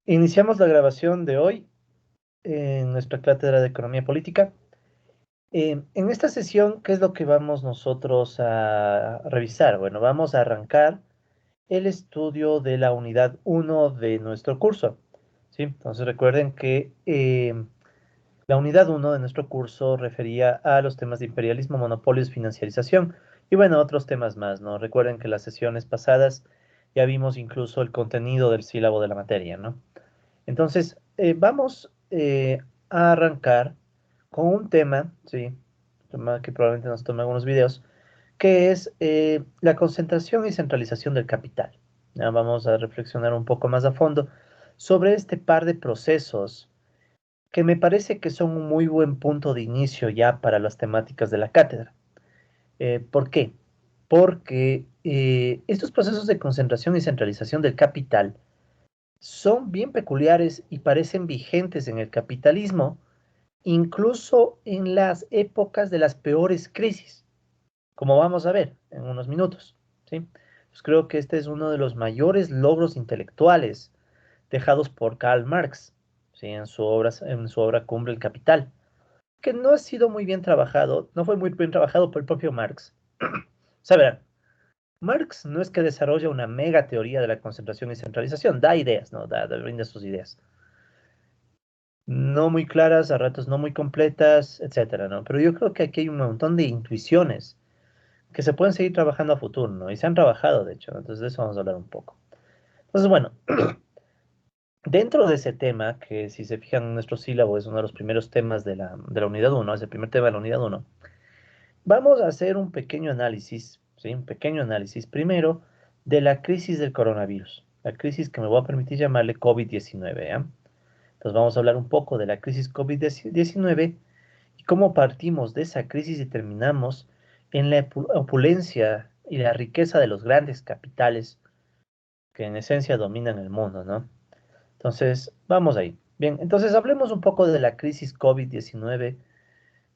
Iniciamos la grabación de hoy en nuestra cátedra de Economía Política. En esta sesión, ¿qué es lo que vamos nosotros a revisar? Bueno, vamos a arrancar el estudio de la unidad uno de nuestro curso. ¿Sí? Entonces recuerden que la unidad uno de nuestro curso refería a los temas de imperialismo, monopolios, financiarización y bueno, otros temas más, ¿no? Recuerden que las sesiones pasadas ya vimos incluso el contenido del sílabo de la materia, ¿no? Entonces, vamos a arrancar con un tema, sí, tema que probablemente nos tome algunos videos, que es la concentración y centralización del capital. Ya vamos a reflexionar un poco más a fondo sobre este par de procesos que me parece que son un muy buen punto de inicio ya para las temáticas de la cátedra. ¿Por qué? Porque estos procesos de concentración y centralización del capital son bien peculiares y parecen vigentes en el capitalismo, incluso en las épocas de las peores crisis, como vamos a ver en unos minutos, ¿sí? Pues creo que este es uno de los mayores logros intelectuales dejados por Karl Marx, ¿sí? En su obra Cumbre El Capital, que no ha sido muy bien trabajado, no fue muy bien trabajado por el propio Marx. Sabrán, Marx no es que desarrolla una mega teoría de la concentración y centralización, da ideas, ¿no? Brinda sus ideas no muy claras, a ratos no muy completas, etcétera, ¿no? Pero yo creo que aquí hay un montón de intuiciones que se pueden seguir trabajando a futuro, ¿no? Y se han trabajado, de hecho, ¿no? Entonces de eso vamos a hablar un poco. Entonces, bueno, dentro de ese tema, que si se fijan en nuestro sílabo es uno de los primeros temas de la unidad uno, es el primer tema de la unidad uno, vamos a hacer un pequeño análisis, ¿sí? Un pequeño análisis primero de la crisis del coronavirus, la crisis que me voy a permitir llamarle COVID-19, ¿ya? Entonces vamos a hablar un poco de la crisis COVID-19 y cómo partimos de esa crisis y terminamos en la opulencia y la riqueza de los grandes capitales que en esencia dominan el mundo, ¿no? Entonces, vamos ahí. Bien, entonces hablemos un poco de la crisis COVID-19,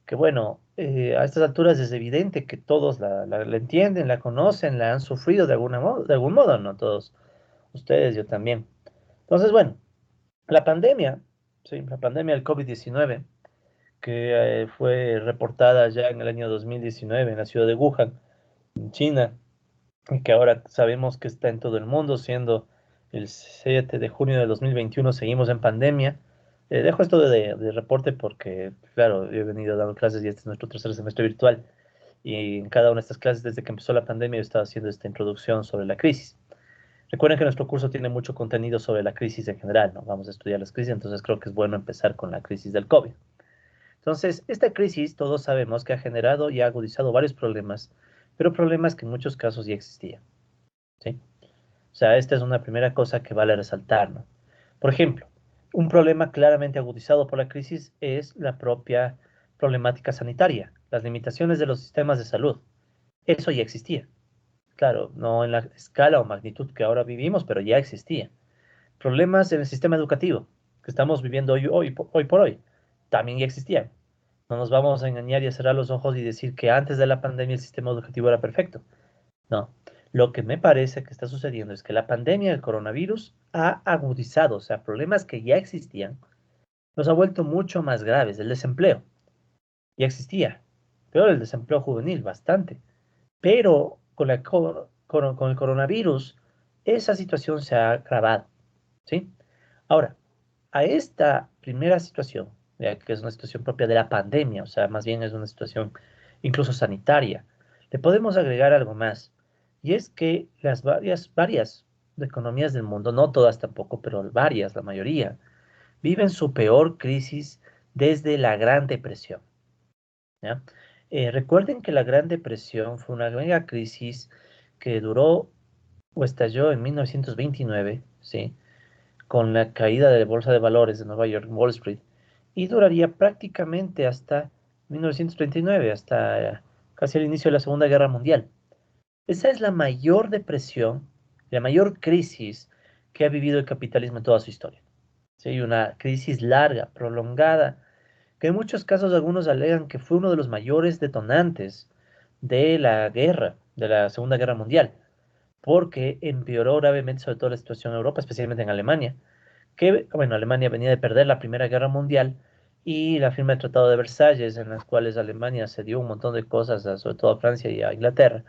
que bueno, a estas alturas es evidente que todos la entienden, la conocen, la han sufrido de algún modo, ¿no? Todos ustedes, yo también. Entonces, bueno, la pandemia, sí, la pandemia del COVID-19 que fue reportada ya en el año 2019 en la ciudad de Wuhan, en China, y que ahora sabemos que está en todo el mundo, siendo el 7 de junio de 2021 seguimos en pandemia. Dejo esto de reporte porque, claro, yo he venido dando clases y este es nuestro tercer semestre virtual. Y en cada una de estas clases, desde que empezó la pandemia, yo estaba haciendo esta introducción sobre la crisis. Recuerden que nuestro curso tiene mucho contenido sobre la crisis en general, ¿no? Vamos a estudiar las crisis, entonces creo que es bueno empezar con la crisis del COVID. Entonces, esta crisis todos sabemos que ha generado y ha agudizado varios problemas, pero problemas que en muchos casos ya existían, ¿sí? O sea, esta es una primera cosa que vale resaltar, ¿no? Por ejemplo, un problema claramente agudizado por la crisis es la propia problemática sanitaria, las limitaciones de los sistemas de salud. Eso ya existía. Claro, no en la escala o magnitud que ahora vivimos, pero ya existía. Problemas en el sistema educativo que estamos viviendo hoy por hoy, también ya existían. No nos vamos a engañar y a cerrar los ojos y decir que antes de la pandemia el sistema educativo era perfecto. No. Lo que me parece que está sucediendo es que la pandemia del coronavirus ha agudizado, o sea, problemas que ya existían, los ha vuelto mucho más graves. El desempleo ya existía, peor el desempleo juvenil, bastante. Pero con el coronavirus, esa situación se ha agravado, ¿sí? Ahora, a esta primera situación, ya que es una situación propia de la pandemia, o sea, más bien es una situación incluso sanitaria, le podemos agregar algo más, y es que las varias economías del mundo, no todas tampoco, pero varias, la mayoría, viven su peor crisis desde la Gran Depresión, ¿ya? Recuerden que la Gran Depresión fue una mega crisis que duró o estalló en 1929, ¿sí? Con la caída de la bolsa de valores de Nueva York, Wall Street, y duraría prácticamente hasta 1939, hasta casi el inicio de la Segunda Guerra Mundial. Esa es la mayor depresión, la mayor crisis que ha vivido el capitalismo en toda su historia. Sí, una crisis larga, prolongada, que en muchos casos algunos alegan que fue uno de los mayores detonantes de la guerra, de la Segunda Guerra Mundial, porque empeoró gravemente sobre todo la situación en Europa, especialmente en Alemania, que, bueno, Alemania venía de perder la Primera Guerra Mundial y la firma del Tratado de Versalles, en las cuales Alemania cedió un montón de cosas, sobre todo a Francia y a Inglaterra,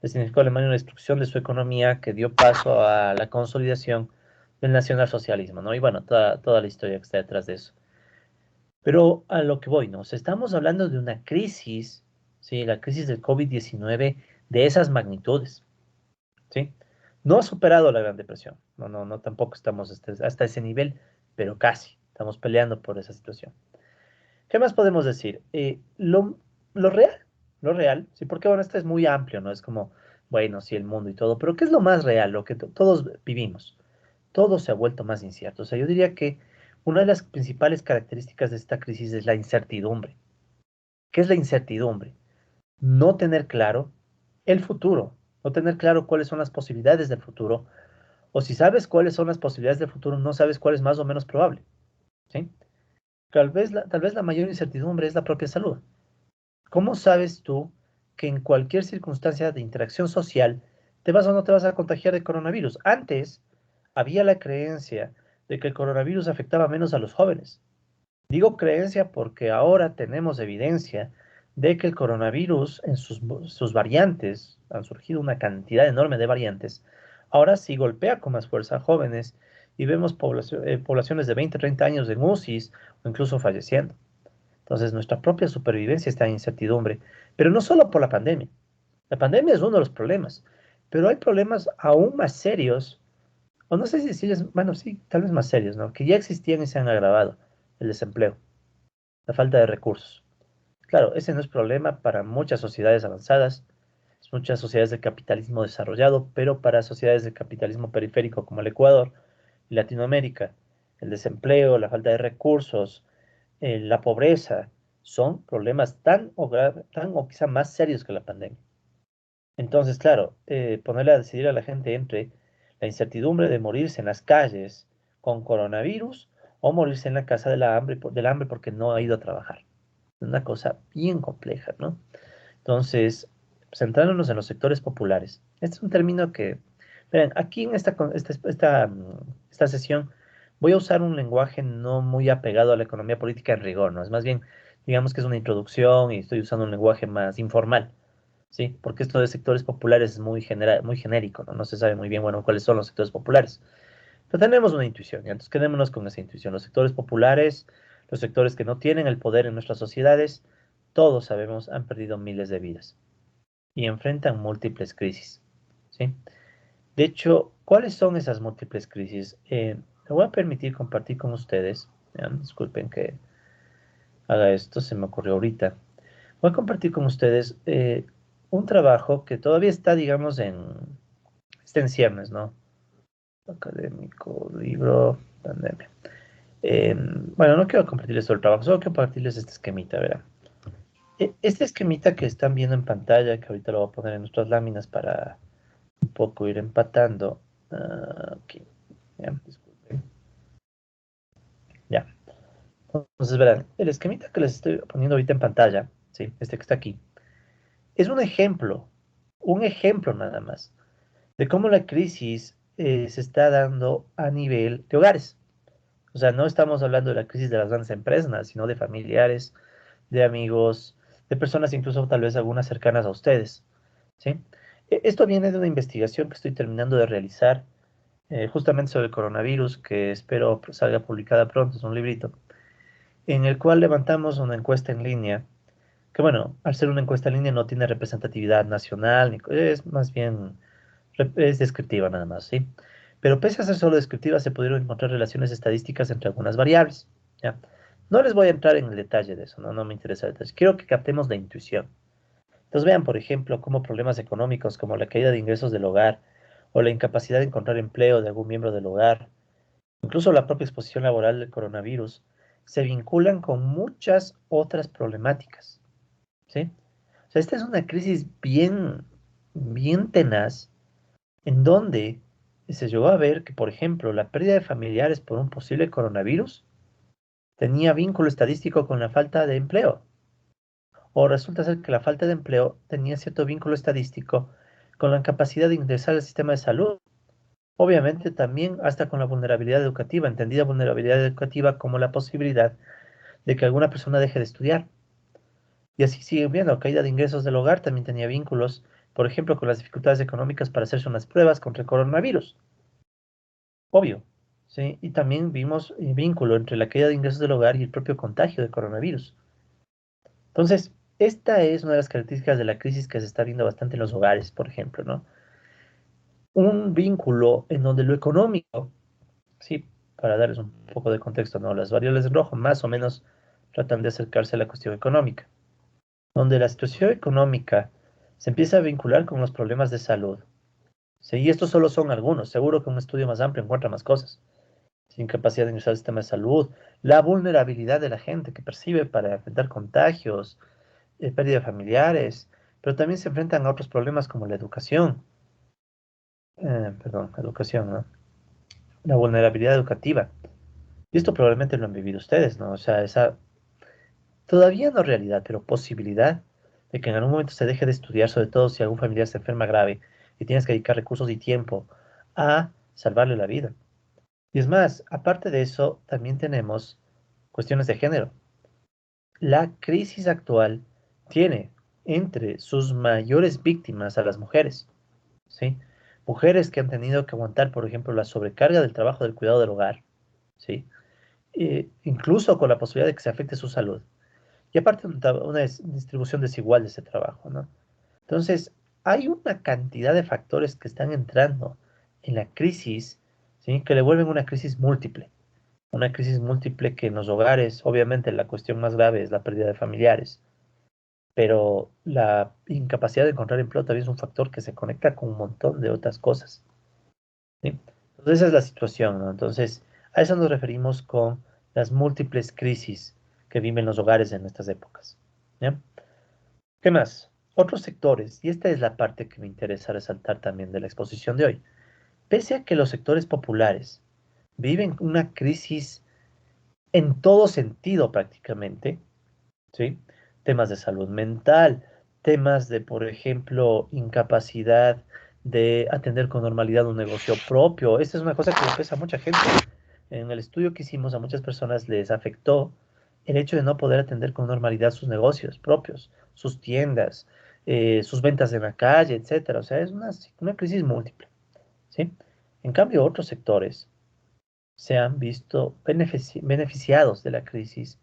le significó a Alemania una destrucción de su economía que dio paso a la consolidación del nacionalsocialismo, ¿no? Y bueno, toda la historia que está detrás de eso. Pero a lo que voy, ¿no? O sea, estamos hablando de una crisis, ¿sí? La crisis del COVID-19 de esas magnitudes, ¿sí? No ha superado la Gran Depresión, no, tampoco estamos hasta ese nivel, pero casi, estamos peleando por esa situación. ¿Qué más podemos decir? Lo real, lo real, sí, porque bueno, esto es muy amplio, ¿no? Es como, bueno, sí, el mundo y todo, pero ¿qué es lo más real, lo que todos vivimos? Todo se ha vuelto más incierto. O sea, yo diría que una de las principales características de esta crisis es la incertidumbre. ¿Qué es la incertidumbre? No tener claro el futuro, no tener claro cuáles son las posibilidades del futuro, o si sabes cuáles son las posibilidades del futuro, no sabes cuál es más o menos probable, ¿sí? Tal vez la mayor incertidumbre es la propia salud. ¿Cómo sabes tú que en cualquier circunstancia de interacción social te vas o no te vas a contagiar de coronavirus? Antes había la creencia de que el coronavirus afectaba menos a los jóvenes. Digo creencia porque ahora tenemos evidencia de que el coronavirus en sus variantes, han surgido una cantidad enorme de variantes, ahora sí golpea con más fuerza a jóvenes y vemos poblaciones de 20, 30 años en UCIs o incluso falleciendo. Entonces, nuestra propia supervivencia está en incertidumbre, pero no solo por la pandemia. La pandemia es uno de los problemas, pero hay problemas aún más serios, o no sé si decirles, bueno, sí, tal vez más serios, ¿no? Que ya existían y se han agravado. El desempleo, la falta de recursos. Claro, ese no es problema para muchas sociedades avanzadas, muchas sociedades de capitalismo desarrollado, pero para sociedades de capitalismo periférico como el Ecuador y Latinoamérica, el desempleo, la falta de recursos, la pobreza, son problemas tan o quizá más serios que la pandemia. Entonces, claro, ponerle a decidir a la gente entre la incertidumbre de morirse en las calles con coronavirus o morirse en la casa del hambre porque no ha ido a trabajar. Es una cosa bien compleja, ¿no? Entonces, centrándonos en los sectores populares. Este es un término que, miren, aquí en esta sesión voy a usar un lenguaje no muy apegado a la economía política en rigor, ¿no? Es más bien, digamos que es una introducción y estoy usando un lenguaje más informal, ¿sí? Porque esto de sectores populares es muy genérico, ¿no? No se sabe muy bien, bueno, cuáles son los sectores populares. Pero tenemos una intuición, y entonces quedémonos con esa intuición. Los sectores populares, los sectores que no tienen el poder en nuestras sociedades, todos sabemos, han perdido miles de vidas y enfrentan múltiples crisis, ¿sí? De hecho, ¿cuáles son esas múltiples crisis? Me voy a permitir compartir con ustedes, ¿ya? Disculpen que haga esto, se me ocurrió ahorita. Voy a compartir con ustedes un trabajo que todavía está, digamos, está en ciernes, ¿no? Académico, libro, pandemia. Bueno, no quiero compartirles todo el trabajo, solo quiero compartirles este esquemita, verán. Este esquemita que están viendo en pantalla, que ahorita lo voy a poner en nuestras láminas para un poco ir empatando. Aquí, ya, disculpen. Ya. Entonces, verán, el esquemita que les estoy poniendo ahorita en pantalla, ¿sí? Este que está aquí, es un ejemplo nada más, de cómo la crisis se está dando a nivel de hogares. O sea, no estamos hablando de la crisis de las grandes empresas, sino de familiares, de amigos, de personas incluso tal vez algunas cercanas a ustedes, ¿sí? Esto viene de una investigación que estoy terminando de realizar justamente sobre el coronavirus, que espero salga publicada pronto, es un librito, en el cual levantamos una encuesta en línea, que bueno, al ser una encuesta en línea no tiene representatividad nacional, es más bien, es descriptiva nada más, ¿sí? Pero pese a ser solo descriptiva, se pudieron encontrar relaciones estadísticas entre algunas variables, ¿ya? No les voy a entrar en el detalle de eso, no me interesa el detalle. Quiero que captemos la intuición. Entonces vean, por ejemplo, cómo problemas económicos como la caída de ingresos del hogar o la incapacidad de encontrar empleo de algún miembro del hogar, incluso la propia exposición laboral del coronavirus, se vinculan con muchas otras problemáticas, ¿sí? O sea, esta es una crisis bien tenaz en donde se llegó a ver que, por ejemplo, la pérdida de familiares por un posible coronavirus tenía vínculo estadístico con la falta de empleo. O resulta ser que la falta de empleo tenía cierto vínculo estadístico con la incapacidad de ingresar al sistema de salud. Obviamente también hasta con la vulnerabilidad educativa, entendida vulnerabilidad educativa como la posibilidad de que alguna persona deje de estudiar. Y así sigue viendo, caída de ingresos del hogar también tenía vínculos, por ejemplo, con las dificultades económicas para hacerse unas pruebas contra el coronavirus, obvio, ¿sí? Y también vimos vínculo entre la caída de ingresos del hogar y el propio contagio de coronavirus. Entonces, esta es una de las características de la crisis que se está viendo bastante en los hogares, por ejemplo, ¿no? Un vínculo en donde lo económico, sí, para darles un poco de contexto, ¿no? Las variables en rojo más o menos tratan de acercarse a la cuestión económica, donde la situación económica se empieza a vincular con los problemas de salud. Sí, y estos solo son algunos, seguro que un estudio más amplio encuentra más cosas. Incapacidad de ingresar al sistema de salud, la vulnerabilidad de la gente que percibe para enfrentar contagios, pérdida de familiares, pero también se enfrentan a otros problemas como la educación, perdón, educación, ¿no? La vulnerabilidad educativa. Y esto probablemente lo han vivido ustedes, ¿no? O sea, esa todavía no realidad, pero posibilidad de que en algún momento se deje de estudiar, sobre todo si algún familiar se enferma grave y tienes que dedicar recursos y tiempo a salvarle la vida. Y es más, aparte de eso, también tenemos cuestiones de género. La crisis actual tiene entre sus mayores víctimas a las mujeres, ¿sí? Mujeres que han tenido que aguantar, por ejemplo, la sobrecarga del trabajo del cuidado del hogar, ¿sí? Incluso con la posibilidad de que se afecte su salud. Y aparte una distribución desigual de ese trabajo, ¿no? Entonces, hay una cantidad de factores que están entrando en la crisis, ¿sí? Que le vuelven una crisis múltiple. Una crisis múltiple que en los hogares, obviamente, la cuestión más grave es la pérdida de familiares, pero la incapacidad de encontrar empleo también es un factor que se conecta con un montón de otras cosas, ¿sí? Entonces, esa es la situación, ¿no? Entonces, a eso nos referimos con las múltiples crisis que viven los hogares en estas épocas, ¿ya? ¿Qué más? Otros sectores, y esta es la parte que me interesa resaltar también de la exposición de hoy. Pese a que los sectores populares viven una crisis en todo sentido prácticamente, ¿sí? Temas de salud mental, temas de, por ejemplo, incapacidad de atender con normalidad un negocio propio. Esta es una cosa que le pesa a mucha gente. En el estudio que hicimos a muchas personas les afectó el hecho de no poder atender con normalidad sus negocios propios, sus tiendas, sus ventas en la calle, etcétera. O sea, es una crisis múltiple, ¿sí? En cambio, otros sectores se han visto beneficiados de la crisis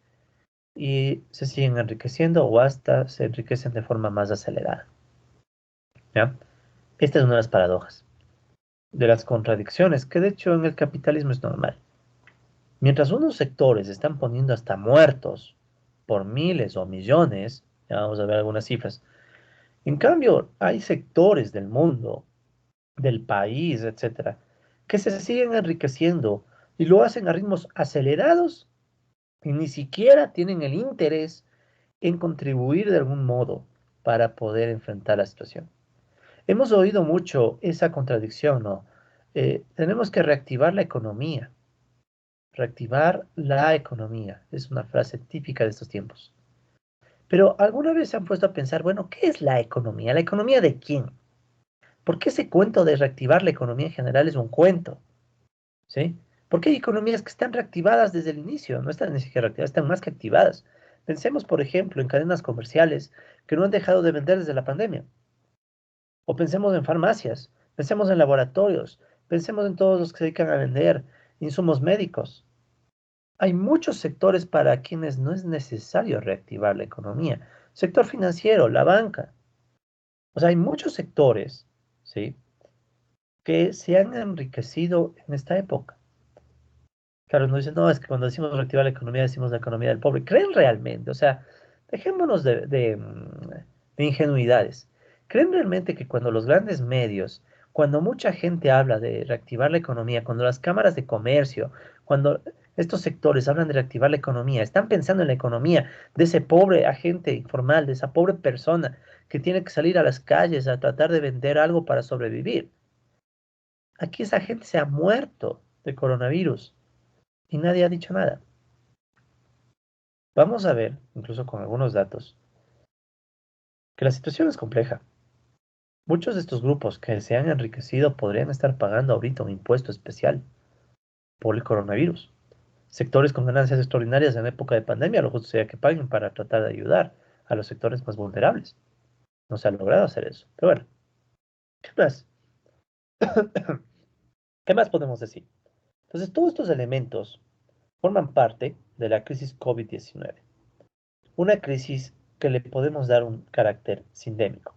y se siguen enriqueciendo o hasta se enriquecen de forma más acelerada, ¿ya? Esta es una de las paradojas, de las contradicciones, que de hecho en el capitalismo es normal. Mientras unos sectores están poniendo hasta muertos por miles o millones, ya vamos a ver algunas cifras, en cambio hay sectores del mundo, del país, etcétera, que se siguen enriqueciendo y lo hacen a ritmos acelerados y ni siquiera tienen el interés en contribuir de algún modo para poder enfrentar la situación. Hemos oído mucho esa contradicción, ¿no? Tenemos que reactivar la economía. Reactivar la economía es una frase típica de estos tiempos. Pero ¿alguna vez se han puesto a pensar, bueno, ¿qué es la economía? ¿La economía de quién? ¿Por qué ese cuento de reactivar la economía en general es un cuento? ¿Sí? Porque hay economías que están reactivadas desde el inicio, no están ni siquiera reactivadas, están más que activadas. Pensemos, por ejemplo, en cadenas comerciales que no han dejado de vender desde la pandemia. O pensemos en farmacias, pensemos en laboratorios, pensemos en todos los que se dedican a vender insumos médicos. Hay muchos sectores para quienes no es necesario reactivar la economía. Sector financiero, la banca. O sea, hay muchos sectores, ¿sí? Que se han enriquecido en esta época. Claro, nos dicen, no, es que cuando decimos reactivar la economía, decimos la economía del pobre. ¿Creen realmente? O sea, dejémonos de ingenuidades. ¿Creen realmente que cuando los grandes medios, cuando mucha gente habla de reactivar la economía, cuando las cámaras de comercio, cuando estos sectores hablan de reactivar la economía, están pensando en la economía de ese pobre agente informal, de esa pobre persona que tiene que salir a las calles a tratar de vender algo para sobrevivir? Aquí esa gente se ha muerto de coronavirus y nadie ha dicho nada. Vamos a ver, incluso con algunos datos, que la situación es compleja. Muchos de estos grupos que se han enriquecido podrían estar pagando ahorita un impuesto especial por el coronavirus. Sectores con ganancias extraordinarias en época de pandemia, lo justo sería que paguen para tratar de ayudar a los sectores más vulnerables. No se ha logrado hacer eso. Pero bueno, ¿qué más? ¿Qué más podemos decir? Entonces, todos estos elementos forman parte de la crisis COVID-19. Una crisis que le podemos dar un carácter sindémico.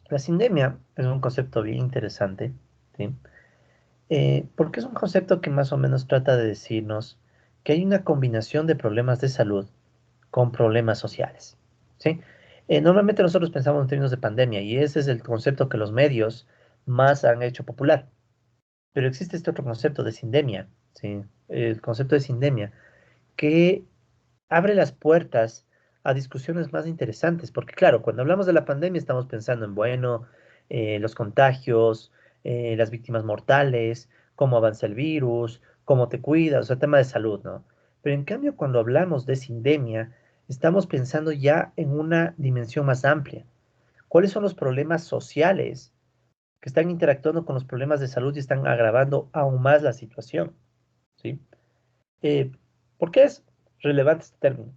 La sindemia es un concepto bien interesante, ¿sí? Porque es un concepto que más o menos trata de decirnos que hay una combinación de problemas de salud con problemas sociales, ¿sí? Normalmente nosotros pensamos en términos de pandemia y ese es el concepto que los medios más han hecho popular. Pero existe este otro concepto de sindemia, ¿sí? El concepto de sindemia, que abre las puertas a discusiones más interesantes, porque claro, cuando hablamos de la pandemia estamos pensando en, bueno, los contagios, las víctimas mortales, cómo avanza el virus, cómo te cuidas, o sea, tema de salud, ¿no? Pero en cambio, cuando hablamos de sindemia, estamos pensando ya en una dimensión más amplia. ¿Cuáles son los problemas sociales que están interactuando con los problemas de salud y están agravando aún más la situación? ¿Sí? Eh, ¿Por qué es relevante este término?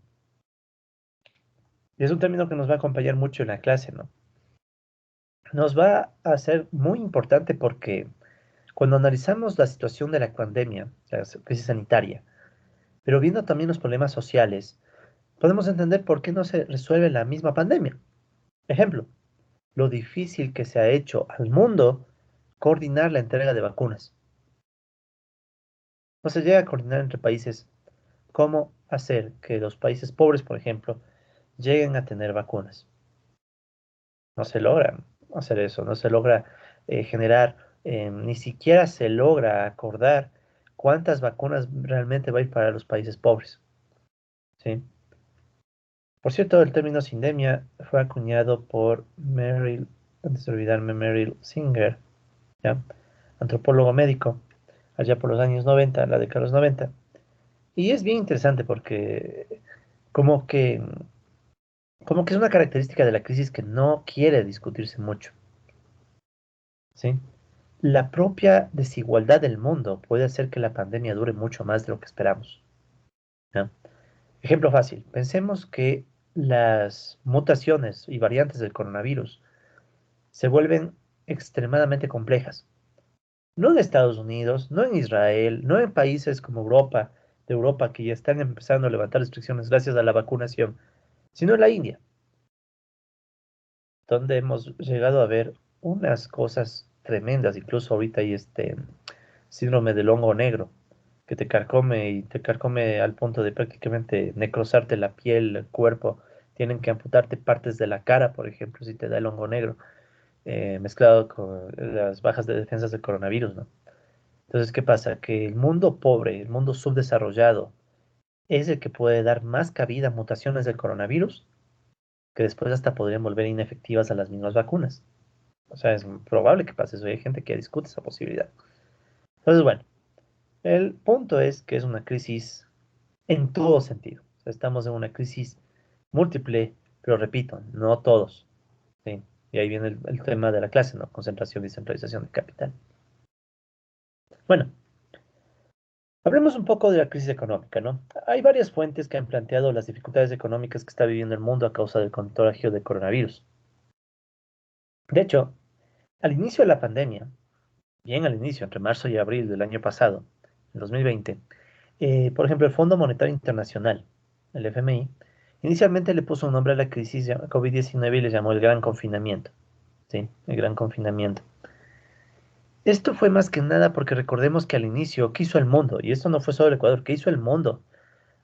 Y es un término que nos va a acompañar mucho en la clase, ¿no? Nos va a ser muy importante porque cuando analizamos la situación de la pandemia, la crisis sanitaria, pero viendo también los problemas sociales, podemos entender por qué no se resuelve la misma pandemia. Ejemplo, lo difícil que se ha hecho al mundo coordinar la entrega de vacunas. No se llega a coordinar entre países cómo hacer que los países pobres, por ejemplo, lleguen a tener vacunas. No se logra hacer eso, no se logra generar, ni siquiera se logra acordar cuántas vacunas realmente va a ir para los países pobres, ¿sí? Por cierto, el término sindemia fue acuñado por Merrill, antes de olvidarme, Merrill Singer, ¿ya? Antropólogo médico, allá por los años 90, la década de los 90. Y es bien interesante porque como que, como que es una característica de la crisis que no quiere discutirse mucho, ¿sí? La propia desigualdad del mundo puede hacer que la pandemia dure mucho más de lo que esperamos, ¿ya? Ejemplo fácil, pensemos que las mutaciones y variantes del coronavirus se vuelven extremadamente complejas. No en Estados Unidos, no en Israel, no en países como Europa, de Europa que ya están empezando a levantar restricciones gracias a la vacunación, sino en la India, donde hemos llegado a ver unas cosas tremendas, incluso ahorita hay este síndrome del hongo negro, que te carcome y te carcome al punto de prácticamente necrosarte la piel, el cuerpo. Tienen que amputarte partes de la cara, por ejemplo, si te da el hongo negro, mezclado con las bajas de defensas del coronavirus, ¿no? Entonces, ¿qué pasa? Que el mundo pobre, el mundo subdesarrollado, es el que puede dar más cabida a mutaciones del coronavirus, que después hasta podrían volver inefectivas a las mismas vacunas. O sea, es probable que pase eso. Hay gente que discute esa posibilidad. Entonces, bueno, el punto es que es una crisis en todo sentido. O sea, estamos en una crisis múltiple, pero repito, no todos, ¿sí? Y ahí viene el tema de la clase, ¿no? Concentración y centralización de capital. Bueno, hablemos un poco de la crisis económica, ¿no? Hay varias fuentes que han planteado las dificultades económicas que está viviendo el mundo a causa del contagio de coronavirus. De hecho, al inicio de la pandemia, bien al inicio, entre marzo y abril del año pasado, en 2020, por ejemplo, el Fondo Monetario Internacional, el FMI, inicialmente le puso un nombre a la crisis COVID-19 y le llamó el Gran Confinamiento. ¿Sí? El Gran Confinamiento. Esto fue más que nada porque recordemos que al inicio, ¿qué hizo el mundo? Y esto no fue solo el Ecuador, ¿qué hizo el mundo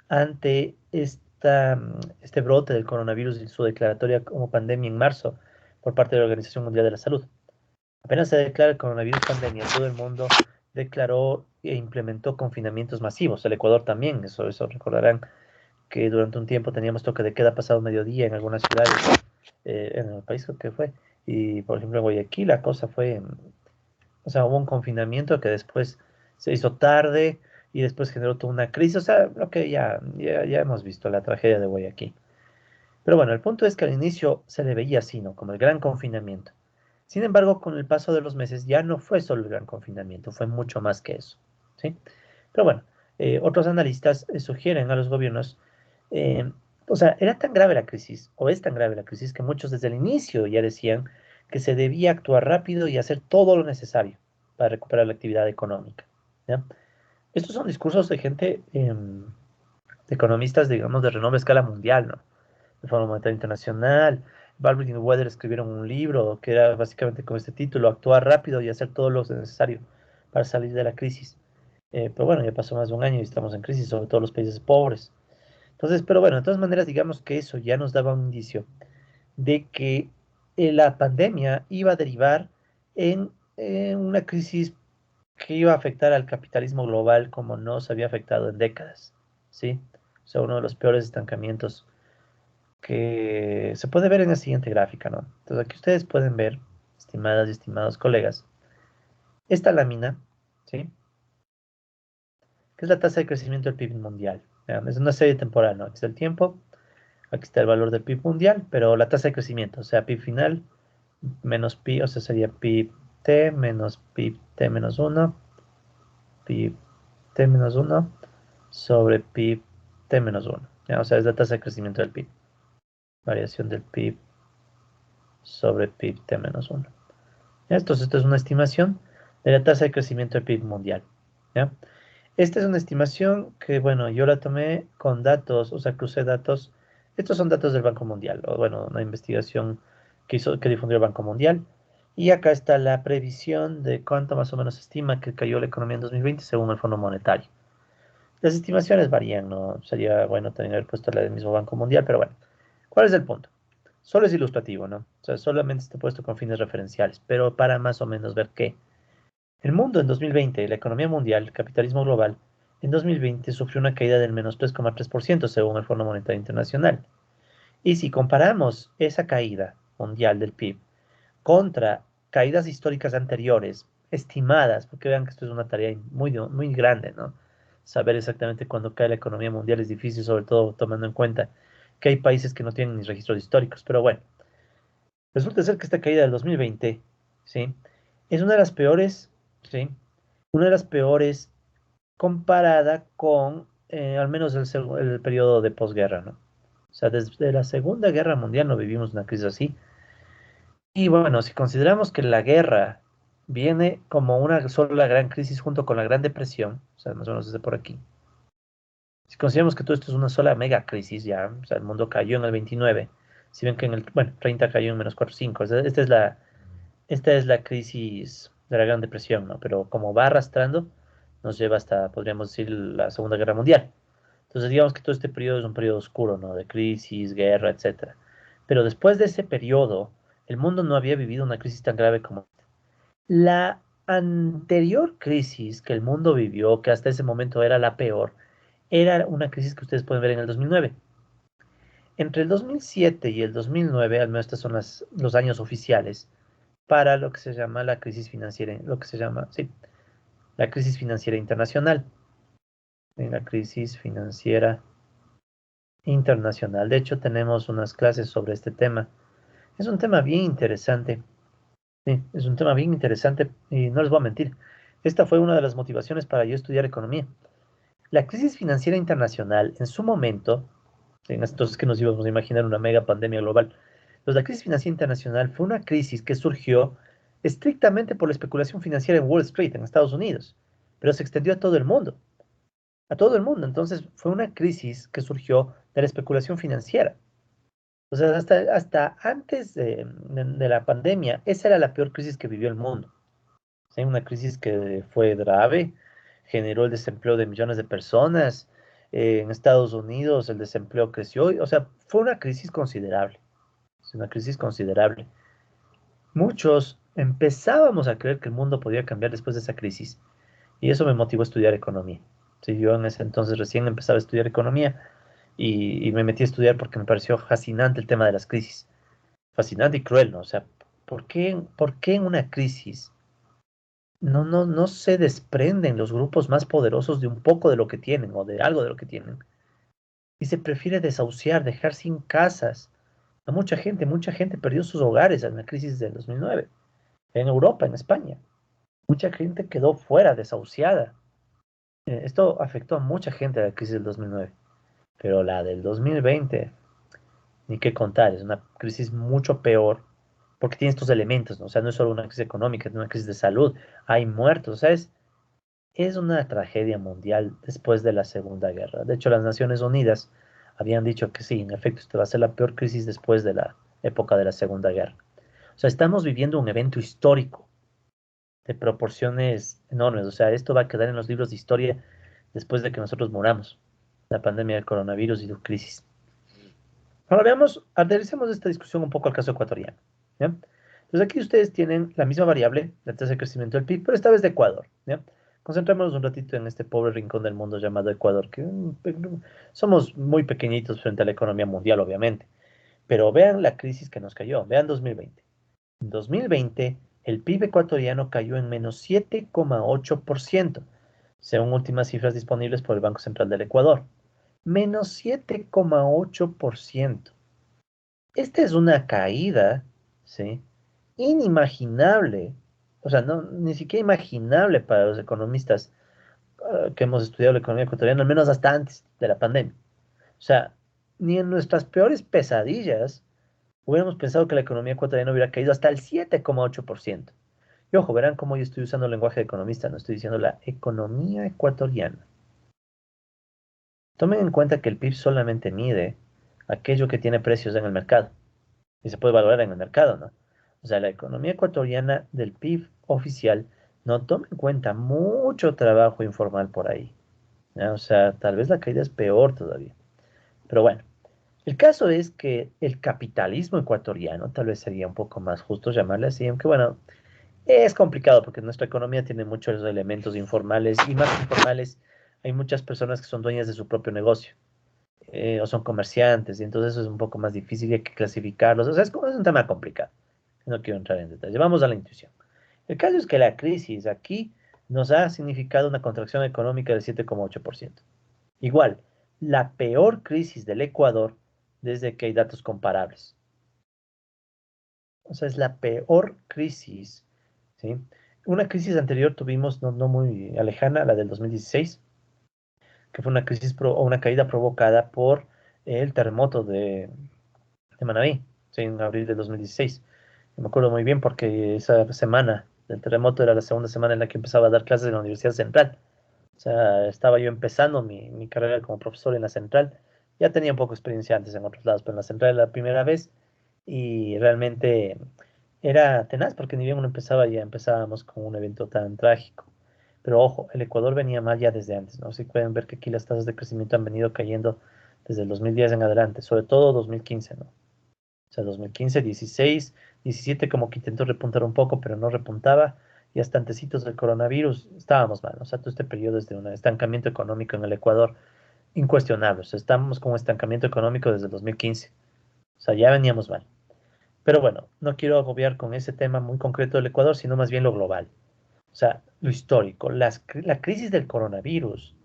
ante este brote del coronavirus y su declaratoria como pandemia en marzo por parte de la Organización Mundial de la Salud? Apenas se declara el coronavirus pandemia, todo el mundo declaró e implementó confinamientos masivos. El Ecuador también, eso recordarán que durante un tiempo teníamos toque de queda pasado mediodía en algunas ciudades, en el país creo que fue. Y por ejemplo en Guayaquil la cosa fue, o sea, hubo un confinamiento que después se hizo tarde y después generó toda una crisis. O sea, lo que ya hemos visto, la tragedia de Guayaquil. Pero bueno, el punto es que al inicio se le veía así, ¿no? Como el gran confinamiento. Sin embargo, con el paso de los meses ya no fue solo el gran confinamiento, fue mucho más que eso, ¿sí? Pero bueno, otros analistas sugieren a los gobiernos, eh, o sea, era tan grave la crisis, o es tan grave la crisis, que muchos desde el inicio ya decían que se debía actuar rápido y hacer todo lo necesario para recuperar la actividad económica, ¿ya? Estos son discursos de gente, de economistas, digamos, de renombre a escala mundial, ¿no? El Fondo Monetario Internacional, Baldwin y Weather escribieron un libro que era básicamente con este título, Actuar rápido y hacer todo lo necesario para salir de la crisis. Pero bueno, ya pasó más de un año y estamos en crisis, sobre todo los países pobres. Entonces, pero bueno, de todas maneras, digamos que eso ya nos daba un indicio de que la pandemia iba a derivar en una crisis que iba a afectar al capitalismo global como no se había afectado en décadas, ¿sí? O sea, uno de los peores estancamientos que se puede ver en la siguiente gráfica, ¿no? Entonces aquí ustedes pueden ver, estimadas y estimados colegas, esta lámina, ¿sí? Que es la tasa de crecimiento del PIB mundial. Vean, es una serie temporal, ¿no? Aquí está el tiempo, aquí está el valor del PIB mundial, pero la tasa de crecimiento, o sea, PIB final menos pi, o sea, sería PIB T menos PIB T menos uno, PIB T menos uno sobre PIB T menos uno. O sea, es la tasa de crecimiento del PIB. Variación del PIB sobre PIB T menos uno. Esto es una estimación de la tasa de crecimiento del PIB mundial. ¿Ya? Esta es una estimación que, bueno, yo la tomé con datos, o sea, crucé datos. Estos son datos del Banco Mundial, o bueno, una investigación que difundió el Banco Mundial. Y acá está la previsión de cuánto más o menos se estima que cayó la economía en 2020 según el Fondo Monetario. Las estimaciones varían, ¿no? Sería bueno también haber puesto la del mismo Banco Mundial, pero bueno. ¿Cuál es el punto? Solo es ilustrativo, ¿no? O sea, solamente está puesto con fines referenciales, pero para más o menos ver qué. El mundo en 2020, la economía mundial, el capitalismo global, en 2020 sufrió una caída del menos 3,3% según el Fondo Monetario Internacional. Y si comparamos esa caída mundial del PIB contra caídas históricas anteriores, estimadas, porque vean que esto es una tarea muy grande, ¿no? Saber exactamente cuándo cae la economía mundial es difícil, sobre todo tomando en cuenta que hay países que no tienen ni registros históricos. Pero bueno, resulta ser que esta caída del 2020, ¿sí? Es una de las peores, ¿sí? Una de las peores comparada con al menos el periodo de posguerra, ¿no? O sea, desde la Segunda Guerra Mundial no vivimos una crisis así. Y bueno, si consideramos que la guerra viene como una sola gran crisis junto con la Gran Depresión, o sea, más o menos desde por aquí. Si consideramos que todo esto es una sola mega crisis, ya, o sea, el mundo cayó en el 29, si ven que en el, bueno, 30 cayó en menos 4,5, esta es la crisis de la Gran Depresión, ¿no? Pero como va arrastrando, nos lleva hasta, podríamos decir, la Segunda Guerra Mundial. Entonces, digamos que todo este periodo es un periodo oscuro, ¿no? De crisis, guerra, etcétera. Pero después de ese periodo, el mundo no había vivido una crisis tan grave como la anterior crisis que el mundo vivió, que hasta ese momento era la peor, era una crisis que ustedes pueden ver en el 2009. Entre el 2007 y el 2009, al menos estos son los años oficiales, para lo que se llama la crisis financiera, lo que se llama, sí, la crisis financiera internacional. En la crisis financiera internacional. De hecho, tenemos unas clases sobre este tema. Es un tema bien interesante. Sí, es un tema bien interesante y no les voy a mentir. Esta fue una de las motivaciones para yo estudiar economía. La crisis financiera internacional, en su momento, entonces que nos íbamos a imaginar una mega pandemia global, pues la crisis financiera internacional fue una crisis que surgió estrictamente por la especulación financiera en Wall Street, en Estados Unidos, pero se extendió a todo el mundo, a todo el mundo. Entonces fue una crisis que surgió de la especulación financiera. O sea, hasta antes de la pandemia, esa era la peor crisis que vivió el mundo. ¿Sí? Una crisis que fue grave, generó el desempleo de millones de personas. En Estados Unidos el desempleo creció. O sea, fue una crisis considerable. Es una crisis considerable. Muchos empezábamos a creer que el mundo podía cambiar después de esa crisis. Y eso me motivó a estudiar economía. Sí, yo en ese entonces recién empezaba a estudiar economía y me metí a estudiar porque me pareció fascinante el tema de las crisis. Fascinante y cruel, ¿no? O sea, por qué en una crisis no se desprenden los grupos más poderosos de un poco de lo que tienen o de algo de lo que tienen? Y se prefiere desahuciar, dejar sin casas a mucha gente perdió sus hogares en la crisis del 2009. en Europa, en España. Mucha gente quedó fuera, desahuciada. Esto afectó a mucha gente la crisis del 2009, pero la del 2020, ni qué contar, es una crisis mucho peor porque tiene estos elementos, ¿no? O sea, no es solo una crisis económica, es una crisis de salud, hay muertos, o sea, es una tragedia mundial después de la Segunda Guerra. De hecho, las Naciones Unidas habían dicho que sí, en efecto, esta va a ser la peor crisis después de la época de la Segunda Guerra. O sea, estamos viviendo un evento histórico de proporciones enormes. O sea, esto va a quedar en los libros de historia después de que nosotros moramos. La pandemia del coronavirus y su crisis. Ahora veamos, aterricemos esta discusión un poco al caso ecuatoriano. ¿Ya? Entonces aquí ustedes tienen la misma variable, la tasa de crecimiento del PIB, pero esta vez de Ecuador. ¿Ya? Concentrémonos un ratito en este pobre rincón del mundo llamado Ecuador, que somos muy pequeñitos frente a la economía mundial, obviamente. Pero vean la crisis que nos cayó. Vean 2020. En 2020, el PIB ecuatoriano cayó en menos 7,8%, según últimas cifras disponibles por el Banco Central del Ecuador. Menos 7,8%. Esta es una caída, ¿sí? Inimaginable. O sea, no, ni siquiera imaginable para los economistas que hemos estudiado la economía ecuatoriana, al menos hasta antes de la pandemia. O sea, ni en nuestras peores pesadillas hubiéramos pensado que la economía ecuatoriana hubiera caído hasta el 7,8%. Y ojo, verán cómo yo estoy usando el lenguaje de economista, no estoy diciendo la economía ecuatoriana. Tomen en cuenta que el PIB solamente mide aquello que tiene precios en el mercado y se puede valorar en el mercado, ¿no? O sea, la economía ecuatoriana del PIB oficial no toma en cuenta mucho trabajo informal por ahí, ¿ya? O sea, tal vez la caída es peor todavía. Pero bueno, el caso es que el capitalismo ecuatoriano, tal vez sería un poco más justo llamarle así, aunque bueno, es complicado porque nuestra economía tiene muchos elementos informales y más informales. Hay muchas personas que son dueñas de su propio negocio o son comerciantes y entonces eso es un poco más difícil y hay que clasificarlos. O sea, es un tema complicado. No quiero entrar en detalle. Vamos a la intuición. El caso es que la crisis aquí nos ha significado una contracción económica del 7,8%. Igual, la peor crisis del Ecuador desde que hay datos comparables. O sea, es la peor crisis, ¿sí? Una crisis anterior tuvimos, no muy lejana, la del 2016, que fue una crisis o una caída provocada por el terremoto de Manabí, ¿sí? En abril de 2016. Me acuerdo muy bien porque esa semana del terremoto era la segunda semana en la que empezaba a dar clases en la Universidad Central. O sea, estaba yo empezando mi carrera como profesor en la Central. Ya tenía un poco de experiencia antes en otros lados, pero en la Central era la primera vez y realmente era tenaz porque ni bien uno empezaba, ya empezábamos con un evento tan trágico. Pero ojo, el Ecuador venía mal ya desde antes, ¿no? Si pueden ver que aquí las tasas de crecimiento han venido cayendo desde el 2010 en adelante, sobre todo 2015, ¿no? O sea, 2015, 16, 17 como que intentó repuntar un poco, pero no repuntaba. Y hasta antecitos del coronavirus estábamos mal. O sea, todo este periodo es de un estancamiento económico en el Ecuador incuestionable. O sea, estamos con un estancamiento económico desde el 2015. O sea, ya veníamos mal. Pero bueno, no quiero agobiar con ese tema muy concreto del Ecuador, sino más bien lo global. O sea, lo histórico. La crisis del coronavirus,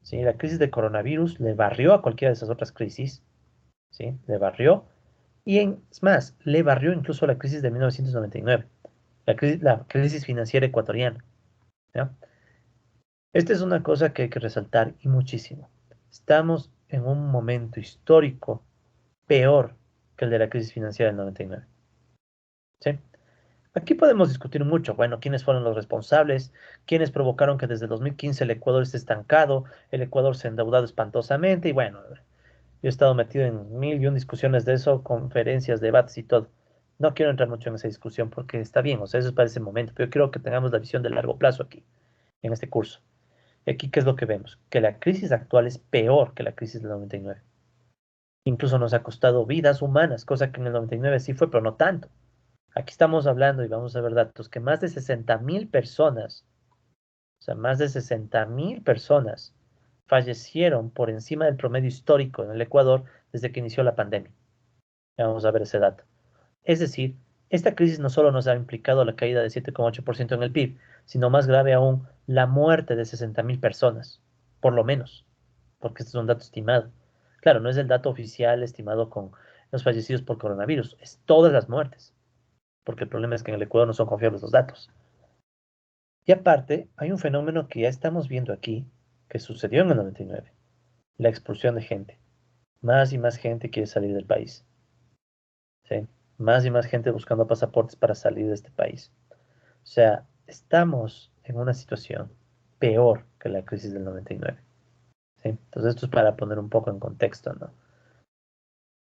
¿sí? La crisis del coronavirus le barrió a cualquiera de esas otras crisis, ¿sí? Le barrió. Es más, le barrió incluso la crisis de 1999, la crisis financiera ecuatoriana, ¿ya? Esta es una cosa que hay que resaltar y muchísimo. Estamos en un momento histórico peor que el de la crisis financiera del 99, ¿sí? Aquí podemos discutir mucho, bueno, quiénes fueron los responsables, quiénes provocaron que desde 2015 el Ecuador esté estancado, el Ecuador se ha endeudado espantosamente y bueno, yo he estado metido en mil y un discusiones de eso, conferencias, debates y todo. No quiero entrar mucho en esa discusión porque está bien, o sea, eso es para ese momento, pero yo quiero que tengamos la visión de largo plazo aquí, en este curso. Y aquí, ¿qué es lo que vemos? Que la crisis actual es peor que la crisis del 99. Incluso nos ha costado vidas humanas, cosa que en el 99 sí fue, pero no tanto. Aquí estamos hablando, y vamos a ver datos, que más de 60.000 personas, o sea, más de 60.000 personas fallecieron por encima del promedio histórico en el Ecuador desde que inició la pandemia. Ya vamos a ver ese dato. Es decir, esta crisis no solo nos ha implicado la caída de 7,8% en el PIB, sino más grave aún, la muerte de 60.000 personas, por lo menos, porque este es un dato estimado. Claro, no es el dato oficial estimado con los fallecidos por coronavirus, es todas las muertes. porque el problema es que en el Ecuador no son confiables los datos. Y aparte, hay un fenómeno que ya estamos viendo aquí, que sucedió en el 99, la expulsión de gente. Más y más gente quiere salir del país, ¿sí? Más y más gente buscando pasaportes para salir de este país. O sea, estamos en una situación peor que la crisis del 99, ¿sí? Entonces, esto es para poner un poco en contexto, ¿no?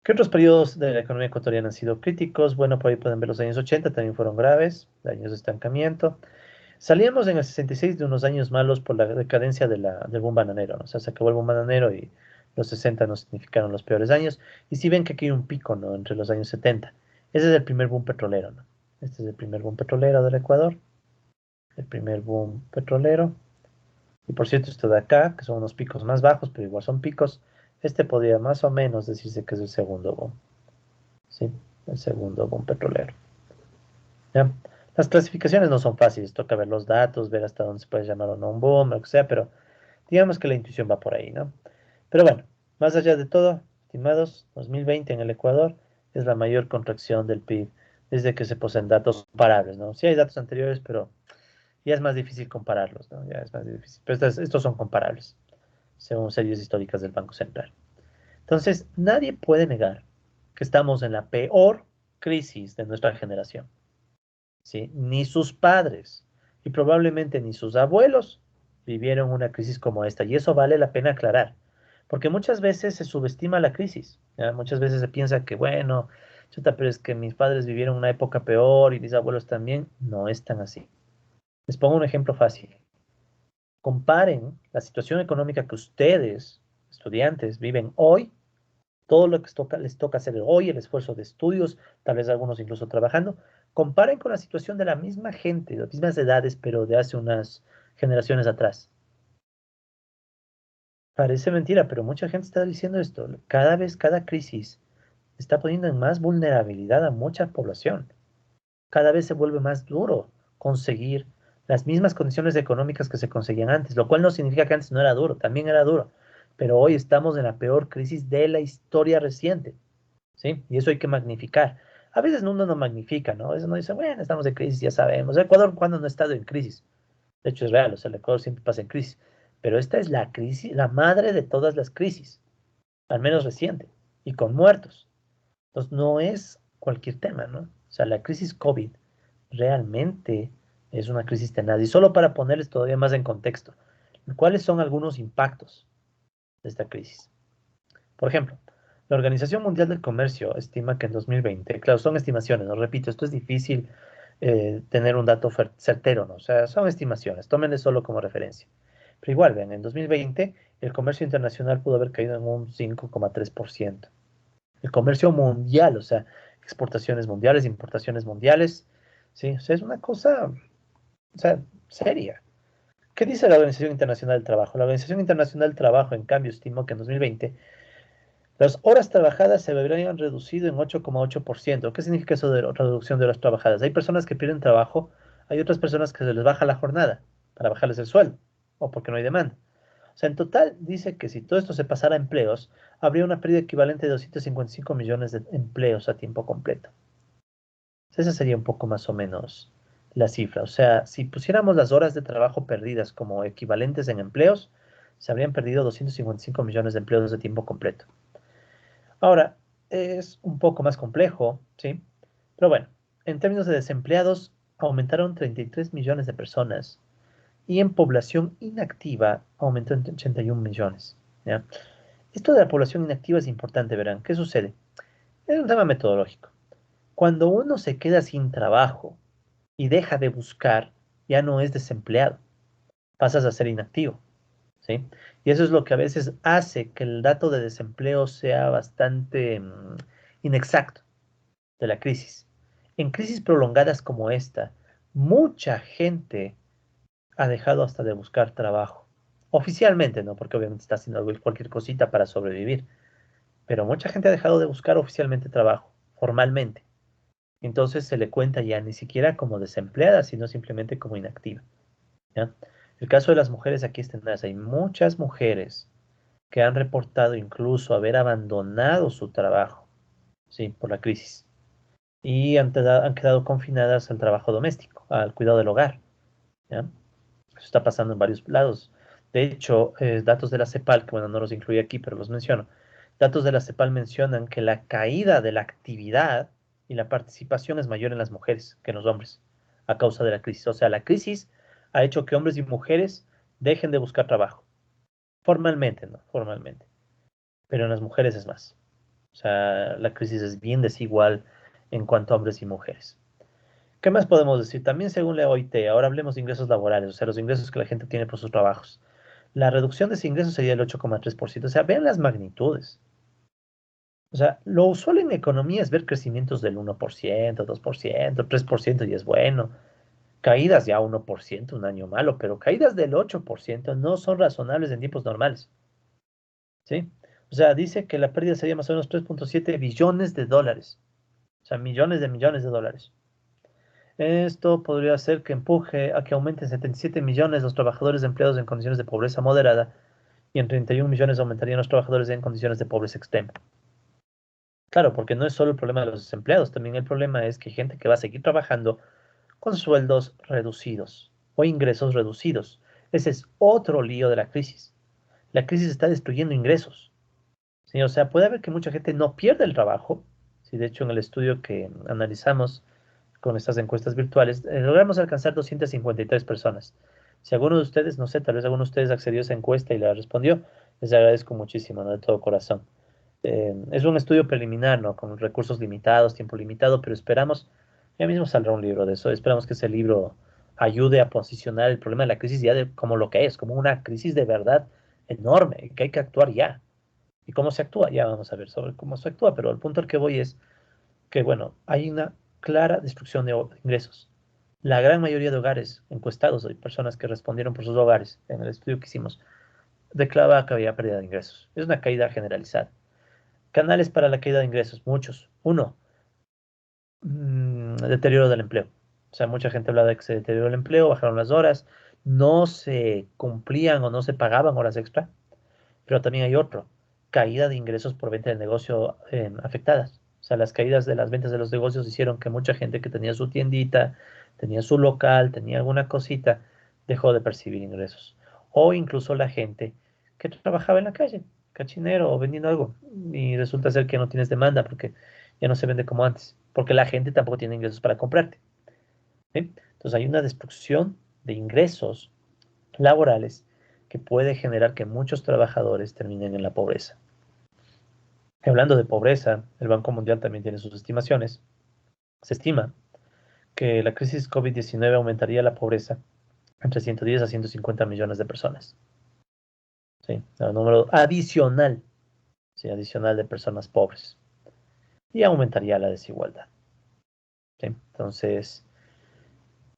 ¿Qué otros periodos de la economía ecuatoriana han sido críticos? Bueno, por ahí pueden ver los años 80, también fueron graves, años de estancamiento. Salíamos en el 66 de unos años malos por la decadencia del boom bananero, ¿no? O sea, se acabó el boom bananero y los 60 no significaron los peores años. Y si ven que aquí hay un pico, ¿no? Entre los años 70. Ese es el primer boom petrolero, ¿no? Este es el primer boom petrolero del Ecuador, el primer boom petrolero. Y por cierto, esto de acá, que son unos picos más bajos, pero igual son picos, este podría más o menos decirse que es el segundo boom, ¿sí? El segundo boom petrolero. ¿Ya? Las clasificaciones no son fáciles, toca ver los datos, ver hasta dónde se puede llamar o no un boom, lo que sea, pero digamos que la intuición va por ahí, ¿no? Pero bueno, más allá de todo, estimados, 2020 en el Ecuador es la mayor contracción del PIB desde que se poseen datos comparables, ¿no? Sí hay datos anteriores, pero ya es más difícil compararlos, ¿no? Ya es más difícil. Pero estos son comparables, según series históricas del Banco Central. Entonces, nadie puede negar que estamos en la peor crisis de nuestra generación. ¿Sí? Ni sus padres y probablemente ni sus abuelos vivieron una crisis como esta. Y eso vale la pena aclarar, porque muchas veces se subestima la crisis. ¿Ya? Muchas veces se piensa que, bueno, chuta, pero es que mis padres vivieron una época peor y mis abuelos también. No es tan así. Les pongo un ejemplo fácil. Comparen la situación económica que ustedes, estudiantes, viven hoy, todo lo que les toca hacer hoy, el esfuerzo de estudios, tal vez algunos incluso trabajando, comparen con la situación de la misma gente, de las mismas edades, pero de hace unas generaciones atrás. Parece mentira, pero mucha gente está diciendo esto. Cada vez, cada crisis está poniendo en más vulnerabilidad a mucha población. Cada vez se vuelve más duro conseguir las mismas condiciones económicas que se conseguían antes, lo cual no significa que antes no era duro, también era duro, pero hoy estamos en la peor crisis de la historia reciente. ¿Sí? Y eso hay que magnificar. A veces uno no magnifica, ¿no? A veces uno dice, bueno, estamos en crisis, ya sabemos. El Ecuador, ¿cuándo no ha estado en crisis? De hecho, es real, o sea, el Ecuador siempre pasa en crisis. Pero esta es la crisis, la madre de todas las crisis, al menos reciente, y con muertos. Entonces, no es cualquier tema, ¿no? O sea, la crisis COVID realmente es una crisis tenaz. Y solo para ponerles todavía más en contexto, ¿cuáles son algunos impactos de esta crisis? Por ejemplo, la Organización Mundial del Comercio estima que en 2020, claro, son estimaciones, no repito, esto es difícil tener un dato certero, ¿no? O sea, son estimaciones, tómenle solo como referencia. Pero igual, vean, en 2020 el comercio internacional pudo haber caído en un 5,3%. El comercio mundial, o sea, exportaciones mundiales, importaciones mundiales, ¿sí? O sea, es una cosa, o sea, seria. ¿Qué dice la Organización Internacional del Trabajo? La Organización Internacional del Trabajo, en cambio, estimó que en 2020 las horas trabajadas se habrían reducido en 8,8%. ¿Qué significa eso de reducción de horas trabajadas? Hay personas que pierden trabajo, hay otras personas que se les baja la jornada para bajarles el sueldo o porque no hay demanda. O sea, en total dice que si todo esto se pasara a empleos, habría una pérdida equivalente de 255 millones de empleos a tiempo completo. Esa sería un poco más o menos la cifra. O sea, si pusiéramos las horas de trabajo perdidas como equivalentes en empleos, se habrían perdido 255 millones de empleos de tiempo completo. Ahora, es un poco más complejo, ¿sí? Pero bueno, en términos de desempleados, aumentaron 33 millones de personas y en población inactiva aumentó en 81 millones, ¿ya? Esto de la población inactiva es importante, verán. ¿Qué sucede? Es un tema metodológico. Cuando uno se queda sin trabajo y deja de buscar, ya no es desempleado, pasas a ser inactivo, ¿sí? Y eso es lo que a veces hace que el dato de desempleo sea bastante inexacto de la crisis. En crisis prolongadas como esta, mucha gente ha dejado hasta de buscar trabajo. Oficialmente, ¿no? Porque obviamente está haciendo cualquier cosita para sobrevivir. Pero mucha gente ha dejado de buscar oficialmente trabajo, formalmente. Entonces se le cuenta ya ni siquiera como desempleada, sino simplemente como inactiva. ¿Ya? El caso de las mujeres aquí es tenaz. Hay muchas mujeres que han reportado incluso haber abandonado su trabajo, sí, por la crisis. y han quedado confinadas al trabajo doméstico, al cuidado del hogar, ¿ya? Eso está pasando en varios lados. De hecho, datos de la CEPAL, que bueno, no los incluí aquí, pero los menciono. Datos de la CEPAL mencionan que la caída de la actividad y la participación es mayor en las mujeres que en los hombres a causa de la crisis. O sea, la crisis ha hecho que hombres y mujeres dejen de buscar trabajo. Formalmente, ¿no? Formalmente. Pero en las mujeres es más. O sea, la crisis es bien desigual en cuanto a hombres y mujeres. ¿Qué más podemos decir? También según la OIT, ahora hablemos de ingresos laborales, o sea, los ingresos que la gente tiene por sus trabajos. La reducción de ese ingreso sería el 8,3%. O sea, vean las magnitudes. O sea, lo usual en economía es ver crecimientos del 1%, 2%, 3% y es bueno. Caídas ya 1%, un año malo, pero caídas del 8% no son razonables en tiempos normales. ¿Sí? O sea, dice que la pérdida sería más o menos 3,7 billones de dólares. O sea, millones de dólares. Esto podría hacer que empuje a que aumenten 77 millones los trabajadores empleados en condiciones de pobreza moderada y en 31 millones aumentarían los trabajadores en condiciones de pobreza extrema. Claro, porque no es solo el problema de los desempleados, también el problema es que hay gente que va a seguir trabajando con sueldos reducidos o ingresos reducidos. Ese es otro lío de la crisis. La crisis está destruyendo ingresos. ¿Sí? O sea, puede haber que mucha gente no pierda el trabajo. Sí, de hecho, en el estudio que analizamos con estas encuestas virtuales, logramos alcanzar 253 personas. Si alguno de ustedes, no sé, tal vez alguno de ustedes accedió a esa encuesta y la respondió, les agradezco muchísimo, ¿no? De todo corazón. Es un estudio preliminar, ¿no? Con recursos limitados, tiempo limitado, pero esperamos, ya mismo saldrá un libro de eso, esperamos que ese libro ayude a posicionar el problema de la crisis ya como lo que es, como una crisis de verdad enorme, que hay que actuar ya. ¿Y cómo se actúa? Ya vamos a ver sobre cómo se actúa, pero el punto al que voy es que, bueno, hay una clara destrucción de ingresos. La gran mayoría de hogares encuestados, hay personas que respondieron por sus hogares en el estudio que hicimos, declaraba que había pérdida de ingresos. Es una caída generalizada. Canales para la caída de ingresos, muchos. Uno, deterioro del empleo. O sea, mucha gente habla de que se deterioró el empleo, bajaron las horas, no se cumplían o no se pagaban horas extra. Pero también hay otro, caída de ingresos por venta del negocio afectadas. O sea, las caídas de las ventas de los negocios hicieron que mucha gente que tenía su tiendita, tenía su local, tenía alguna cosita, dejó de percibir ingresos. O incluso la gente que trabajaba en la calle, cachinero o vendiendo algo, y resulta ser que no tienes demanda porque ya no se vende como antes, porque la gente tampoco tiene ingresos para comprarte. ¿Sí? Entonces hay una destrucción de ingresos laborales que puede generar que muchos trabajadores terminen en la pobreza. Y hablando de pobreza, el Banco Mundial también tiene sus estimaciones. Se estima que la crisis COVID-19 aumentaría la pobreza entre 110 a 150 millones de personas. ¿Sí? Un número adicional, ¿sí? Adicional de personas pobres. Y aumentaría la desigualdad. ¿Sí? Entonces,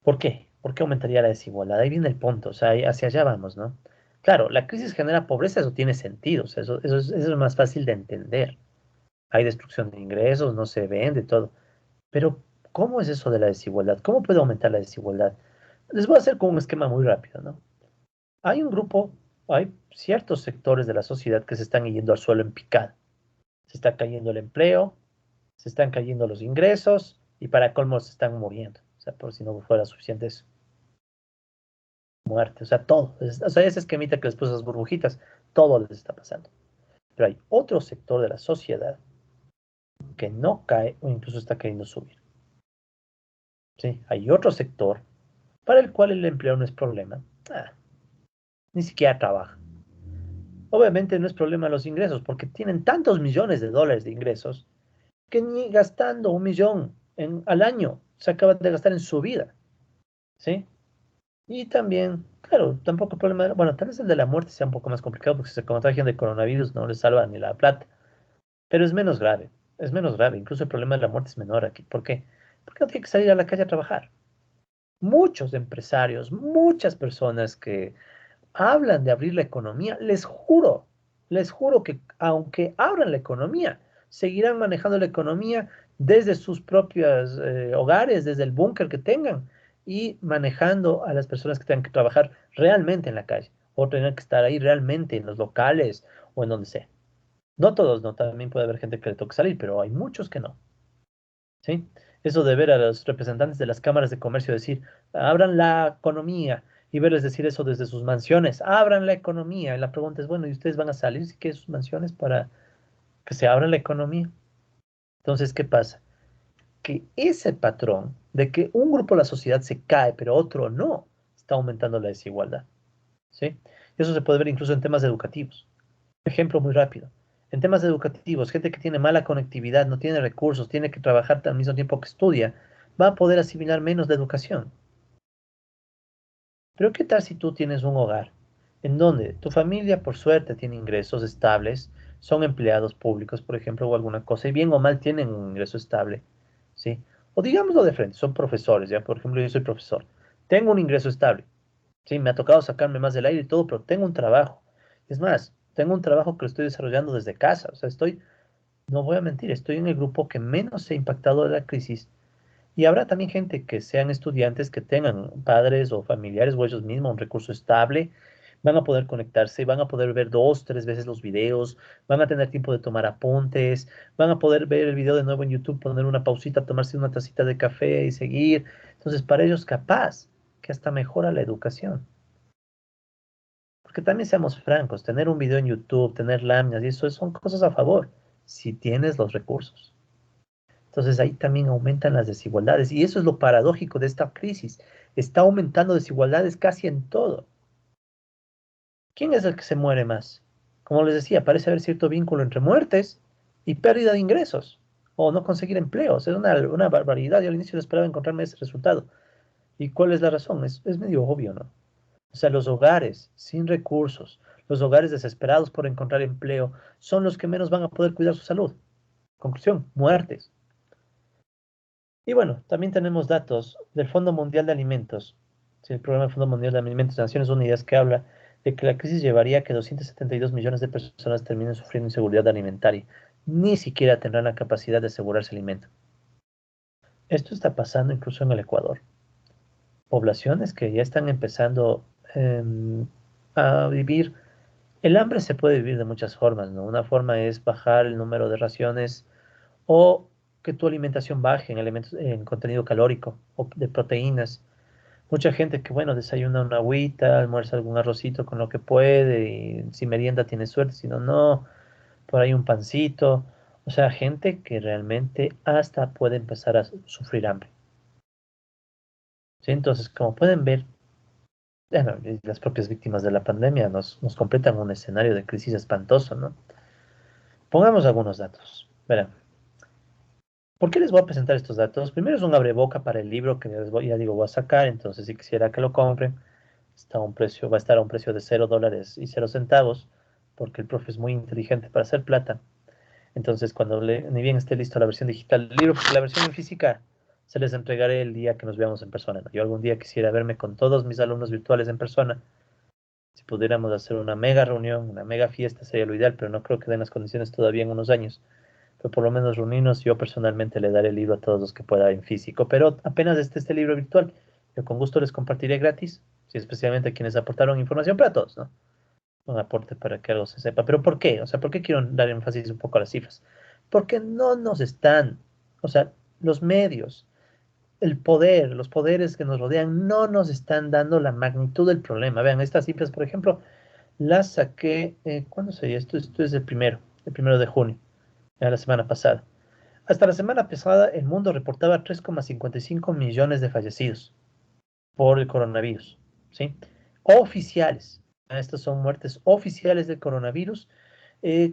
¿por qué? ¿Por qué aumentaría la desigualdad? Ahí viene el punto, o sea, hacia allá vamos, ¿no? Claro, la crisis genera pobreza, eso tiene sentido, o sea, eso es más fácil de entender. Hay destrucción de ingresos, no se vende todo. Pero, ¿cómo es eso de la desigualdad? ¿Cómo puede aumentar la desigualdad? Les voy a hacer con un esquema muy rápido, ¿no? Hay un grupo, hay ciertos sectores de la sociedad que se están yendo al suelo en picada. Se está cayendo el empleo, se están cayendo los ingresos y para colmo se están muriendo. O sea, por si no fuera suficiente eso, muerte, o sea, todo. O sea, ese esquemita que les puse esas burbujitas, todo les está pasando. Pero hay otro sector de la sociedad que no cae o incluso está queriendo subir. ¿Sí? Hay otro sector para el cual el empleo no es problema. Ah, ni siquiera trabaja. Obviamente no es problema los ingresos, porque tienen tantos millones de dólares de ingresos que ni gastando 1 millón al año se acaban de gastar en su vida. ¿Sí? Y también, claro, tampoco el problema, bueno, tal vez el de la muerte sea un poco más complicado porque si se contagian de coronavirus no les salva ni la plata, pero es menos grave, incluso el problema de la muerte es menor aquí. ¿Por qué? Porque no tiene que salir a la calle a trabajar. Muchos empresarios, muchas personas que hablan de abrir la economía, les juro que aunque abran la economía, seguirán manejando la economía desde sus propios hogares, desde el búnker que tengan y manejando a las personas que tengan que trabajar realmente en la calle o tengan que estar ahí realmente en los locales o en donde sea. No todos, no, también puede haber gente que le toque salir, pero hay muchos que no. ¿Sí? Eso de ver a los representantes de las cámaras de comercio decir, abran la economía, y verles decir eso desde sus mansiones, abran la economía. Y la pregunta es, bueno, ¿y ustedes van a salir si quieren sus mansiones para que se abra la economía? Entonces, ¿qué pasa? Que ese patrón de que un grupo de la sociedad se cae, pero otro no, está aumentando la desigualdad, ¿sí? Eso se puede ver incluso en temas educativos. Ejemplo muy rápido. En temas educativos, gente que tiene mala conectividad, no tiene recursos, tiene que trabajar al mismo tiempo que estudia, va a poder asimilar menos la educación. Pero ¿qué tal si tú tienes un hogar en donde tu familia, por suerte, tiene ingresos estables, son empleados públicos, por ejemplo, o alguna cosa, y bien o mal tienen un ingreso estable, ¿sí? O digámoslo de frente, son profesores, ya, por ejemplo, yo soy profesor, tengo un ingreso estable, ¿sí? Me ha tocado sacarme más del aire y todo, pero tengo un trabajo. Es más, tengo un trabajo que lo estoy desarrollando desde casa, o sea, estoy, no voy a mentir, estoy en el grupo que menos se ha impactado de la crisis y habrá también gente que sean estudiantes que tengan padres o familiares o ellos mismos un recurso estable, van a poder conectarse, van a poder ver dos, tres veces los videos, van a tener tiempo de tomar apuntes, van a poder ver el video de nuevo en YouTube, poner una pausita, tomarse una tacita de café y seguir. Entonces, para ellos capaz que hasta mejora la educación. Porque también seamos francos, tener un video en YouTube, tener láminas y eso son cosas a favor, si tienes los recursos. Entonces ahí también aumentan las desigualdades y eso es lo paradójico de esta crisis. Está aumentando desigualdades casi en todo. ¿Quién es el que se muere más? Como les decía, parece haber cierto vínculo entre muertes y pérdida de ingresos o no conseguir empleos. Es una barbaridad. Yo al inicio no esperaba encontrarme ese resultado. ¿Y cuál es la razón? Es medio obvio, ¿no? O sea, los hogares sin recursos, los hogares desesperados por encontrar empleo, son los que menos van a poder cuidar su salud. Conclusión, muertes. Y bueno, también tenemos datos del Fondo Mundial de Alimentos, sí, el programa del Fondo Mundial de Alimentos de Naciones Unidas, que habla de que la crisis llevaría a que 272 millones de personas terminen sufriendo inseguridad alimentaria. Ni siquiera tendrán la capacidad de asegurarse alimento. Esto está pasando incluso en el Ecuador. Poblaciones que ya están empezando a vivir. El hambre se puede vivir de muchas formas, ¿no? Una forma es bajar el número de raciones o que tu alimentación baje en elementos, en contenido calórico o de proteínas. Mucha gente que, bueno, desayuna una agüita, almuerza algún arrocito con lo que puede, y si merienda tiene suerte, si no, no, por ahí un pancito. O sea, gente que realmente hasta puede empezar a sufrir hambre. ¿Sí? Entonces, como pueden ver, bueno, y las propias víctimas de la pandemia nos completan un escenario de crisis espantoso, ¿no? Pongamos algunos datos. Verán, ¿por qué les voy a presentar estos datos? Primero es un abreboca para el libro que ya digo, voy a sacar, entonces si quisiera que lo compren, está a un precio, va a estar a un precio de $0.00, porque el profe es muy inteligente para hacer plata. Entonces, cuando ni bien esté listo la versión digital del libro, porque la versión en física se les entregaré el día que nos veamos en persona, ¿no? Yo algún día quisiera verme con todos mis alumnos virtuales en persona. Si pudiéramos hacer una mega reunión, una mega fiesta, sería lo ideal, pero no creo que den las condiciones todavía en unos años. Pero por lo menos reunirnos, yo personalmente le daré el libro a todos los que pueda en físico. Pero apenas esté este libro virtual, yo con gusto les compartiré gratis, sí, especialmente a quienes aportaron información para todos, ¿no? Un aporte para que algo se sepa. ¿Pero por qué? O sea, ¿por qué quiero dar énfasis un poco a las cifras? Porque no nos están, o sea, los medios, el poder, los poderes que nos rodean, no nos están dando la magnitud del problema. Vean, estas cifras, por ejemplo, las saqué, ¿cuándo sería esto? Esto es el primero de junio, la semana pasada. Hasta la semana pasada, el mundo reportaba 3,55 millones de fallecidos por el coronavirus, ¿sí? Oficiales. Estas son muertes oficiales del coronavirus,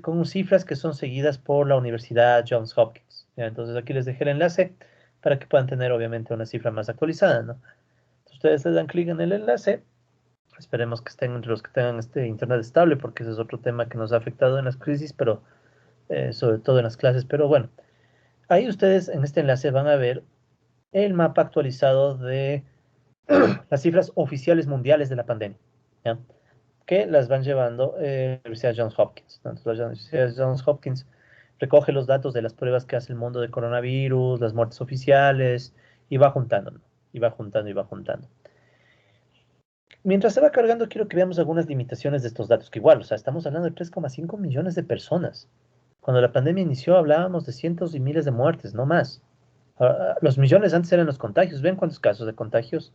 con cifras que son seguidas por la Universidad Johns Hopkins. ¿Ya? Entonces aquí les dejé el enlace para que puedan tener obviamente una cifra más actualizada, ¿no? Entonces, ustedes le dan clic en el enlace. Esperemos que estén entre los que tengan este internet estable, porque ese es otro tema que nos ha afectado en las crisis, pero sobre todo en las clases. Pero bueno, ahí ustedes en este enlace van a ver el mapa actualizado de las cifras oficiales mundiales de la pandemia, ¿ya? Que las van llevando la Universidad Johns Hopkins, ¿no? Entonces, la Universidad Johns Hopkins recoge los datos de las pruebas que hace el mundo de coronavirus, las muertes oficiales, y va juntando, ¿no? Y va juntando y va juntando. Mientras se va cargando, quiero que veamos algunas limitaciones de estos datos, que igual, o sea, estamos hablando de 3,5 millones de personas. Cuando la pandemia inició hablábamos de cientos y miles de muertes, no más. Los millones antes eran los contagios. ¿Ven cuántos casos de contagios?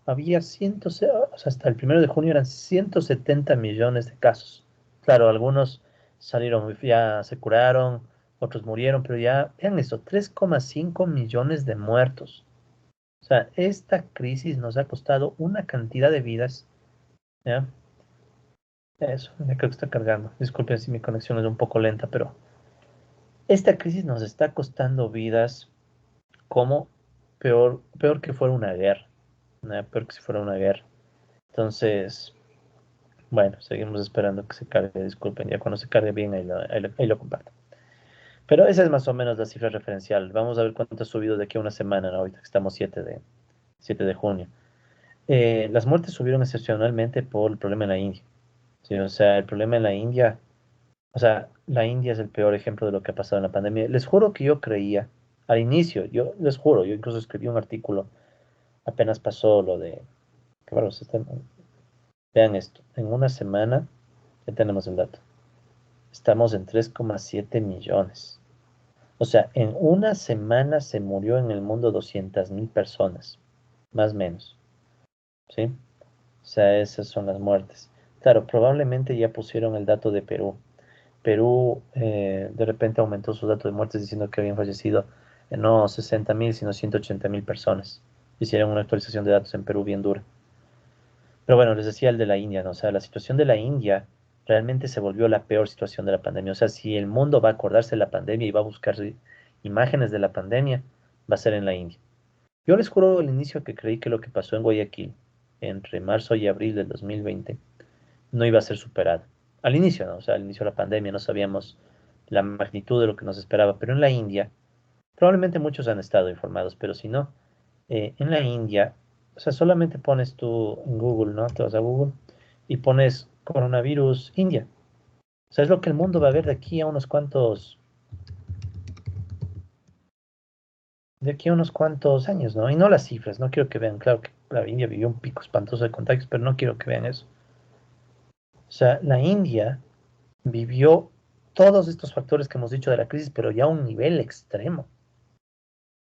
Había cientos, o sea, hasta el 1 de junio eran 170 millones de casos. Claro, algunos salieron, ya se curaron, otros murieron, pero ya, vean eso, 3,5 millones de muertos. O sea, esta crisis nos ha costado una cantidad de vidas, ¿ya? Eso, ya creo que está cargando. Disculpen si mi conexión es un poco lenta, pero esta crisis nos está costando vidas como peor que fuera una guerra, ¿no? Peor que si fuera una guerra. Entonces, bueno, seguimos esperando que se cargue, disculpen, ya cuando se cargue bien ahí lo comparto. Pero esa es más o menos la cifra referencial. Vamos a ver cuánto ha subido de aquí a una semana, ¿no? Ahorita que estamos 7 de junio. Las muertes subieron excepcionalmente por el problema en la India. Sí, o sea, el problema en la India, o sea, la India es el peor ejemplo de lo que ha pasado en la pandemia. Les juro que yo creía, al inicio, yo les juro, yo incluso escribí un artículo, apenas pasó lo de, que bueno, vean esto, en una semana, ya tenemos el dato, estamos en 3,7 millones. O sea, en una semana se murió en el mundo 200.000 personas, más o menos, ¿sí? O sea, esas son las muertes. Claro, probablemente ya pusieron el dato de Perú. Perú de repente aumentó su dato de muertes diciendo que habían fallecido no 60.000, sino 180.000 personas. Hicieron una actualización de datos en Perú bien dura. Pero bueno, les decía el de la India, ¿no? O sea, la situación de la India realmente se volvió la peor situación de la pandemia. O sea, si el mundo va a acordarse de la pandemia y va a buscar imágenes de la pandemia, va a ser en la India. Yo les juro al inicio que creí que lo que pasó en Guayaquil entre marzo y abril del 2020 no iba a ser superado. Al inicio, ¿no? O sea, al inicio de la pandemia no sabíamos la magnitud de lo que nos esperaba, pero en la India, probablemente muchos han estado informados, pero si no, en la India, o sea, solamente pones tú en Google, ¿no? Te vas a Google y pones coronavirus India. O sea, es lo que el mundo va a ver de aquí a unos cuantos años, ¿no? Y no las cifras, no quiero que vean, claro que la India vivió un pico espantoso de contagios, pero no quiero que vean eso. O sea, la India vivió todos estos factores que hemos dicho de la crisis, pero ya a un nivel extremo.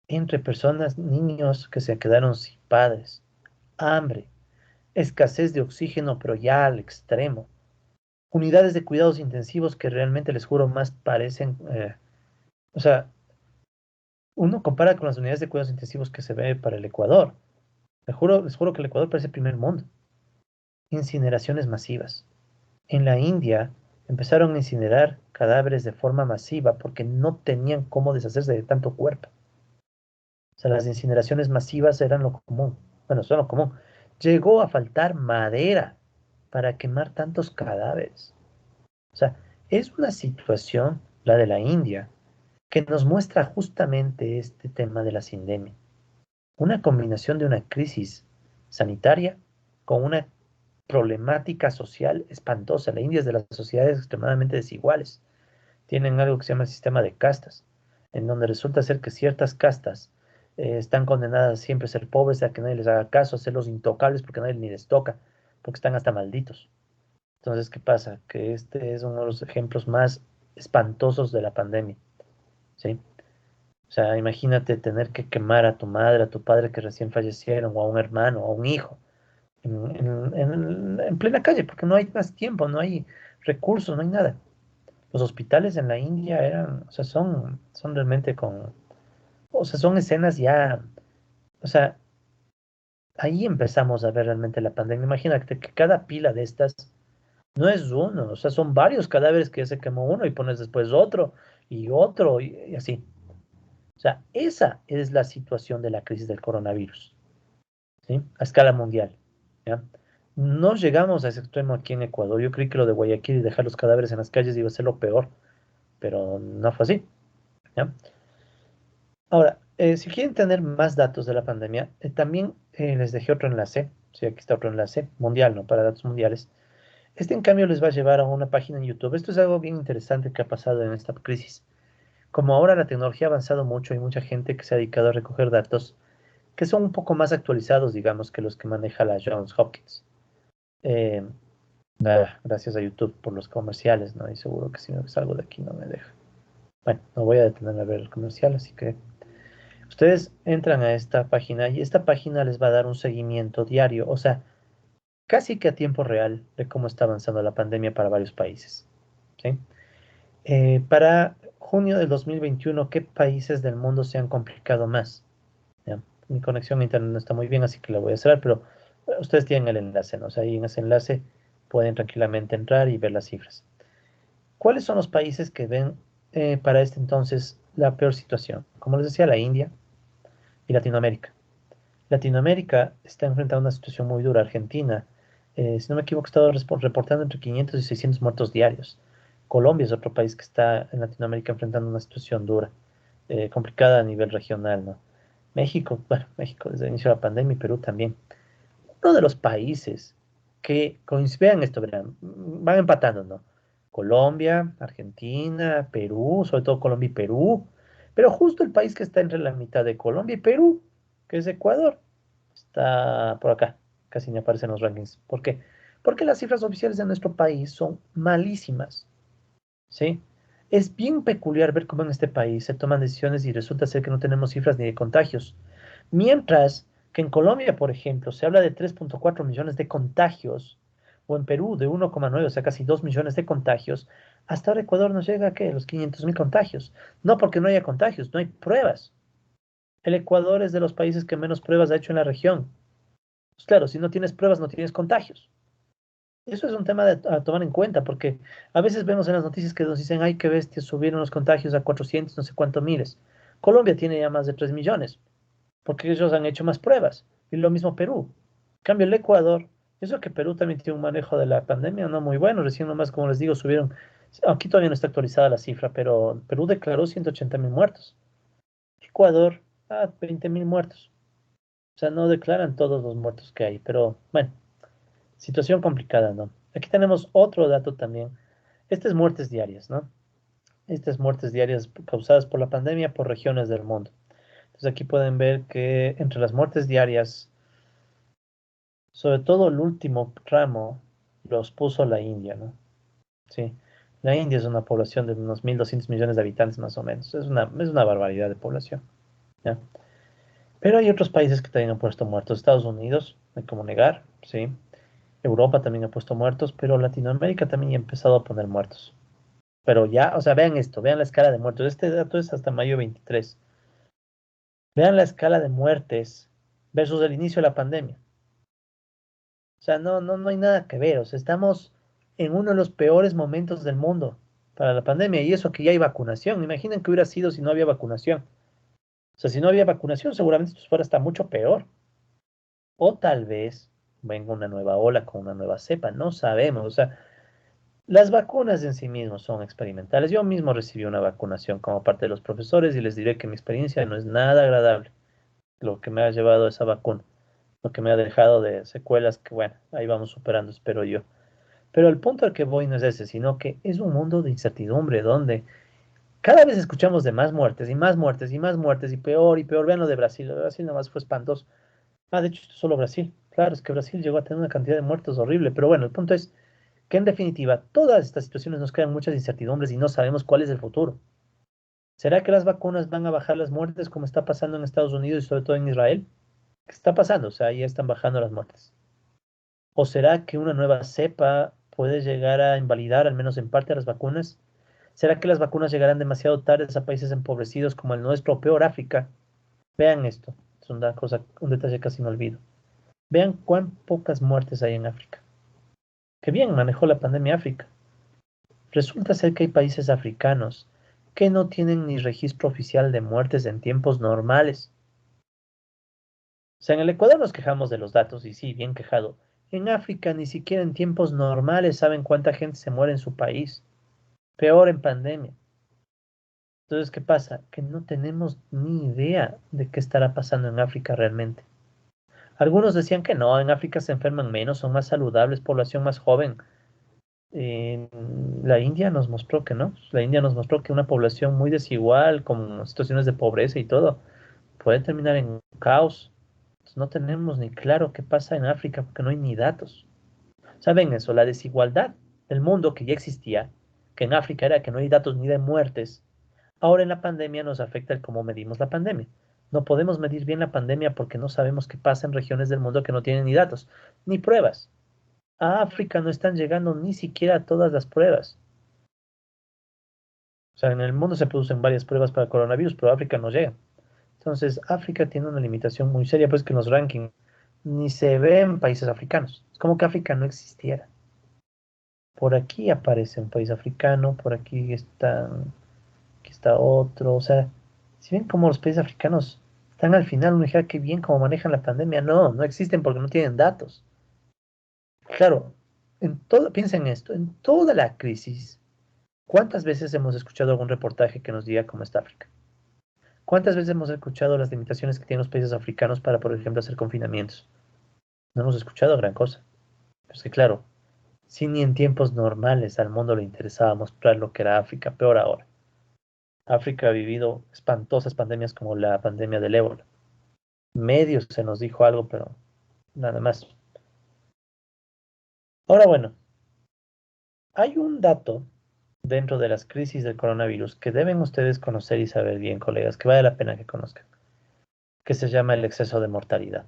Entre personas, niños que se quedaron sin padres, hambre, escasez de oxígeno, pero ya al extremo. Unidades de cuidados intensivos que realmente, les juro, más parecen, o sea, uno compara con las unidades de cuidados intensivos que se ve para el Ecuador. Les juro que el Ecuador parece primer mundo. Incineraciones masivas. En la India empezaron a incinerar cadáveres de forma masiva porque no tenían cómo deshacerse de tanto cuerpo. O sea, las incineraciones masivas eran lo común. Bueno, son lo común. Llegó a faltar madera para quemar tantos cadáveres. O sea, es una situación, la de la India, que nos muestra justamente este tema de la sindemia. Una combinación de una crisis sanitaria con una problemática social espantosa. La India es de las sociedades extremadamente desiguales. Tienen algo que se llama el sistema de castas, en donde resulta ser que ciertas castas están condenadas a siempre a ser pobres, a que nadie les haga caso, a ser los intocables porque nadie ni les toca, porque están hasta malditos. Entonces, ¿qué pasa? Que este es uno de los ejemplos más espantosos de la pandemia, ¿sí? O sea, imagínate tener que quemar a tu madre, a tu padre que recién fallecieron, o a un hermano, o a un hijo, en plena calle, porque no hay más tiempo, no hay recursos, no hay nada. Los hospitales en la India eran, o sea, son realmente o sea, son escenas ya, o sea, ahí empezamos a ver realmente la pandemia. Imagínate que cada pila de estas no es uno, o sea, son varios cadáveres que ya se quemó uno y pones después otro y así. O sea, esa es la situación de la crisis del coronavirus, ¿sí? A escala mundial, ¿ya? No llegamos a ese extremo aquí en Ecuador. Yo creí que lo de Guayaquil y dejar los cadáveres en las calles iba a ser lo peor, pero no fue así, ¿ya? Ahora, si quieren tener más datos de la pandemia, también les dejé otro enlace. Sí, aquí está otro enlace mundial, ¿no? Para datos mundiales. Este, en cambio, les va a llevar a una página en YouTube. Esto es algo bien interesante que ha pasado en esta crisis. Como ahora la tecnología ha avanzado mucho, hay mucha gente que se ha dedicado a recoger datos que son un poco más actualizados, digamos, que los que maneja la Johns Hopkins. Eh, Gracias a YouTube por los comerciales, ¿no? Y seguro que si me salgo de aquí no me deja. Bueno, no voy a detenerme a ver el comercial, así que Ustedes entran a esta página y esta página les va a dar un seguimiento diario, o sea, casi que a tiempo real de cómo está avanzando la pandemia para varios países. ¿Sí? Para junio del 2021, ¿qué países del mundo se han complicado más? ¿Ya? Mi conexión a internet no está muy bien, así que la voy a cerrar, pero ustedes tienen el enlace, ¿no? O sea, ahí en ese enlace pueden tranquilamente entrar y ver las cifras. ¿Cuáles son los países que ven para este entonces la peor situación? Como les decía, la India y Latinoamérica. Latinoamérica está enfrentando una situación muy dura. Argentina, si no me equivoco, está reportando entre 500 y 600 muertos diarios. Colombia es otro país que está en Latinoamérica enfrentando una situación dura, complicada a nivel regional, ¿no? México, bueno, México desde el inicio de la pandemia y Perú también. Uno de los países que vean esto, verán, van empatando, ¿no? Colombia, Argentina, Perú, sobre todo Colombia y Perú, pero justo el país que está entre la mitad de Colombia y Perú, que es Ecuador, está por acá, casi ni aparece en los rankings. ¿Por qué? Porque las cifras oficiales de nuestro país son malísimas, ¿sí? Es bien peculiar ver cómo en este país se toman decisiones y resulta ser que no tenemos cifras ni de contagios. Mientras que en Colombia, por ejemplo, se habla de 3,4 millones de contagios, o en Perú de 1,9, o sea, casi 2 millones de contagios, hasta ahora Ecuador nos llega a ¿qué? Los 500.000 contagios. No porque no haya contagios, no hay pruebas. El Ecuador es de los países que menos pruebas ha hecho en la región. Pues claro, si no tienes pruebas, no tienes contagios. Eso es un tema a tomar en cuenta, porque a veces vemos en las noticias que nos dicen, ay, qué bestia, subieron los contagios a 400, no sé cuántos miles. Colombia tiene ya más de 3 millones, porque ellos han hecho más pruebas. Y lo mismo Perú. En cambio, el Ecuador, eso que Perú también tiene un manejo de la pandemia no muy bueno. Recién nomás, como les digo, subieron, aquí todavía no está actualizada la cifra, pero Perú declaró 180.000 muertos. Ecuador, 20.000 muertos. O sea, no declaran todos los muertos que hay, pero bueno, situación complicada, ¿no? Aquí tenemos otro dato también. Estas muertes diarias, ¿no? Estas muertes diarias causadas por la pandemia por regiones del mundo. Entonces aquí pueden ver que entre las muertes diarias, sobre todo el último tramo, los puso la India, ¿no? Sí. La India es una población de unos 1.200 millones de habitantes más o menos. Es una barbaridad de población, ¿ya? Pero hay otros países que también han puesto muertos. Estados Unidos, no hay como negar, sí. Europa también ha puesto muertos, pero Latinoamérica también ha empezado a poner muertos. Pero ya, o sea, vean esto, vean la escala de muertos. Este dato es hasta mayo 23. Vean la escala de muertes versus el inicio de la pandemia. O sea, no hay nada que ver. O sea, estamos en uno de los peores momentos del mundo para la pandemia. Y eso que ya hay vacunación. Imaginen que hubiera sido si no había vacunación. O sea, si no había vacunación, seguramente esto fuera hasta mucho peor. O tal vez venga una nueva ola con una nueva cepa. No sabemos. O sea, las vacunas en sí mismas son experimentales. Yo mismo recibí una vacunación como parte de los profesores y les diré que mi experiencia no es nada agradable. Lo que me ha llevado esa vacuna, lo que me ha dejado de secuelas que, bueno, ahí vamos superando, espero yo. Pero el punto al que voy no es ese, sino que es un mundo de incertidumbre donde cada vez escuchamos de más muertes y más muertes y más muertes y peor y peor. Vean lo de Brasil. Lo de Brasil nomás fue espantoso. De hecho, esto es solo Brasil. Claro, es que Brasil llegó a tener una cantidad de muertos horrible. Pero bueno, el punto es que en definitiva, todas estas situaciones nos crean muchas incertidumbres y no sabemos cuál es el futuro. ¿Será que las vacunas van a bajar las muertes como está pasando en Estados Unidos y sobre todo en Israel? ¿Qué está pasando? O sea, ya están bajando las muertes. ¿O será que una nueva cepa puede llegar a invalidar, al menos en parte, las vacunas? ¿Será que las vacunas llegarán demasiado tarde a países empobrecidos como el nuestro o peor África? Vean esto, es una cosa, un detalle que casi me olvido. Vean cuán pocas muertes hay en África. Qué bien manejó la pandemia África. Resulta ser que hay países africanos que no tienen ni registro oficial de muertes en tiempos normales. O sea, en el Ecuador nos quejamos de los datos, y sí, bien quejado. En África ni siquiera en tiempos normales saben cuánta gente se muere en su país. Peor en pandemia. Entonces, ¿qué pasa? Que no tenemos ni idea de qué estará pasando en África realmente. Algunos decían que no, en África se enferman menos, son más saludables, población más joven. En la India nos mostró que no. La India nos mostró que una población muy desigual, con situaciones de pobreza y todo, puede terminar en un caos. Entonces, no tenemos ni claro qué pasa en África porque no hay ni datos. ¿Saben eso? La desigualdad del mundo que ya existía, que en África era que no hay datos ni de muertes, ahora en la pandemia nos afecta el cómo medimos la pandemia. No podemos medir bien la pandemia porque no sabemos qué pasa en regiones del mundo que no tienen ni datos, ni pruebas. A África no están llegando ni siquiera todas las pruebas. O sea, en el mundo se producen varias pruebas para coronavirus, pero a África no llega. Entonces, África tiene una limitación muy seria, pues que en los rankings ni se ven países africanos. Es como que África no existiera. Por aquí aparece un país africano, por aquí está otro. O sea, si ven cómo los países africanos están al final, uno dijera que bien cómo manejan la pandemia. No, no existen porque no tienen datos. Claro, piensa en esto, en toda la crisis, ¿cuántas veces hemos escuchado algún reportaje que nos diga cómo está África? ¿Cuántas veces hemos escuchado las limitaciones que tienen los países africanos para, por ejemplo, hacer confinamientos? No hemos escuchado gran cosa. Pero es que, claro, si ni en tiempos normales al mundo le interesaba mostrar lo que era África, peor ahora. África ha vivido espantosas pandemias como la pandemia del ébola. Medios se nos dijo algo, pero nada más. Ahora, bueno, hay un dato dentro de las crisis del coronavirus que deben ustedes conocer y saber bien, colegas, que vale la pena que conozcan, que se llama el exceso de mortalidad.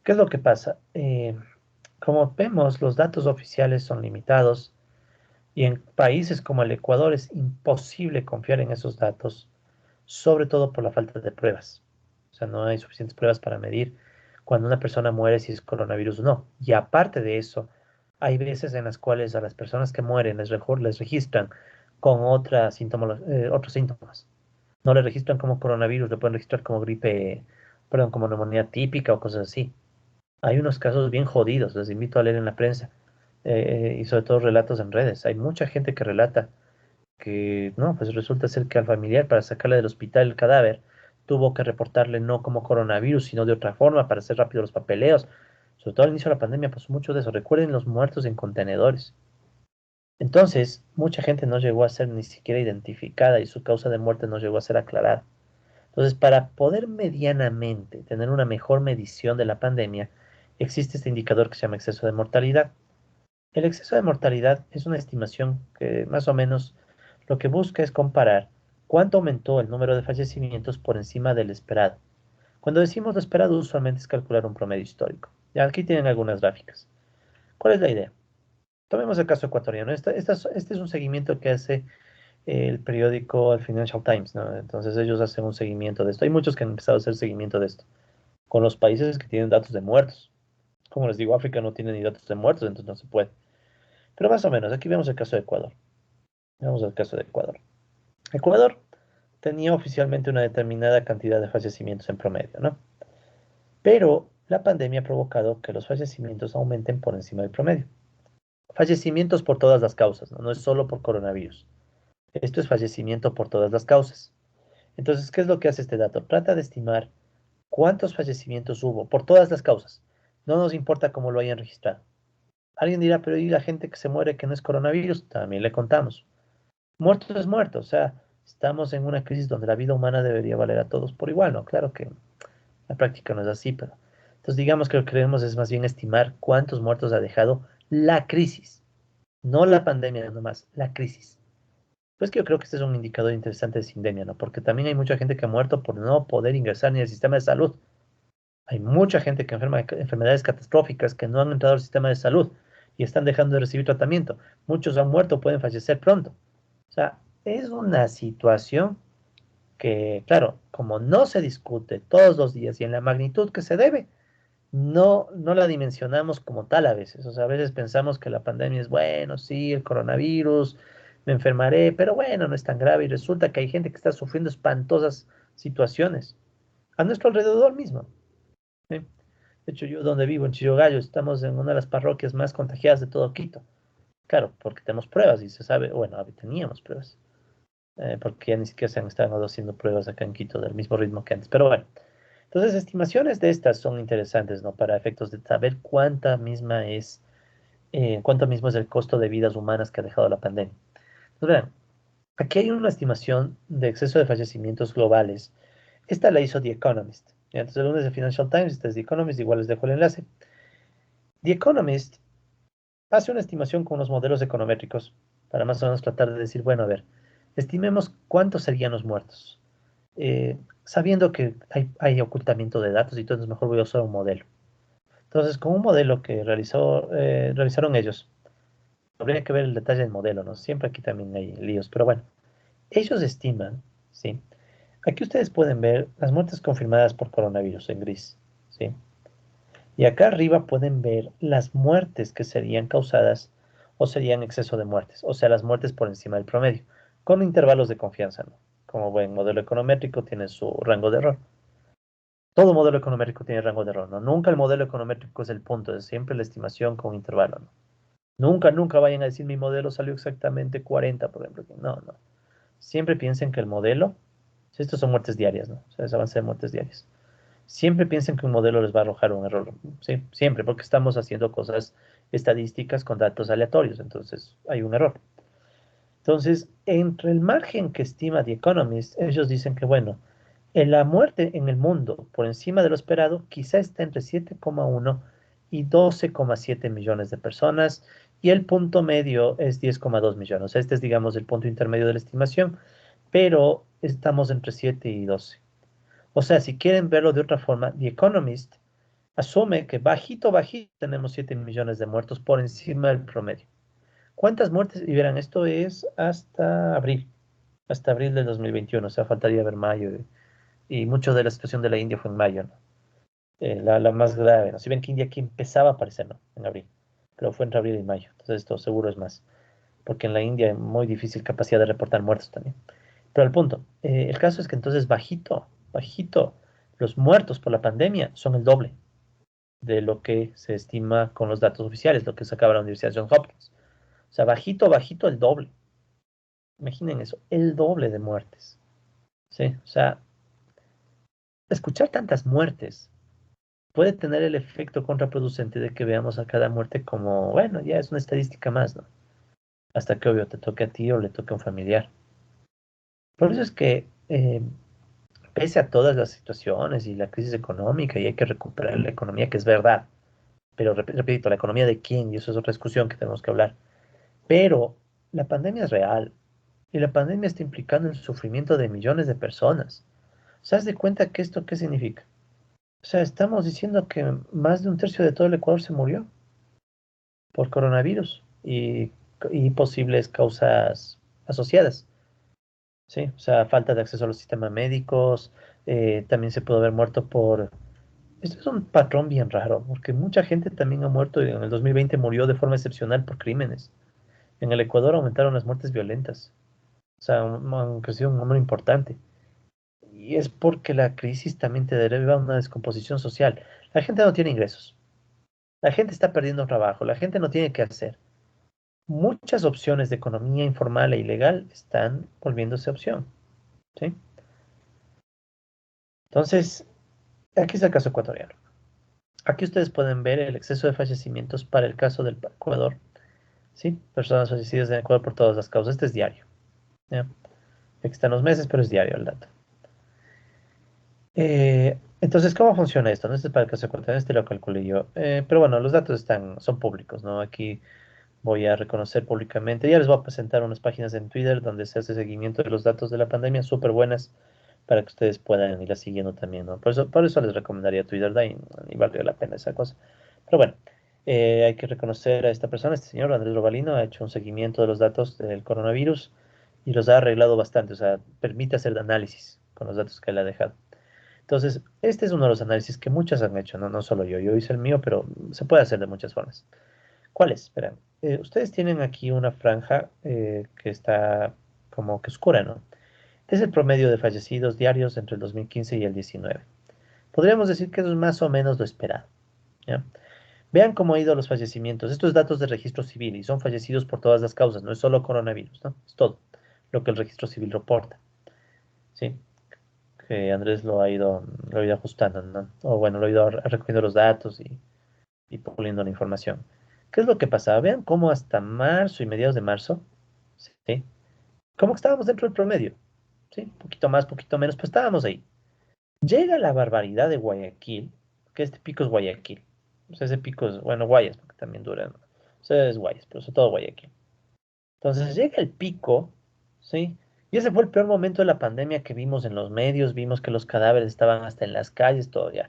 ¿Qué es lo que pasa? Como vemos, los datos oficiales son limitados y en países como el Ecuador es imposible confiar en esos datos, sobre todo por la falta de pruebas. O sea, no hay suficientes pruebas para medir cuando una persona muere si es coronavirus o no. Y aparte de eso, hay veces en las cuales a las personas que mueren les registran con otros síntomas. No les registran como coronavirus, le pueden registrar como gripe, perdón, como neumonía típica o cosas así. Hay unos casos bien jodidos, les invito a leer en la prensa y sobre todo relatos en redes. Hay mucha gente que relata que no, pues resulta ser que al familiar para sacarle del hospital el cadáver tuvo que reportarle no como coronavirus, sino de otra forma para hacer rápido los papeleos. Sobre todo al inicio de la pandemia pasó mucho de eso. Recuerden los muertos en contenedores. Entonces, mucha gente no llegó a ser ni siquiera identificada y su causa de muerte no llegó a ser aclarada. Entonces, para poder medianamente tener una mejor medición de la pandemia, existe este indicador que se llama exceso de mortalidad. El exceso de mortalidad es una estimación que más o menos lo que busca es comparar cuánto aumentó el número de fallecimientos por encima del esperado. Cuando decimos lo esperado, usualmente es calcular un promedio histórico. Ya aquí tienen algunas gráficas. ¿Cuál es la idea? Tomemos el caso ecuatoriano. Este es un seguimiento que hace el periódico el Financial Times, ¿no? Entonces ellos hacen un seguimiento de esto. Hay muchos que han empezado a hacer seguimiento de esto, con los países que tienen datos de muertos. Como les digo, África no tiene ni datos de muertos, entonces no se puede. Pero más o menos, aquí vemos el caso de Ecuador. Vamos al caso de Ecuador. Ecuador tenía oficialmente una determinada cantidad de fallecimientos en promedio, ¿no? Pero la pandemia ha provocado que los fallecimientos aumenten por encima del promedio. Fallecimientos por todas las causas, ¿no? No es solo por coronavirus. Esto es fallecimiento por todas las causas. Entonces, ¿qué es lo que hace este dato? Trata de estimar cuántos fallecimientos hubo por todas las causas. No nos importa cómo lo hayan registrado. Alguien dirá, pero ¿y la gente que se muere que no es coronavirus? También le contamos. Muerto es muerto, o sea, estamos en una crisis donde la vida humana debería valer a todos por igual, ¿no? Claro que la práctica no es así, pero entonces digamos que lo que queremos es más bien estimar cuántos muertos ha dejado la crisis, no la pandemia nomás, la crisis. Pues que yo creo que este es un indicador interesante de sindemia, ¿no? Porque también hay mucha gente que ha muerto por no poder ingresar ni al sistema de salud. Hay mucha gente que enferma de enfermedades catastróficas que no han entrado al sistema de salud y están dejando de recibir tratamiento. Muchos han muerto, pueden fallecer pronto. O sea, es una situación que, claro, como no se discute todos los días y en la magnitud que se debe, no la dimensionamos como tal a veces. O sea, a veces pensamos que la pandemia es bueno, sí, el coronavirus, me enfermaré, pero bueno, no es tan grave y resulta que hay gente que está sufriendo espantosas situaciones a nuestro alrededor mismo. ¿Sí? De hecho, yo donde vivo, en Chillogallo, estamos en una de las parroquias más contagiadas de todo Quito. Claro, porque tenemos pruebas y se sabe, bueno, teníamos pruebas, porque ya ni siquiera se han estado haciendo pruebas acá en Quito del mismo ritmo que antes. Pero bueno, entonces estimaciones de estas son interesantes, ¿no? Para efectos de saber cuánto mismo es el costo de vidas humanas que ha dejado la pandemia. Entonces, vean, aquí hay una estimación de exceso de fallecimientos globales. Esta la hizo The Economist. ¿Ya? Entonces, el lunes de Financial Times, este es The Economist, igual les dejo el enlace. The Economist hace una estimación con unos modelos econométricos para más o menos tratar de decir, bueno, a ver, estimemos cuántos serían los muertos. sabiendo que hay ocultamiento de datos y todo, entonces mejor voy a usar un modelo. Entonces, con un modelo que realizaron ellos, habría que ver el detalle del modelo, ¿no? Siempre aquí también hay líos, pero bueno, ellos estiman, ¿sí? Aquí ustedes pueden ver las muertes confirmadas por coronavirus en gris, ¿sí? Y acá arriba pueden ver las muertes que serían causadas o serían exceso de muertes, o sea, las muertes por encima del promedio, con intervalos de confianza, ¿no? Como buen modelo econométrico tiene su rango de error. Todo modelo econométrico tiene rango de error, ¿no? Nunca el modelo econométrico es el punto, es siempre la estimación con intervalo, ¿no? Nunca vayan a decir mi modelo salió exactamente 40, por ejemplo. No, no. Siempre piensen que el modelo, si estos son muertes diarias, ¿no? O sea, es avance de muertes diarias. Siempre piensen que un modelo les va a arrojar un error, ¿sí? Siempre, porque estamos haciendo cosas estadísticas con datos aleatorios, entonces hay un error. Entonces, entre el margen que estima The Economist, ellos dicen que, bueno, en la muerte en el mundo por encima de lo esperado quizá está entre 7,1 y 12,7 millones de personas y el punto medio es 10,2 millones. O sea, este es, digamos, el punto intermedio de la estimación, pero estamos entre 7 y 12. O sea, si quieren verlo de otra forma, The Economist asume que bajito tenemos 7 millones de muertos por encima del promedio. ¿Cuántas muertes? Y verán, esto es hasta abril del 2021, o sea, faltaría ver mayo. Y mucho de la situación de la India fue en mayo, ¿no? La más grave, ¿no? Si ven que India aquí empezaba a aparecer, ¿no? En abril, pero fue entre abril y mayo, entonces esto seguro es más, porque en la India hay muy difícil capacidad de reportar muertos también. Pero el punto, el caso es que entonces bajito, los muertos por la pandemia son el doble de lo que se estima con los datos oficiales, lo que sacaba la Universidad Johns Hopkins. O sea, bajito el doble. Imaginen eso, el doble de muertes. ¿Sí? O sea, escuchar tantas muertes puede tener el efecto contraproducente de que veamos a cada muerte como, bueno, ya es una estadística más, ¿no? Hasta que obvio te toque a ti o le toque a un familiar. Por eso es que, pese a todas las situaciones y la crisis económica, y hay que recuperar la economía, que es verdad, pero repito, ¿la economía de quién? Y eso es otra discusión que tenemos que hablar. Pero la pandemia es real y la pandemia está implicando el sufrimiento de millones de personas. ¿Se das de cuenta que esto qué significa? O sea, estamos diciendo que más de un tercio de todo el Ecuador se murió por coronavirus y posibles causas asociadas, ¿sí? O sea, falta de acceso a los sistemas médicos, también se pudo haber muerto por... Esto es un patrón bien raro, porque mucha gente también ha muerto, y en el 2020 murió de forma excepcional por crímenes. En el Ecuador aumentaron las muertes violentas, o sea, han crecido un número importante. Y es porque la crisis también te deriva a una descomposición social. La gente no tiene ingresos, la gente está perdiendo trabajo, la gente no tiene qué hacer. Muchas opciones de economía informal e ilegal están volviéndose opción, ¿sí? Entonces, aquí está el caso ecuatoriano. Aquí ustedes pueden ver el exceso de fallecimientos para el caso del Ecuador, ¿sí? Personas fallecidas en Ecuador por todas las causas. Este es diario, ¿ya? Aquí están los meses, pero es diario el dato. Entonces, ¿cómo funciona esto? No, este es para el caso ecuatoriano, este lo calculé yo. Pero bueno, los datos son públicos, ¿no? Aquí voy a reconocer públicamente. Ya les voy a presentar unas páginas en Twitter donde se hace seguimiento de los datos de la pandemia, súper buenas, para que ustedes puedan irla siguiendo también, ¿no? Por eso les recomendaría Twitter, y valdría la pena esa cosa. Pero bueno, hay que reconocer a esta persona, este señor Andrés Robalino, ha hecho un seguimiento de los datos del coronavirus y los ha arreglado bastante, o sea, permite hacer análisis con los datos que él ha dejado. Entonces, este es uno de los análisis que muchos han hecho, no solo yo, yo hice el mío, pero se puede hacer de muchas formas. ¿Cuál es? Verán, ustedes tienen aquí una franja que está como que oscura, ¿no? Este es el promedio de fallecidos diarios entre el 2015 y el 19. Podríamos decir que eso es más o menos lo esperado, ¿ya? Vean cómo han ido los fallecimientos. Estos datos de registro civil y son fallecidos por todas las causas, no es solo coronavirus, ¿no? Es todo lo que el registro civil reporta, ¿sí? Que Andrés lo ha ido ajustando, ¿no? O bueno, lo ha ido recogiendo los datos y puliendo la información. ¿Qué es lo que pasaba? Vean cómo hasta marzo y mediados de marzo, ¿sí? Como que estábamos dentro del promedio, ¿sí? Poquito más, poquito menos, pues estábamos ahí. Llega la barbaridad de Guayaquil, que este pico es Guayaquil. O sea, ese pico es, bueno, Guayas, porque también dura, ¿no? O sea, es Guayas, pero sobre todo Guayaquil. Entonces llega el pico, ¿sí? Y ese fue el peor momento de la pandemia que vimos en los medios, vimos que los cadáveres estaban hasta en las calles, todo ya.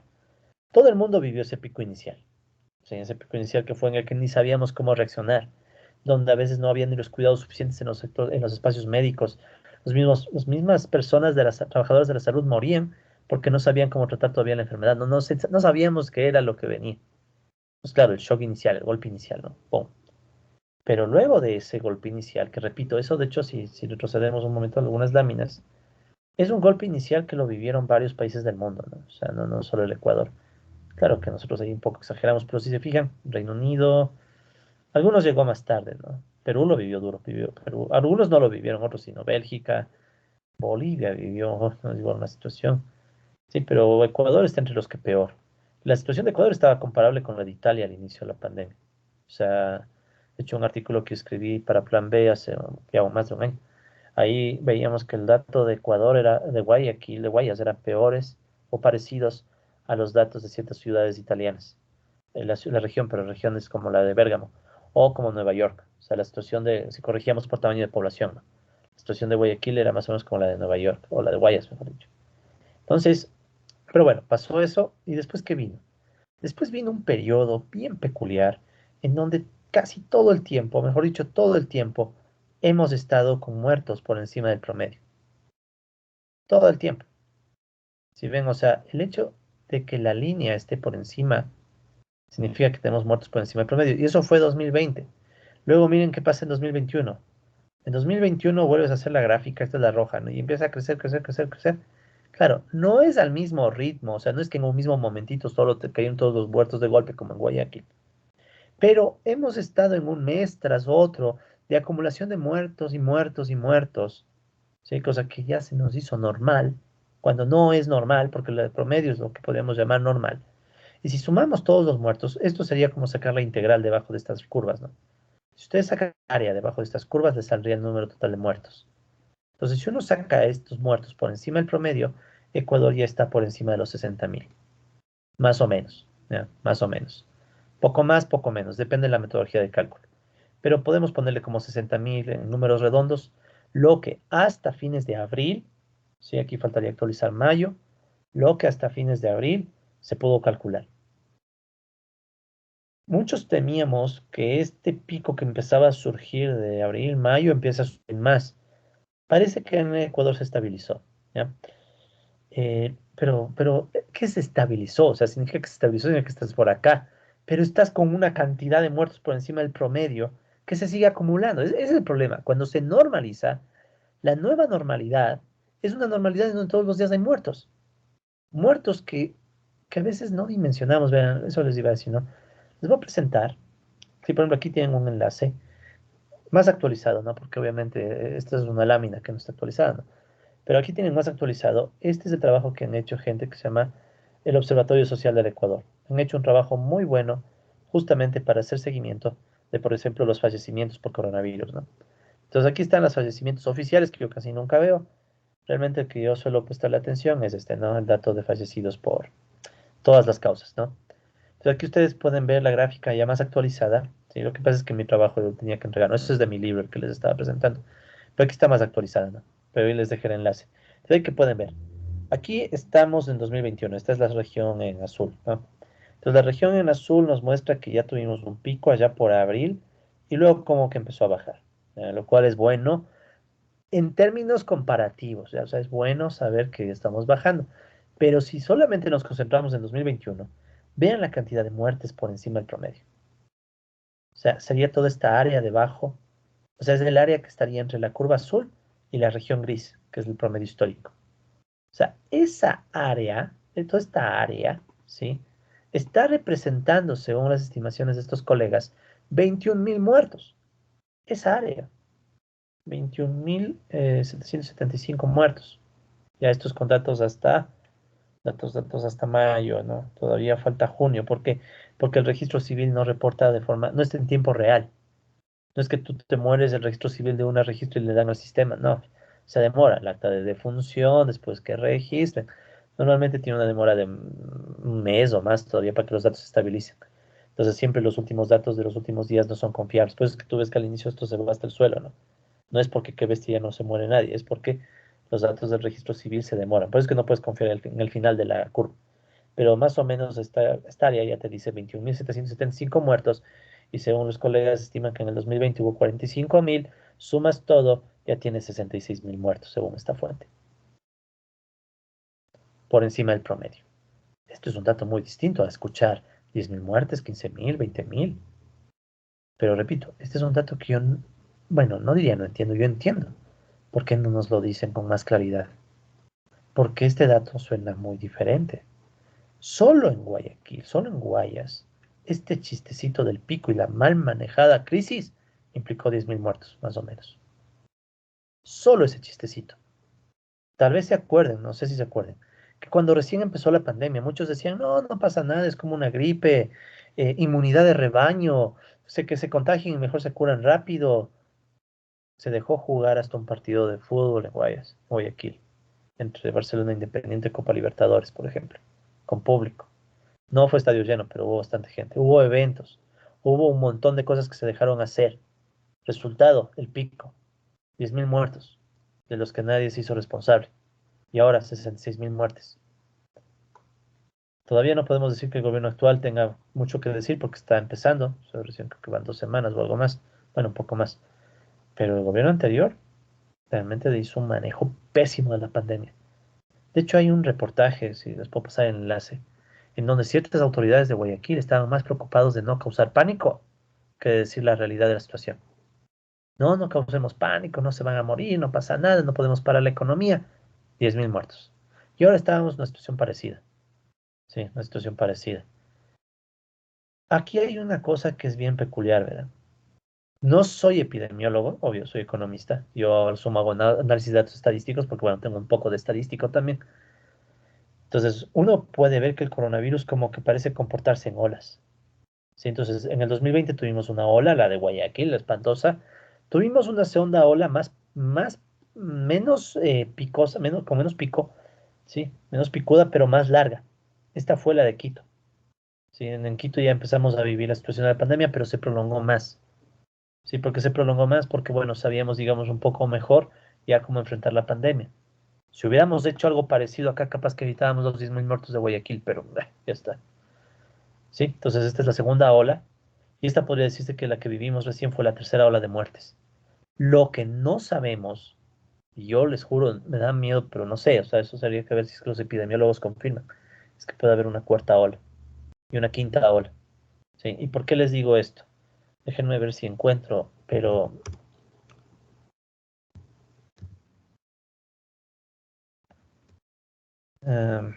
Todo el mundo vivió ese pico inicial. Sí, ese pico inicial que fue en el que ni sabíamos cómo reaccionar, donde a veces no había ni los cuidados suficientes en los espacios médicos. Las mismas personas de las trabajadoras de la salud morían porque no sabían cómo tratar todavía la enfermedad, no sabíamos qué era lo que venía. Pues claro, el shock inicial, el golpe inicial, ¿no? ¡Pum! Pero luego de ese golpe inicial, que repito, eso de hecho, si retrocedemos un momento a algunas láminas, es un golpe inicial que lo vivieron varios países del mundo, ¿no? O sea, no solo el Ecuador. Claro que nosotros ahí un poco exageramos, pero si se fijan, Reino Unido, algunos llegó más tarde, ¿no? Perú lo vivió duro, vivió Perú. Algunos no lo vivieron, otros sino Bélgica, Bolivia vivió, no digo, una situación. Sí, pero Ecuador está entre los que peor. La situación de Ecuador estaba comparable con la de Italia al inicio de la pandemia. O sea, de hecho, un artículo que escribí para Plan B hace ya más de un año. Ahí veíamos que el dato de Ecuador era de Guayaquil, de Guayas, eran peores o parecidos a los datos de ciertas ciudades italianas. La región, pero regiones como la de Bérgamo o como Nueva York. O sea, la situación si corregíamos por tamaño de población, ¿no? La situación de Guayaquil era más o menos como la de Nueva York, o la de Guayas, mejor dicho. Entonces, pero bueno, pasó eso y después ¿qué vino? Después vino un periodo bien peculiar en donde casi todo el tiempo, mejor dicho, todo el tiempo, hemos estado con muertos por encima del promedio. Todo el tiempo. Si ven, o sea, el hecho de que la línea esté por encima significa que tenemos muertos por encima del promedio. Y eso fue 2020. Luego miren qué pasa en 2021. En 2021 vuelves a hacer la gráfica, esta es la roja, ¿no? Y empieza a crecer, crecer, crecer, crecer. Claro, no es al mismo ritmo, o sea, no es que en un mismo momentito solo te cayeron todos los muertos de golpe como en Guayaquil. Pero hemos estado en un mes tras otro de acumulación de muertos y muertos y muertos, ¿sí? Cosa que ya se nos hizo normal, cuando no es normal, porque el promedio es lo que podríamos llamar normal. Y si sumamos todos los muertos, esto sería como sacar la integral debajo de estas curvas, ¿no? Si ustedes sacan área debajo de estas curvas, les saldría el número total de muertos. Entonces, si uno saca estos muertos por encima del promedio, Ecuador ya está por encima de los 60.000, más o menos, ¿ya? Más o menos. Poco más, poco menos, depende de la metodología de cálculo. Pero podemos ponerle como 60.000 en números redondos, lo que hasta fines de abril, sí, aquí faltaría actualizar mayo, lo que hasta fines de abril se pudo calcular. Muchos temíamos que este pico que empezaba a surgir de abril, mayo, empieza a subir más. Parece que en Ecuador se estabilizó, ¿ya? ¿Qué se estabilizó? O sea, significa que se estabilizó, significa que estás por acá, pero estás con una cantidad de muertos por encima del promedio que se sigue acumulando. Ese es el problema. Cuando se normaliza, la nueva normalidad es una normalidad en donde todos los días hay muertos. Muertos que a veces no dimensionamos. Vean, eso les iba a decir, ¿no? Les voy a presentar. Sí, por ejemplo, aquí tienen un enlace más actualizado, ¿no? Porque obviamente esta es una lámina que no está actualizada, ¿no? Pero aquí tienen más actualizado. Este es el trabajo que han hecho gente que se llama el Observatorio Social del Ecuador. Han hecho un trabajo muy bueno justamente para hacer seguimiento de, por ejemplo, los fallecimientos por coronavirus, ¿no? Entonces aquí están los fallecimientos oficiales que yo casi nunca veo. Realmente el que yo suelo prestarle atención es este, ¿no? El dato de fallecidos por todas las causas, ¿no? Entonces aquí ustedes pueden ver la gráfica ya más actualizada. ¿Sí? Lo que pasa es que mi trabajo lo tenía que entregar, ¿no? Eso es de mi libro el que les estaba presentando. Pero aquí está más actualizada, ¿no? Pero ahí les dejé el enlace. Entonces que pueden ver. Aquí estamos en 2021. Esta es la región en azul, ¿no? Entonces la región en azul nos muestra que ya tuvimos un pico allá por abril y luego como que empezó a bajar, lo cual es bueno en términos comparativos, ¿ya? O sea, es bueno saber que estamos bajando. Pero si solamente nos concentramos en 2021, vean la cantidad de muertes por encima del promedio. O sea, sería toda esta área debajo. O sea, es el área que estaría entre la curva azul y la región gris, que es el promedio histórico. O sea, esa área, toda esta área, ¿sí? Está representando, según las estimaciones de estos colegas, 21.000 muertos. Esa área, 21.775 muertos. Ya estos con datos hasta mayo, ¿no? Todavía falta junio, porque el registro civil no reporta de forma, no está en tiempo real. No es que tú te mueres el registro civil de un registro y le dan al sistema, no. Se demora el acta de defunción, después que registren. Normalmente tiene una demora de un mes o más todavía para que los datos se estabilicen. Entonces siempre los últimos datos de los últimos días no son confiables. Pues es que tú ves que al inicio esto se va hasta el suelo, ¿no? No es porque qué bestia ya no se muere nadie, es porque los datos del registro civil se demoran. Por eso es que no puedes confiar en el final de la curva. Pero más o menos esta área ya te dice 21.775 muertos y según los colegas estiman que en el 2020 hubo 45.000, sumas todo, ya tienes 66.000 muertos según esta fuente, por encima del promedio. Esto es un dato muy distinto a escuchar 10.000 muertes, 15.000, 20.000. Pero repito, este es un dato que yo, bueno, no diría no entiendo, yo entiendo. ¿Por qué no nos lo dicen con más claridad? Porque este dato suena muy diferente. Solo en Guayaquil, solo en Guayas, este chistecito del pico y la mal manejada crisis implicó 10.000 muertos, más o menos. Solo ese chistecito. Tal vez se acuerden, no sé si se acuerden, que cuando recién empezó la pandemia, muchos decían, no, no pasa nada, es como una gripe, inmunidad de rebaño, sé que se contagian y mejor se curan rápido. Se dejó jugar hasta un partido de fútbol en Guayaquil, entre Barcelona Independiente y Copa Libertadores, por ejemplo, con público. No fue estadio lleno, pero hubo bastante gente. Hubo eventos, hubo un montón de cosas que se dejaron hacer. Resultado, el pico, 10.000 muertos, de los que nadie se hizo responsable. Y ahora 66.000 muertes. Todavía no podemos decir que el gobierno actual tenga mucho que decir porque está empezando. O sea, recién creo que van 2 semanas o algo más. Bueno, un poco más. Pero el gobierno anterior realmente hizo un manejo pésimo de la pandemia. De hecho, hay un reportaje, si les puedo pasar el enlace, en donde ciertas autoridades de Guayaquil estaban más preocupados de no causar pánico que de decir la realidad de la situación. No, no causemos pánico, no se van a morir, no pasa nada, no podemos parar la economía. 10.000 muertos. Y ahora estábamos en una situación parecida. Sí, una situación parecida. Aquí hay una cosa que es bien peculiar, ¿verdad? No soy epidemiólogo, obvio, soy economista. Yo sumo hago análisis de datos estadísticos porque, bueno, tengo un poco de estadístico también. Entonces, uno puede ver que el coronavirus como que parece comportarse en olas. Sí, entonces, en el 2020 tuvimos una ola, la de Guayaquil, la espantosa. Tuvimos una segunda ola menos picosa, con menos pico, sí, menos picuda, pero más larga. Esta fue la de Quito. Sí, en Quito ya empezamos a vivir la situación de la pandemia, pero se prolongó más. Sí, porque se prolongó más, porque bueno, sabíamos, digamos, un poco mejor ya cómo enfrentar la pandemia. Si hubiéramos hecho algo parecido acá, capaz que evitábamos los 10.000 muertos de Guayaquil, pero ya está. Sí, entonces esta es la segunda ola y esta podría decirse que la que vivimos recién fue la tercera ola de muertes. Lo que no sabemos, y yo les juro, me da miedo, pero no sé, o sea, eso sería que ver si es que los epidemiólogos confirman, es que puede haber una cuarta ola y una quinta ola. ¿Sí? ¿Y por qué les digo esto? Déjenme ver si encuentro, pero um,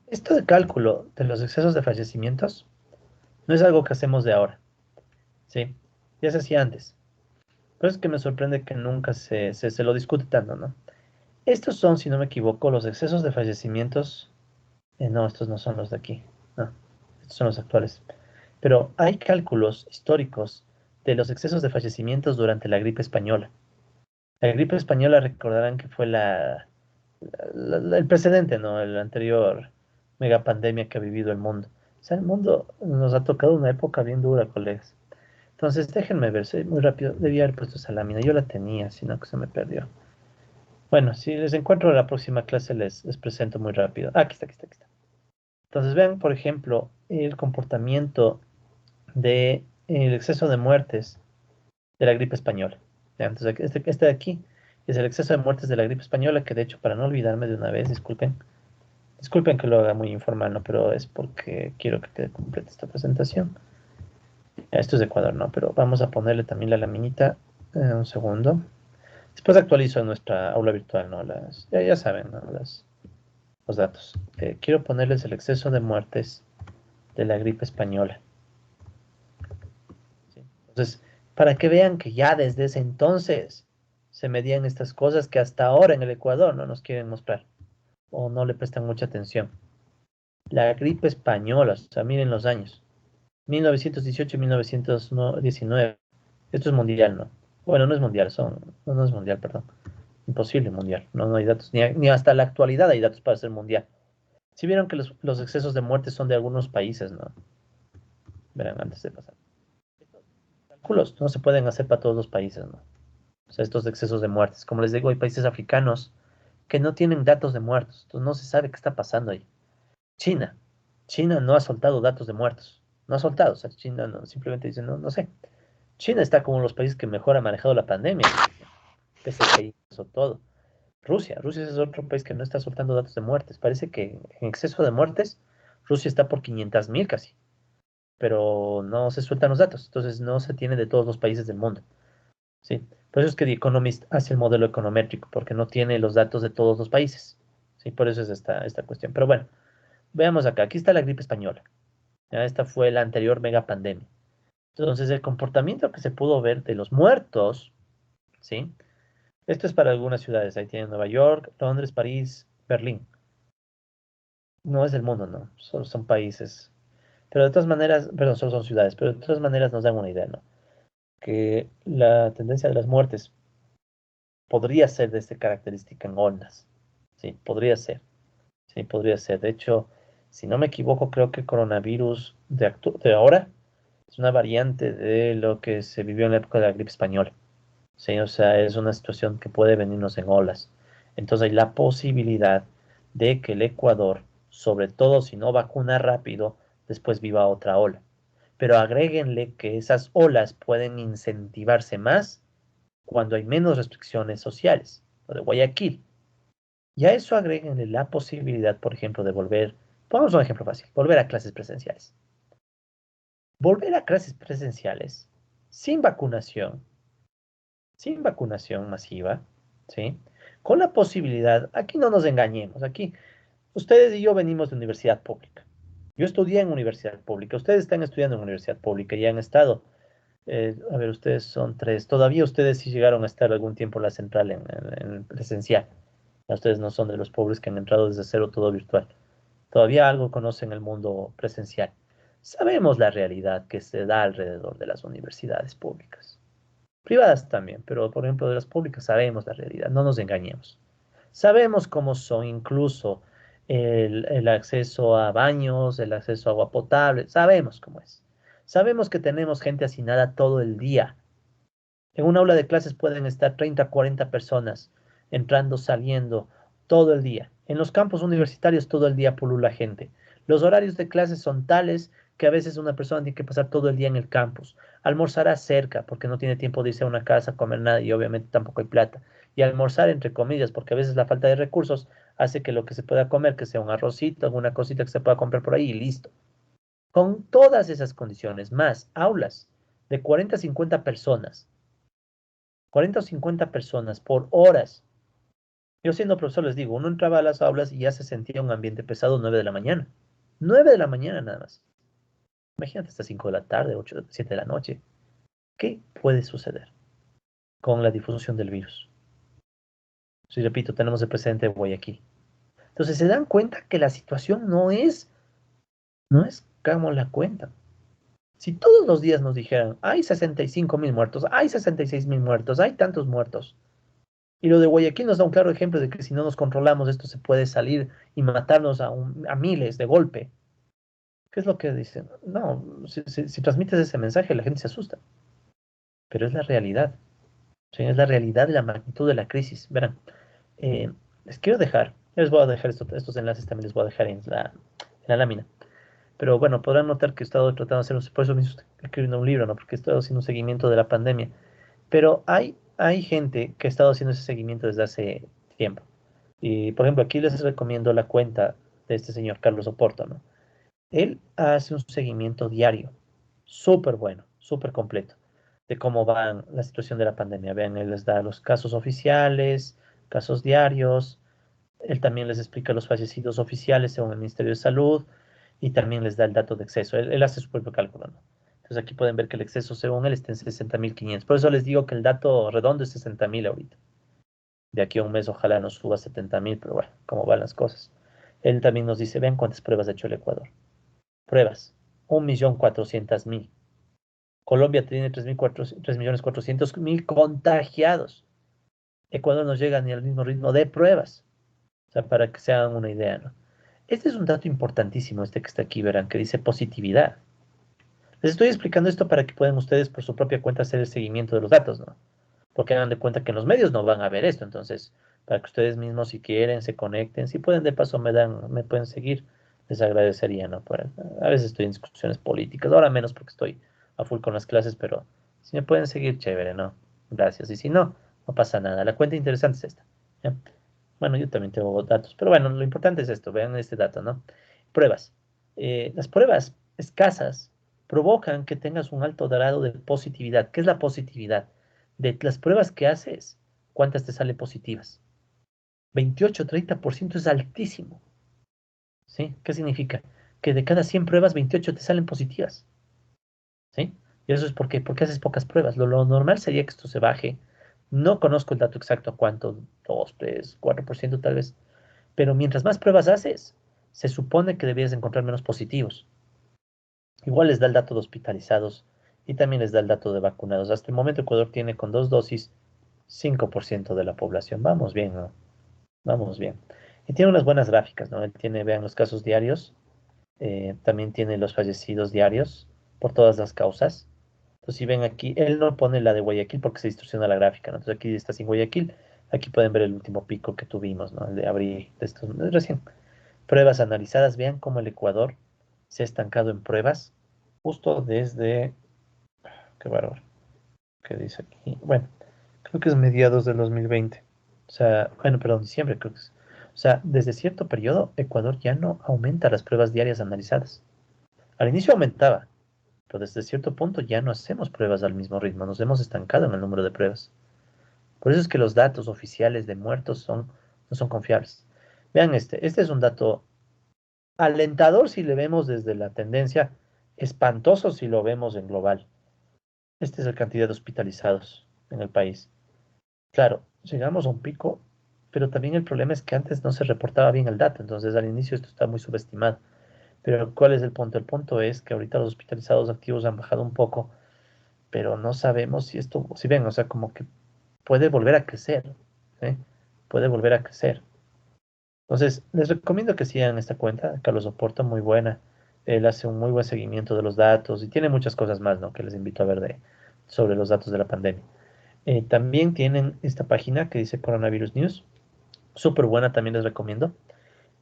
esto de cálculo de los excesos de fallecimientos no es algo que hacemos de ahora, ¿sí? Ya se hacía antes. Pero es que me sorprende que nunca se lo discute tanto, ¿no? Estos son, si no me equivoco, los excesos de fallecimientos. No, estos no son los de aquí. No, estos son los actuales. Pero hay cálculos históricos de los excesos de fallecimientos durante la gripe española. La gripe española recordarán que fue el precedente, ¿no? El anterior megapandemia que ha vivido el mundo. O sea, el mundo nos ha tocado una época bien dura, colegas. Entonces, déjenme ver, soy muy rápido. Debía haber puesto esa lámina. Yo la tenía, sino que se me perdió. Bueno, si les encuentro en la próxima clase, les presento muy rápido. Aquí está, aquí está, aquí está. Entonces, vean, por ejemplo, el comportamiento de el exceso de muertes de la gripe española. Ya, entonces, este de aquí es el exceso de muertes de la gripe española, que de hecho, para no olvidarme de una vez, disculpen que lo haga muy informal, ¿no? Pero es porque quiero que quede completa esta presentación. Ya, esto es de Ecuador, ¿no? Pero vamos a ponerle también la laminita. Un segundo. Después actualizo en nuestra aula virtual, ¿no? Ya saben, ¿no? Los datos. Quiero ponerles el exceso de muertes de la gripe española. ¿Sí? Entonces, para que vean que ya desde ese entonces se medían estas cosas que hasta ahora en el Ecuador no nos quieren mostrar o no le prestan mucha atención. La gripe española, o sea, miren los años, 1918 y 1919. Esto es mundial, ¿no? Bueno, no es mundial, no es mundial, perdón. Imposible mundial. No, no hay datos, ni hasta la actualidad hay datos para ser mundial. Si vieron que los excesos de muerte son de algunos países, ¿no? Verán antes de pasar. Cálculos no se pueden hacer para todos los países, ¿no? O sea, estos excesos de muertes. Como les digo, hay países africanos que no tienen datos de muertos. Entonces no se sabe qué está pasando ahí. China. China no ha soltado datos de muertos. No ha soltado. O sea, China no, simplemente dice, no, no sé. China está como los países que mejor ha manejado la pandemia, por ejemplo. Pese a que ahí pasó todo. Rusia es otro país que no está soltando datos de muertes. Parece que en exceso de muertes, Rusia está por 500.000 casi, pero no se sueltan los datos. Entonces no se tiene de todos los países del mundo. ¿Sí? Por eso es que The Economist hace el modelo econométrico, porque no tiene los datos de todos los países. ¿Sí? Por eso es esta cuestión. Pero bueno, veamos acá. Aquí está la gripe española. ¿Ya? Esta fue la anterior mega pandemia. Entonces, el comportamiento que se pudo ver de los muertos, ¿sí? Esto es para algunas ciudades. Ahí tienen Nueva York, Londres, París, Berlín. No es el mundo, no. Solo son países. Pero de todas maneras, perdón, solo son ciudades, pero de todas maneras nos dan una idea, ¿no? Que la tendencia de las muertes podría ser de esta característica en ondas. Sí, podría ser. Sí, podría ser. De hecho, si no me equivoco, creo que el coronavirus de ahora es una variante de lo que se vivió en la época de la gripe española. Sí, o sea, es una situación que puede venirnos en olas. Entonces hay la posibilidad de que el Ecuador, sobre todo si no vacuna rápido, después viva otra ola. Pero agréguenle que esas olas pueden incentivarse más cuando hay menos restricciones sociales, lo de Guayaquil. Y a eso agréguenle la posibilidad, por ejemplo, de volver, pongamos un ejemplo fácil, volver a clases presenciales. Volver a clases presenciales sin vacunación, sin vacunación masiva, ¿sí? Con la posibilidad, aquí no nos engañemos, aquí ustedes y yo venimos de universidad pública. Yo estudié en universidad pública, ustedes están estudiando en universidad pública y han estado, a ver, ustedes son tres, todavía ustedes sí llegaron a estar algún tiempo en la central en presencial. Ustedes no son de los pobres que han entrado desde cero todo virtual. Todavía algo conocen el mundo presencial. Sabemos la realidad que se da alrededor de las universidades públicas. Privadas también, pero por ejemplo de las públicas sabemos la realidad, no nos engañemos. Sabemos cómo son incluso el acceso a baños, el acceso a agua potable, sabemos cómo es. Sabemos que tenemos gente hacinada todo el día. En un aula de clases pueden estar 30, 40 personas entrando, saliendo todo el día. En los campus universitarios todo el día pulula gente. Los horarios de clases son tales que a veces una persona tiene que pasar todo el día en el campus. Almorzará cerca porque no tiene tiempo de irse a una casa a comer nada y obviamente tampoco hay plata. Y almorzar entre comillas porque a veces la falta de recursos hace que lo que se pueda comer, que sea un arrocito, alguna cosita que se pueda comprar por ahí y listo. Con todas esas condiciones, más aulas de 40 a 50 personas 40 o 50 personas por horas. Yo siendo profesor les digo, uno entraba a las aulas y ya se sentía un ambiente pesado 9 de la mañana. 9 de la mañana nada más. Imagínate hasta 5 de la tarde, 8, 7 de la noche. ¿Qué puede suceder con la difusión del virus? Si repito, tenemos el presidente de Guayaquil. Entonces se dan cuenta que la situación no es como la cuentan. Si todos los días nos dijeran, hay 65.000 muertos, hay 66.000 muertos, hay tantos muertos, y lo de Guayaquil nos da un claro ejemplo de que si no nos controlamos, esto se puede salir y matarnos a miles de golpe. ¿Qué es lo que dicen? No, si transmites ese mensaje, la gente se asusta. Pero es la realidad. ¿Sí? Es la realidad de la magnitud de la crisis. Verán, eh, les quiero dejar, les voy a dejar estos enlaces también, les voy a dejar en la lámina. Pero bueno, podrán notar que he estado tratando de hacer, por eso me estoy escribiendo un libro, ¿no? Porque he estado haciendo un seguimiento de la pandemia. Pero hay gente que ha estado haciendo ese seguimiento desde hace tiempo. Y, por ejemplo, aquí les recomiendo la cuenta de este señor Carlos Oporto, ¿no? Él hace un seguimiento diario, súper bueno, súper completo, de cómo va la situación de la pandemia. Vean, él les da los casos oficiales, casos diarios, él también les explica los fallecidos oficiales según el Ministerio de Salud y también les da el dato de exceso. Él hace su propio cálculo, ¿no? Entonces aquí pueden ver que el exceso según él está en 60.500. Por eso les digo que el dato redondo es 60.000 ahorita. De aquí a un mes ojalá nos suba a 70.000, pero bueno, cómo van las cosas. Él también nos dice, vean cuántas pruebas ha hecho el Ecuador. Pruebas, 1.400.000. Colombia tiene 3.400.000 contagiados. Ecuador no llega ni al mismo ritmo de pruebas. O sea, para que se hagan una idea, ¿no? Este es un dato importantísimo, este que está aquí, verán, que dice positividad. Les estoy explicando esto para que puedan ustedes por su propia cuenta hacer el seguimiento de los datos, ¿no? Porque hagan de cuenta que en los medios no van a ver esto, entonces, para que ustedes mismos si quieren se conecten, si pueden de paso me pueden seguir, les agradecería, ¿no? A veces estoy en discusiones políticas, ahora menos porque estoy a full con las clases, pero si me pueden seguir, chévere, ¿no? Gracias. Y si no, no pasa nada. La cuenta interesante es esta, ¿ya? Bueno, yo también tengo datos, pero bueno, lo importante es esto, vean este dato, ¿no? Pruebas. Las pruebas escasas provocan que tengas un alto grado de positividad. ¿Qué es la positividad? De las pruebas que haces, ¿cuántas te salen positivas? 28-30% es altísimo, ¿sí? ¿Qué significa? Que de cada 100 pruebas, 28 te salen positivas, ¿sí? Y eso es porque haces pocas pruebas. Lo normal sería que esto se baje. No conozco el dato exacto a cuánto, 2, 3, 4% tal vez. Pero mientras más pruebas haces, se supone que deberías encontrar menos positivos. Igual les da el dato de hospitalizados y también les da el dato de vacunados. Hasta el momento Ecuador tiene con 2 dosis 5% de la población. Vamos bien, ¿no? Vamos bien. Y tiene unas buenas gráficas, ¿no? Él tiene, vean los casos diarios, también tiene los fallecidos diarios por todas las causas. Entonces, si ven aquí, él no pone la de Guayaquil porque se distorsiona la gráfica, ¿no? Entonces aquí está sin Guayaquil. Aquí pueden ver el último pico que tuvimos, ¿no? El de abril, de estos, recién. Pruebas analizadas, vean cómo el Ecuador se ha estancado en pruebas justo desde, qué bárbaro, ¿qué dice aquí? Bueno, creo que es mediados del 2020. O sea, bueno, perdón, diciembre creo que es. O sea, desde cierto periodo, Ecuador ya no aumenta las pruebas diarias analizadas. Al inicio aumentaba, pero desde cierto punto ya no hacemos pruebas al mismo ritmo, nos hemos estancado en el número de pruebas. Por eso es que los datos oficiales de muertos no son confiables. Vean este es un dato alentador si le vemos desde la tendencia, espantoso si lo vemos en global. Esta es la cantidad de hospitalizados en el país. Claro, llegamos a un pico, pero también el problema es que antes no se reportaba bien el dato, entonces al inicio esto está muy subestimado. Pero ¿cuál es el punto? El punto es que ahorita los hospitalizados activos han bajado un poco, pero no sabemos si esto, si ven, o sea, como que puede volver a crecer, ¿sí? Puede volver a crecer. Entonces, les recomiendo que sigan esta cuenta, Carlos Oporto, muy buena. Él hace un muy buen seguimiento de los datos y tiene muchas cosas más, ¿no? Que les invito a ver sobre los datos de la pandemia. También tienen esta página que dice Coronavirus News, súper buena, también les recomiendo.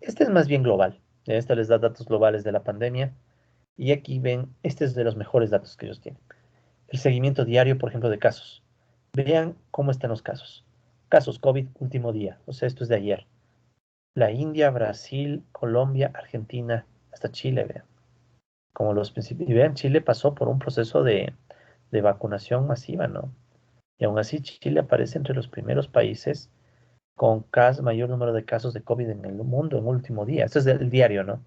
Este es más bien global. Esta les da datos globales de la pandemia y aquí ven, este es de los mejores datos que ellos tienen. El seguimiento diario, por ejemplo, de casos. Vean cómo están los casos. Casos COVID, último día, o sea, esto es de ayer. La India, Brasil, Colombia, Argentina, hasta Chile, vean. Como los principios. Y vean, Chile pasó por un proceso de vacunación masiva, ¿no? Y aún así Chile aparece entre los primeros países con mayor número de casos de COVID en el mundo en último día. Esto es del diario, ¿no?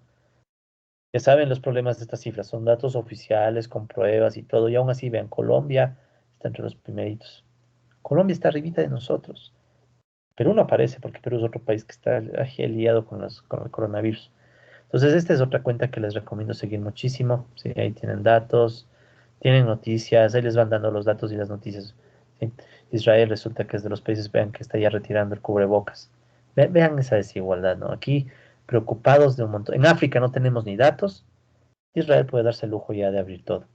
Ya saben los problemas de estas cifras, son datos oficiales con pruebas y todo, y aún así, vean, Colombia está entre los primeritos. Colombia está arribita de nosotros. Perú no aparece porque Perú es otro país que está liado con el coronavirus. Entonces, esta es otra cuenta que les recomiendo seguir muchísimo. Sí, ahí tienen datos, tienen noticias, ahí les van dando los datos y las noticias. ¿Sí? Israel resulta que es de los países, vean que está ya retirando el cubrebocas. Vean esa desigualdad, ¿no? Aquí preocupados de un montón. En África no tenemos ni datos. Israel puede darse el lujo ya de abrir todo.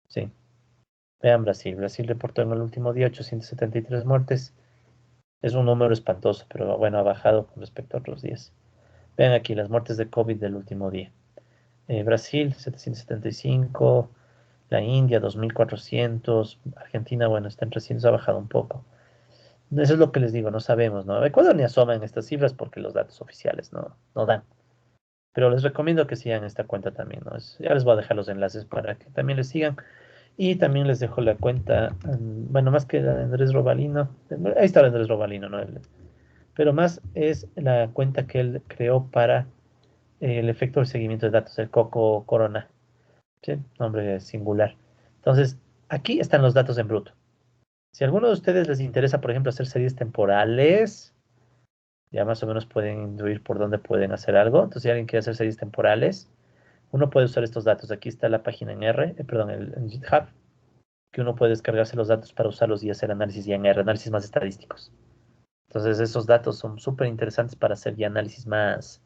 Sí. Vean Brasil. Brasil reportó en el último día 873 muertes. Es un número espantoso, pero bueno, ha bajado con respecto a otros días. Vean aquí las muertes de COVID del último día. Brasil, 775, la India, 2400, Argentina, bueno, está en 300, ha bajado un poco. Eso es lo que les digo, no sabemos, ¿no? Ecuador ni asoma en estas cifras porque los datos oficiales no dan. Pero les recomiendo que sigan esta cuenta también, ¿no? Ya les voy a dejar los enlaces para que también les sigan. Y también les dejo la cuenta, bueno, más que la de Andrés Robalino, ahí está el Andrés Robalino, ¿no? Pero más es la cuenta que él creó para el efecto de seguimiento de datos, el Coco Corona, ¿sí? Nombre singular. Entonces, aquí están los datos en bruto. Si a alguno de ustedes les interesa, por ejemplo, hacer series temporales, ya más o menos pueden intuir por dónde pueden hacer algo. Entonces, si alguien quiere hacer series temporales, uno puede usar estos datos. Aquí está la página en R, perdón, en GitHub, que uno puede descargarse los datos para usarlos y hacer análisis ya en R, análisis más estadísticos. Entonces, esos datos son súper interesantes para hacer ya análisis más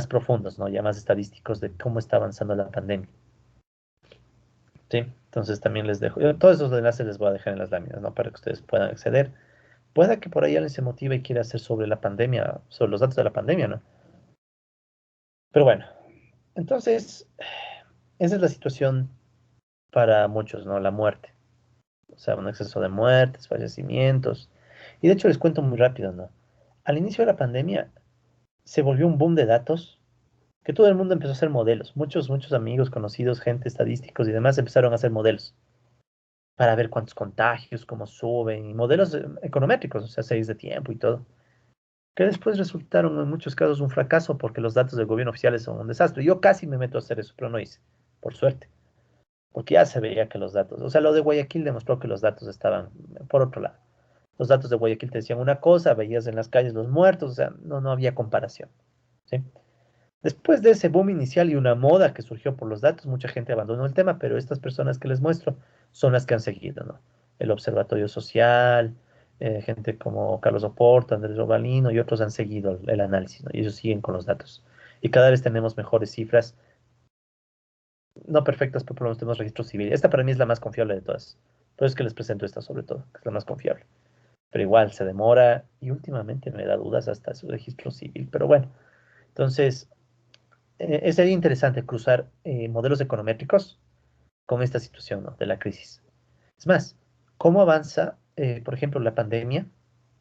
profundos, ¿no? Ya más estadísticos de cómo está avanzando la pandemia. ¿sí? Entonces también les dejo, yo todos esos enlaces les voy a dejar en las láminas, ¿no? Para que ustedes puedan acceder. Pueda que por ahí alguien se motive y quiera hacer sobre la pandemia, sobre los datos de la pandemia, ¿no? Pero bueno, entonces, esa es la situación para muchos, ¿no? La muerte. O sea, un exceso de muertes, fallecimientos. Y de hecho les cuento muy rápido, ¿no? Al inicio de la pandemia se volvió un boom de datos que todo el mundo empezó a hacer modelos. Muchos amigos, conocidos, gente, estadísticos y demás empezaron a hacer modelos para ver cuántos contagios, cómo suben, y modelos econométricos, o sea, series de tiempo y todo, que después resultaron en muchos casos un fracaso porque los datos del gobierno oficiales son un desastre. Yo casi me meto a hacer eso, pero no hice, por suerte, porque ya se veía que los datos, o sea, lo de Guayaquil demostró que los datos estaban por otro lado. Los datos de Guayaquil te decían una cosa, veías en las calles los muertos, o sea, no había comparación, ¿sí? Después de ese boom inicial y una moda que surgió por los datos, mucha gente abandonó el tema, pero estas personas que les muestro son las que han seguido, ¿no? El Observatorio Social, gente como Carlos Oporto, Andrés Robalino y otros han seguido el análisis, ¿no? Y ellos siguen con los datos. Y cada vez tenemos mejores cifras, no perfectas, pero por lo menos tenemos registro civil. Esta para mí es la más confiable de todas. Por eso es que les presento esta sobre todo, que es la más confiable. Pero igual se demora y últimamente me da dudas hasta su registro civil. Pero bueno, entonces sería interesante cruzar modelos econométricos con esta situación, ¿no? De la crisis. Es más, ¿cómo avanza, por ejemplo, la pandemia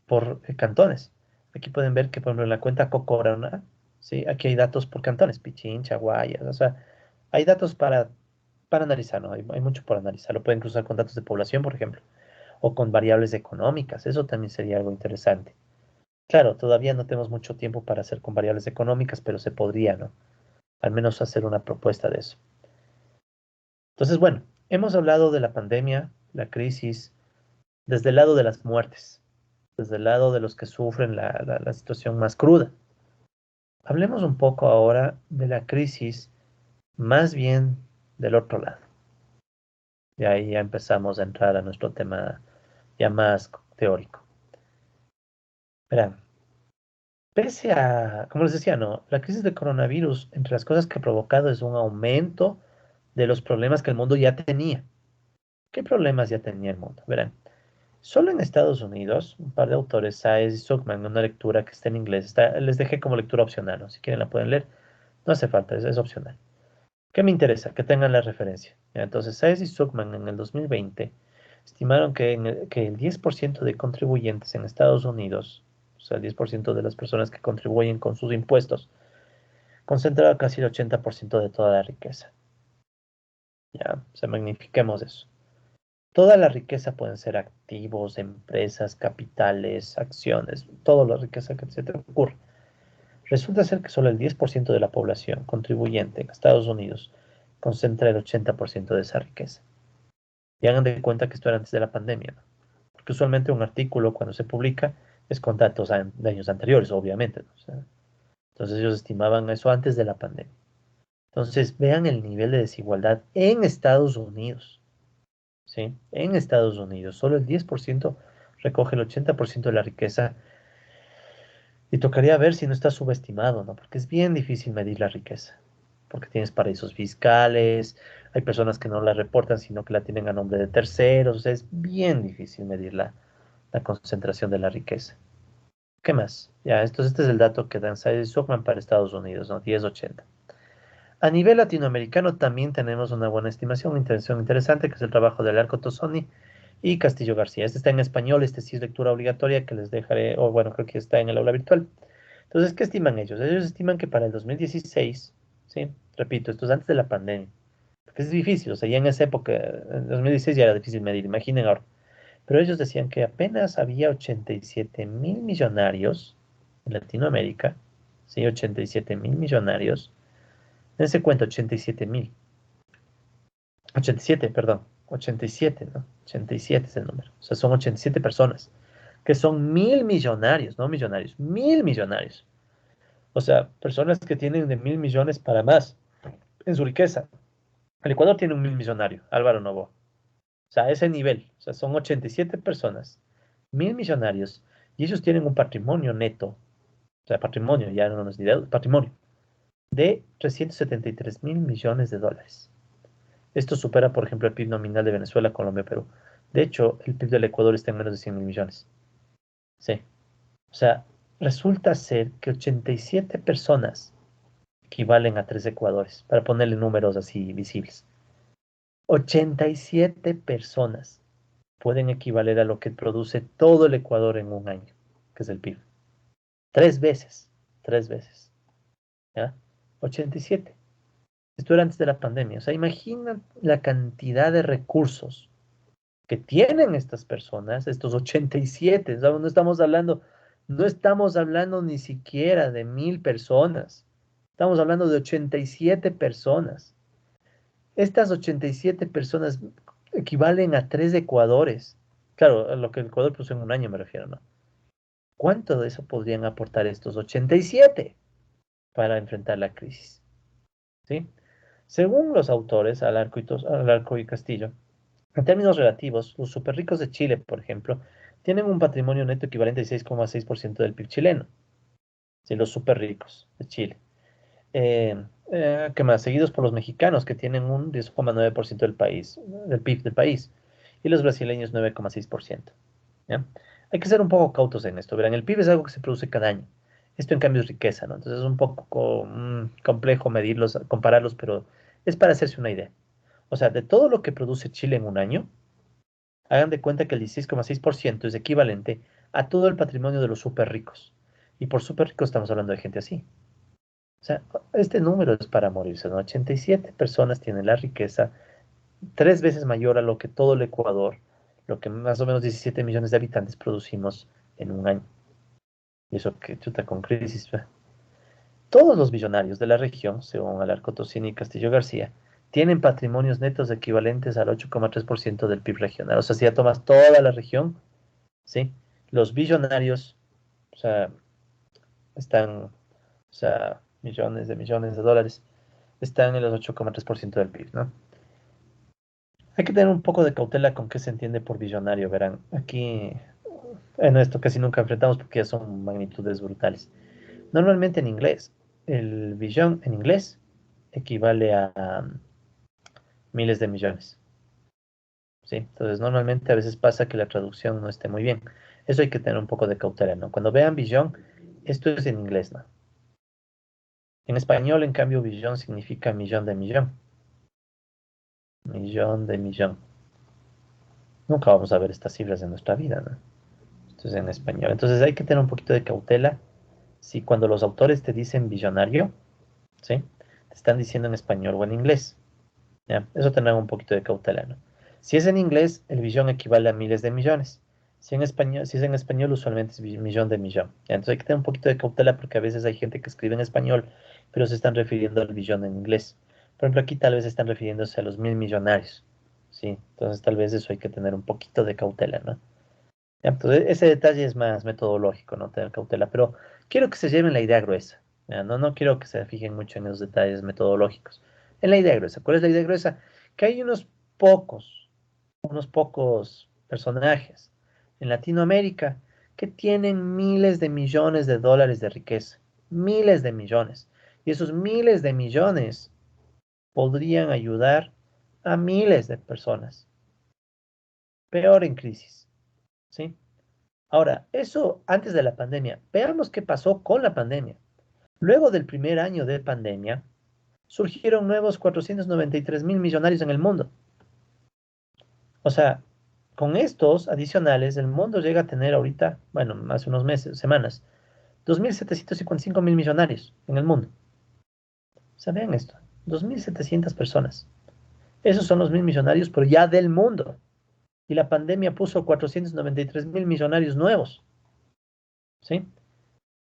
por cantones? Aquí pueden ver que, por ejemplo, en la cuenta Cocorona, ¿sí? Aquí hay datos por cantones, Pichincha, Guayas, o sea, hay datos para analizar, ¿no? Hay mucho por analizar. Lo pueden cruzar con datos de población, por ejemplo, o con variables económicas. Eso también sería algo interesante. Claro, todavía no tenemos mucho tiempo para hacer con variables económicas, pero se podría, ¿no? Al menos hacer una propuesta de eso. Entonces, bueno, hemos hablado de la pandemia, la crisis, desde el lado de las muertes, desde el lado de los que sufren la situación más cruda. Hablemos un poco ahora de la crisis, más bien del otro lado. Y ahí ya empezamos a entrar a nuestro tema ya más teórico. Verán, pese a, como les decía, no, la crisis del coronavirus, entre las cosas que ha provocado es un aumento de los problemas que el mundo ya tenía. ¿Qué problemas ya tenía el mundo? Verán, solo en Estados Unidos, un par de autores, Saez y Zuckman, una lectura que está en inglés, les dejé como lectura opcional, ¿no? Si quieren la pueden leer, no hace falta, es opcional. ¿Qué me interesa? Que tengan la referencia. Ya, entonces, Saez y Zuckman en el 2020 estimaron que el 10% de contribuyentes en Estados Unidos, o sea, el 10% de las personas que contribuyen con sus impuestos, concentraba casi el 80% de toda la riqueza. Ya, o sea, magnifiquemos eso. Toda la riqueza pueden ser activos, empresas, capitales, acciones, toda la riqueza que se te ocurra. Resulta ser que solo el 10% de la población contribuyente en Estados Unidos concentra el 80% de esa riqueza. Y hagan de cuenta que esto era antes de la pandemia, ¿no? Porque usualmente un artículo cuando se publica es con datos de años anteriores, obviamente, ¿no? O sea, entonces ellos estimaban eso antes de la pandemia. Entonces vean el nivel de desigualdad en Estados Unidos. ¿Sí? En Estados Unidos, solo el 10% recoge el 80% de la riqueza y tocaría ver si no está subestimado, ¿no? Porque es bien difícil medir la riqueza, porque tienes paraísos fiscales, hay personas que no la reportan, sino que la tienen a nombre de terceros, o sea, es bien difícil medir la concentración de la riqueza. ¿Qué más? Ya, este es el dato que dan Said y Zuckman para Estados Unidos, ¿no? 1080. A nivel latinoamericano también tenemos una buena estimación, una intención interesante, que es el trabajo del Arco Tosoni y Castillo García. Este está en español, este sí es lectura obligatoria que les dejaré, o bueno, creo que está en el aula virtual. Entonces, ¿qué estiman ellos? Ellos estiman que para el 2016, ¿sí? Repito, esto es antes de la pandemia, porque es difícil, o sea, ya en esa época, en 2016 ya era difícil medir, imaginen ahora. Pero ellos decían que apenas había 87.000 millonarios en Latinoamérica, ¿sí? 87.000 millonarios. Dense cuenta, 87.000. 87, perdón. 87, ¿no? 87 es el número. O sea, son 87 personas, que son 1.000 millonarios, no millonarios, 1.000 millonarios. O sea, personas que tienen de 1.000 millones para más en su riqueza. El Ecuador tiene un 1.000 millonario, Álvaro Novoa. O sea, a ese nivel. O sea, son 87 personas, 1.000 millonarios, y ellos tienen un patrimonio neto, o sea, patrimonio, ya no es ni deuda, patrimonio, de 373.000 millones de dólares. Esto supera, por ejemplo, el PIB nominal de Venezuela, Colombia, Perú. De hecho, el PIB del Ecuador está en menos de 100 mil millones. Sí. O sea, resulta ser que 87 personas equivalen a 3 Ecuadores, para ponerle números así visibles. 87 personas pueden equivaler a lo que produce todo el Ecuador en un año, que es el PIB. Tres veces, ¿ya? 87. Esto era antes de la pandemia. O sea, imagina la cantidad de recursos que tienen estas personas, estos 87. ¿Sabes? No estamos hablando ni siquiera de 1000 personas. Estamos hablando de 87 personas. Estas 87 personas equivalen a 3 Ecuadores. Claro, a lo que el Ecuador puso en un año me refiero, ¿no? ¿Cuánto de eso podrían aportar estos 87 para enfrentar la crisis? ¿Sí? Según los autores, Alarco y Castillo, en términos relativos, los superricos de Chile, por ejemplo, tienen un patrimonio neto equivalente al 6,6% del PIB chileno. Sí, los superricos de Chile. ¿Qué más? Seguidos por los mexicanos, que tienen un 10,9% del país, del PIB del país, y los brasileños 9,6%. ¿Ya? Hay que ser un poco cautos en esto. Verán, el PIB es algo que se produce cada año. Esto en cambio es riqueza, ¿no? Entonces es un poco complejo medirlos, compararlos, pero es para hacerse una idea. O sea, de todo lo que produce Chile en un año, hagan de cuenta que el 16,6% es equivalente a todo el patrimonio de los súper ricos. Y por súper ricos estamos hablando de gente así. O sea, este número es para morirse, ¿no? 87 personas tienen la riqueza 3 veces mayor a lo que todo el Ecuador, lo que más o menos 17 millones de habitantes producimos en un año. Y eso que chuta con crisis. Todos los billonarios de la región, según Alarco Tocini y Castillo García, tienen patrimonios netos equivalentes al 8,3% del PIB regional. O sea, si ya tomas toda la región, ¿sí? Los billonarios, o sea, están, o sea, millones de dólares, están en los 8,3% del PIB, ¿no? Hay que tener un poco de cautela con qué se entiende por billonario, verán. Aquí, en esto casi nunca enfrentamos porque ya son magnitudes brutales. Normalmente en inglés, el billón en inglés equivale a miles de millones, ¿sí? Entonces, normalmente a veces pasa que la traducción no esté muy bien. Eso hay que tener un poco de cautela, ¿no? Cuando vean billón, esto es en inglés, ¿no? En español, en cambio, billón significa millón de millón. Millón de millón. Nunca vamos a ver estas cifras en nuestra vida, ¿no? Esto es en español. Entonces hay que tener un poquito de cautela si cuando los autores te dicen billonario, ¿sí? Te están diciendo en español o en inglés. ¿Ya? Eso tener un poquito de cautela, ¿no? Si es en inglés, el billón equivale a miles de millones. Si es en español, usualmente es millón de millón. ¿Ya? Entonces hay que tener un poquito de cautela porque a veces hay gente que escribe en español, pero se están refiriendo al billón en inglés. Por ejemplo, aquí tal vez están refiriéndose a los 1000 millonarios. ¿Sí? Entonces tal vez eso hay que tener un poquito de cautela, ¿no? Ya, entonces, ese detalle es más metodológico, ¿no? Tener cautela, pero quiero que se lleven la idea gruesa. ¿Ya? No quiero que se fijen mucho en esos detalles metodológicos. En la idea gruesa. ¿Cuál es la idea gruesa? Que hay unos pocos personajes en Latinoamérica que tienen miles de millones de dólares de riqueza. Miles de millones. Y esos miles de millones podrían ayudar a miles de personas. Peor en crisis, ¿sí? Ahora, eso antes de la pandemia. Veamos qué pasó con la pandemia. Luego del primer año de pandemia, surgieron nuevos 493 mil millonarios en el mundo. O sea, con estos adicionales, el mundo llega a tener ahorita, bueno, hace unos meses, semanas, 2.755 mil millonarios en el mundo. O sea, vean esto, 2.700 personas. Esos son los mil millonarios, pero ya del mundo. Y la pandemia puso 493 mil millonarios nuevos. ¿Sí?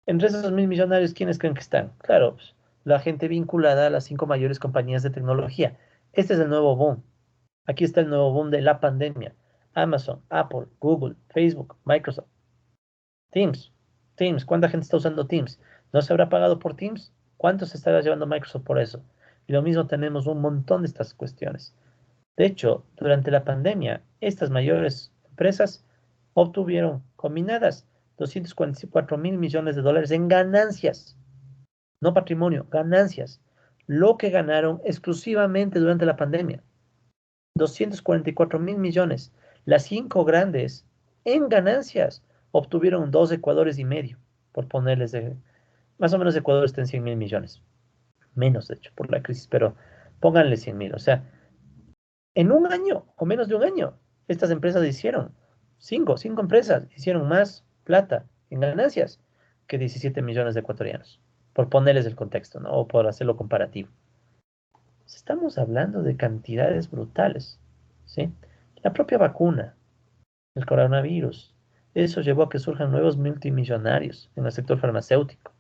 Entre esos 1000 millonarios, ¿quiénes creen que están? Claro, pues, la gente vinculada a las 5 mayores compañías de tecnología. Este es el nuevo boom. Aquí está el nuevo boom de la pandemia. Amazon, Apple, Google, Facebook, Microsoft, Teams. Teams, ¿cuánta gente está usando Teams? ¿No se habrá pagado por Teams? ¿Cuánto se estará llevando Microsoft por eso? Y lo mismo tenemos un montón de estas cuestiones. De hecho, durante la pandemia, estas mayores empresas obtuvieron combinadas 244 mil millones de dólares en ganancias, no patrimonio, ganancias, lo que ganaron exclusivamente durante la pandemia. 244 mil millones. Las 5 grandes en ganancias obtuvieron 2 ecuadores y medio, por ponerles de, más o menos Ecuador está en 100.000 millones, menos de hecho por la crisis, pero pónganle 100.000. O sea, en un año o menos de un año, estas empresas hicieron, cinco empresas hicieron más plata en ganancias que 17 millones de ecuatorianos, por ponerles el contexto, ¿no? O por hacerlo comparativo. Estamos hablando de cantidades brutales, ¿sí? La propia vacuna, el coronavirus, eso llevó a que surjan nuevos multimillonarios en el sector farmacéutico.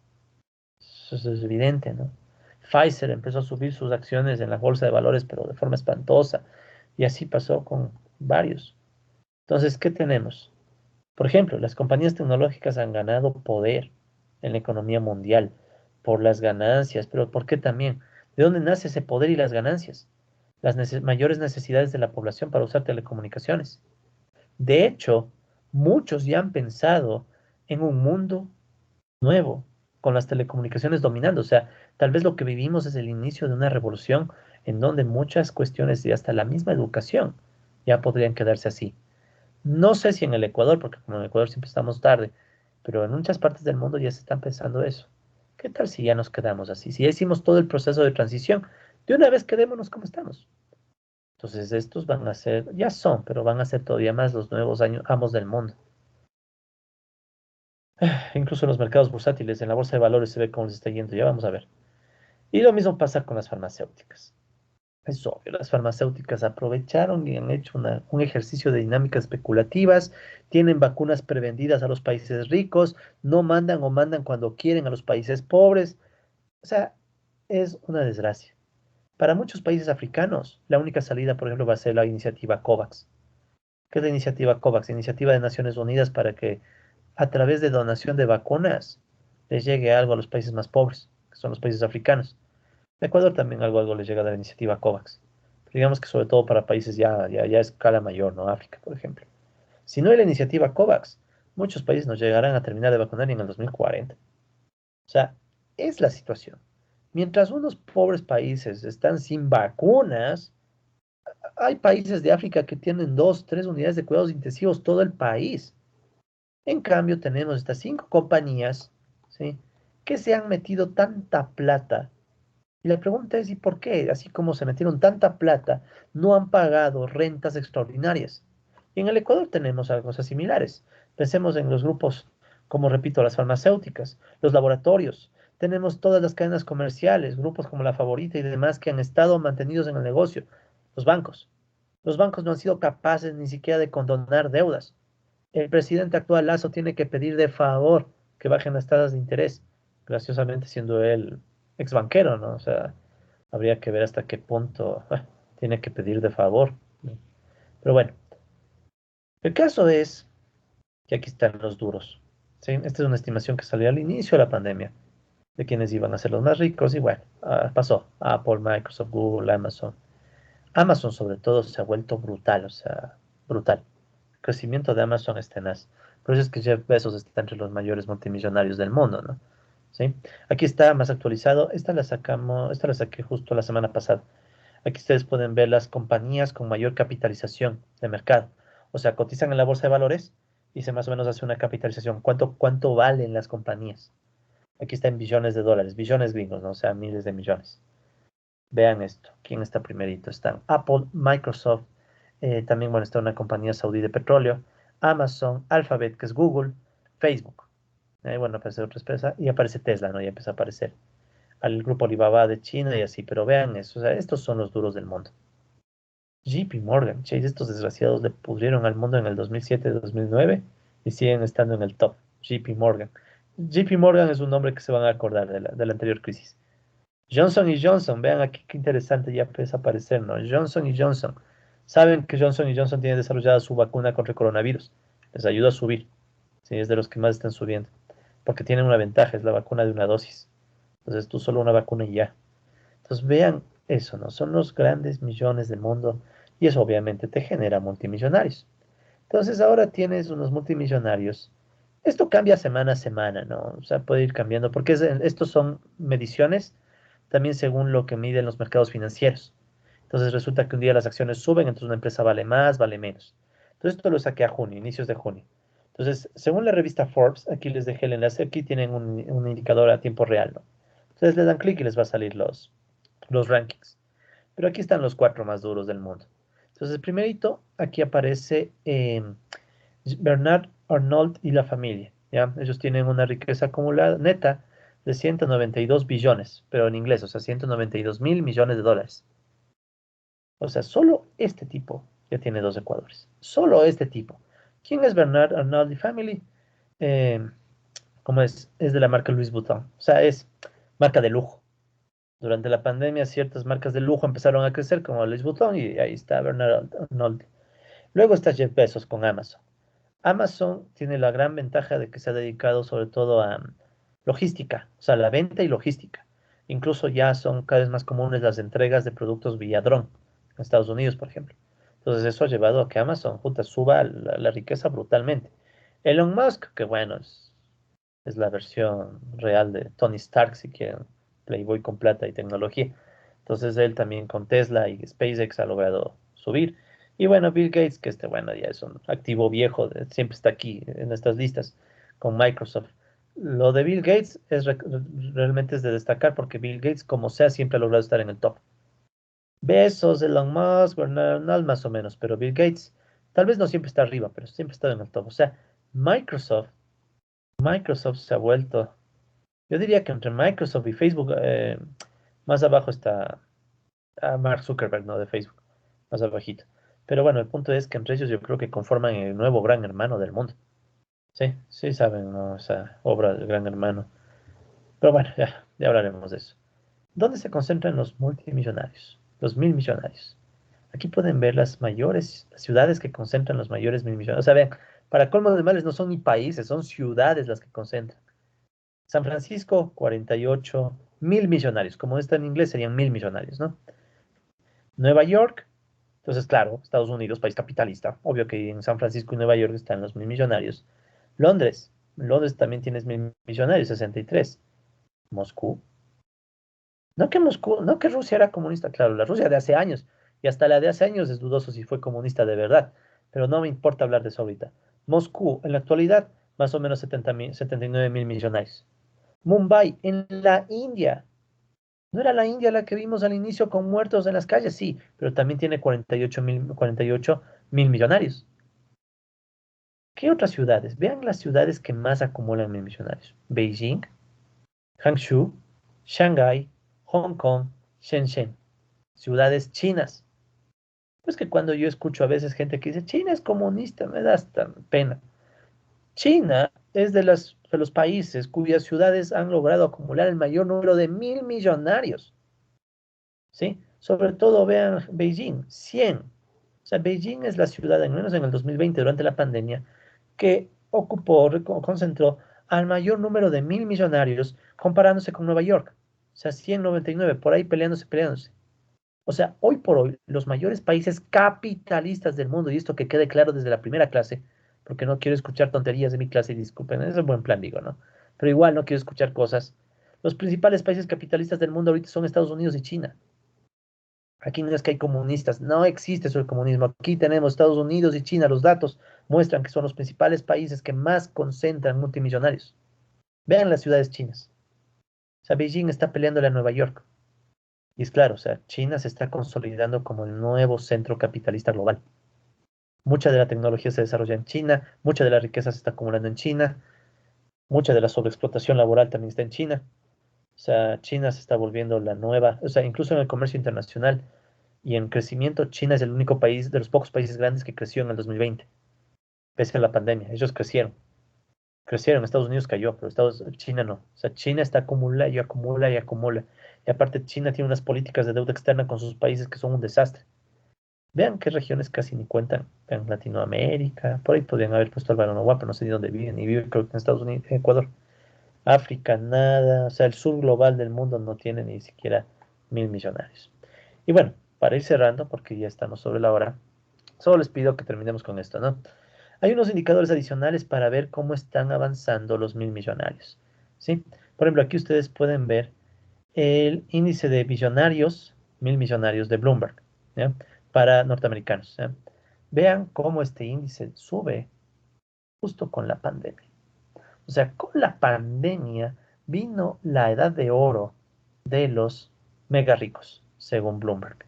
Eso es evidente, ¿no? Pfizer empezó a subir sus acciones en la bolsa de valores, pero de forma espantosa. Y así pasó con varios. Entonces, ¿qué tenemos? Por ejemplo, las compañías tecnológicas han ganado poder en la economía mundial por las ganancias, pero ¿por qué también? ¿De dónde nace ese poder y las ganancias? Las mayores necesidades de la población para usar telecomunicaciones. De hecho, muchos ya han pensado en un mundo nuevo, con las telecomunicaciones dominando. O sea, tal vez lo que vivimos es el inicio de una revolución en donde muchas cuestiones y hasta la misma educación ya podrían quedarse así. No sé si en el Ecuador, porque como en el Ecuador siempre estamos tarde, pero en muchas partes del mundo ya se está pensando eso. ¿Qué tal si ya nos quedamos así? Si ya hicimos todo el proceso de transición, de una vez quedémonos como estamos. Entonces estos van a ser, ya son, pero van a ser todavía más los nuevos amos del mundo. Incluso en los mercados bursátiles, en la bolsa de valores se ve cómo les está yendo, ya vamos a ver. Y lo mismo pasa con las farmacéuticas. Es obvio, las farmacéuticas aprovecharon y han hecho un ejercicio de dinámicas especulativas, tienen vacunas prevendidas a los países ricos, no mandan o mandan cuando quieren a los países pobres. O sea, es una desgracia. Para muchos países africanos, la única salida, por ejemplo, va a ser la iniciativa COVAX. ¿Qué es la iniciativa COVAX? Iniciativa de Naciones Unidas para que a través de donación de vacunas les llegue algo a los países más pobres, que son los países africanos. A Ecuador también algo les llega de la iniciativa COVAX. Pero digamos que sobre todo para países ya a escala mayor, ¿no? África, por ejemplo. Si no hay la iniciativa COVAX, muchos países nos llegarán a terminar de vacunar en el 2040. O sea, es la situación. Mientras unos pobres países están sin vacunas, hay países de África que tienen 2, 3 unidades de cuidados intensivos todo el país. En cambio, tenemos estas 5 compañías, ¿sí? Que se han metido tanta plata. Y la pregunta es, ¿y por qué? Así como se metieron tanta plata, no han pagado rentas extraordinarias. Y en el Ecuador tenemos cosas similares. Pensemos en los grupos, como repito, las farmacéuticas, los laboratorios. Tenemos todas las cadenas comerciales, grupos como La Favorita y demás que han estado mantenidos en el negocio. Los bancos. Los bancos no han sido capaces ni siquiera de condonar deudas. El presidente actual Lazo tiene que pedir de favor que bajen las tasas de interés, graciosamente siendo él ex banquero, ¿no? O sea, habría que ver hasta qué punto tiene que pedir de favor, ¿no? Pero bueno, el caso es que aquí están los duros, ¿sí? Esta es una estimación que salió al inicio de la pandemia, de quienes iban a ser los más ricos, y bueno, pasó. Apple, Microsoft, Google, Amazon. Amazon sobre todo se ha vuelto brutal, o sea, brutal. El crecimiento de Amazon es tenaz. Por eso es que Jeff Bezos está entre los mayores multimillonarios del mundo, ¿no? ¿Sí? Aquí está más actualizado. Esta la saqué justo la semana pasada. Aquí ustedes pueden ver las compañías con mayor capitalización de mercado. O sea, cotizan en la bolsa de valores y se más o menos hace una capitalización. ¿Cuánto valen las compañías? Aquí está en billones de dólares, billones gringos, ¿no? O sea, miles de millones. Vean esto. ¿Quién está primerito? Están Apple, Microsoft, también, bueno, está una compañía saudí de petróleo, Amazon, Alphabet, que es Google, Facebook. Bueno, aparece otra empresa y aparece Tesla, ¿no? Ya empieza a aparecer. Al grupo Alibaba de China y así, pero vean eso. O sea, estos son los duros del mundo. JP Morgan, Chase, estos desgraciados le pudrieron al mundo en el 2007-2009 y siguen estando en el top. JP Morgan. JP Morgan es un nombre que se van a acordar de la anterior crisis. Johnson y Johnson, vean aquí qué interesante ya empieza a aparecer, ¿no? Johnson y Johnson. Saben que Johnson y Johnson tiene desarrollada su vacuna contra el coronavirus. Les ayuda a subir. Sí, es de los que más están subiendo. Porque tienen una ventaja, es la vacuna de una dosis. Entonces tú solo una vacuna y ya. Entonces vean eso, ¿no? Son los grandes millones del mundo y eso obviamente te genera multimillonarios. Entonces ahora tienes unos multimillonarios. Esto cambia semana a semana, ¿no? O sea, puede ir cambiando porque estos son mediciones también según lo que miden los mercados financieros. Entonces resulta que un día las acciones suben, entonces una empresa vale más, vale menos. Entonces esto lo saqué a junio, inicios de junio. Entonces, según la revista Forbes, aquí les dejé el enlace, aquí tienen un indicador a tiempo real, ¿no? Entonces le dan clic y les va a salir los rankings. Pero aquí están los cuatro más duros del mundo. Entonces, primerito, aquí aparece Bernard Arnault y la familia, ¿ya? Ellos tienen una riqueza acumulada neta de 192 billones, pero en inglés, o sea, 192.000 millones de dólares. O sea, solo este tipo ya tiene dos Ecuadores. Solo este tipo. ¿Quién es Bernard Arnault y Family? Eh, ¿Cómo es? Es de la marca Louis Vuitton. O sea, es marca de lujo. Durante la pandemia, ciertas marcas de lujo empezaron a crecer, como Louis Vuitton, y ahí está Bernard Arnault. Luego está Jeff Bezos con Amazon. Amazon tiene la gran ventaja de que se ha dedicado sobre todo a logística, o sea, la venta y logística. Incluso ya son cada vez más comunes las entregas de productos vía dron, en Estados Unidos, por ejemplo. Entonces eso ha llevado a que Amazon suba la riqueza brutalmente. Elon Musk, que bueno, es la versión real de Tony Stark, si quieren, Playboy con plata y tecnología. Entonces él también con Tesla y SpaceX ha logrado subir. Y bueno, Bill Gates, que bueno, ya es un activo viejo, siempre está aquí en estas listas con Microsoft. Lo de Bill Gates realmente es de destacar porque Bill Gates, como sea, siempre ha logrado estar en el top. Besos, Elon Musk, Bernard Arnault, más o menos, pero Bill Gates tal vez no siempre está arriba, pero siempre está en el top. O sea, Microsoft, Microsoft se ha vuelto, yo diría que entre Microsoft y Facebook, más abajo está Mark Zuckerberg, ¿no? De Facebook, más abajito. Pero bueno, el punto es que entre ellos yo creo que conforman el nuevo gran hermano del mundo. Sí, sí saben, ¿no? Esa obra del gran hermano. Pero bueno, ya hablaremos de eso. ¿Dónde se concentran los multimillonarios? Los mil millonarios. Aquí pueden ver las mayores ciudades que concentran los mayores mil millonarios. O sea, vean, para colmo de males no son ni países, son ciudades las que concentran. San Francisco, 48.000 millonarios. Como está en inglés, serían mil millonarios, ¿no? Nueva York, entonces, claro, Estados Unidos, país capitalista. Obvio que en San Francisco y Nueva York están los mil millonarios. Londres también tienes mil millonarios, 63. Moscú. No que Rusia era comunista, claro, la Rusia de hace años, y hasta la de hace años es dudoso si fue comunista de verdad, pero no me importa hablar de eso ahorita. Moscú, en la actualidad, más o menos 79.000 millonarios. Mumbai, en la India. ¿No era la India la que vimos al inicio con muertos en las calles? Sí, pero también tiene 48.000 millonarios. ¿Qué otras ciudades? Vean las ciudades que más acumulan mil millonarios. Beijing, Hangzhou, Shanghái, Hong Kong, Shenzhen. Ciudades chinas. Pues que cuando yo escucho a veces gente que dice, China es comunista, me da hasta pena. China es de los países cuyas ciudades han logrado acumular el mayor número de mil millonarios. ¿Sí? Sobre todo vean Beijing, 100. O sea, Beijing es la ciudad, al menos en el 2020, durante la pandemia, que concentró al mayor número de mil millonarios comparándose con Nueva York. O sea, 199, por ahí peleándose. O sea, hoy por hoy, los mayores países capitalistas del mundo, y esto que quede claro desde la primera clase, porque no quiero escuchar tonterías de mi clase, y disculpen, es un buen plan, digo, ¿no? Pero igual no quiero escuchar cosas. Los principales países capitalistas del mundo ahorita son Estados Unidos y China. Aquí no es que hay comunistas, no existe eso el comunismo. Aquí tenemos Estados Unidos y China. Los datos muestran que son los principales países que más concentran multimillonarios. Vean las ciudades chinas. O sea, Beijing está peleándole a Nueva York. Y es claro, o sea, China se está consolidando como el nuevo centro capitalista global. Mucha de la tecnología se desarrolla en China, mucha de la riqueza se está acumulando en China, mucha de la sobreexplotación laboral también está en China. O sea, China se está volviendo la nueva, o sea, incluso en el comercio internacional y en crecimiento, China es el único país, de los pocos países grandes que creció en el 2020, pese a la pandemia. Ellos crecieron, Estados Unidos cayó, pero China no. O sea, China está acumula y acumula y acumula. Y aparte, China tiene unas políticas de deuda externa con sus países que son un desastre. Vean qué regiones casi ni cuentan. En Latinoamérica, por ahí podrían haber puesto Álvaro Noboa, pero no sé ni dónde viven, y vive creo que en Estados Unidos, en Ecuador. África, nada. O sea, el sur global del mundo no tiene ni siquiera mil millonarios. Y bueno, para ir cerrando, porque ya estamos sobre la hora, solo les pido que terminemos con esto, ¿no? Hay unos indicadores adicionales para ver cómo están avanzando los mil millonarios, ¿sí? Por ejemplo, aquí ustedes pueden ver el índice de billonarios, mil millonarios de Bloomberg. ¿ya? Para norteamericanos, ¿ya? Vean cómo este índice sube justo con la pandemia. O sea, con la pandemia vino la edad de oro de los mega ricos, según Bloomberg.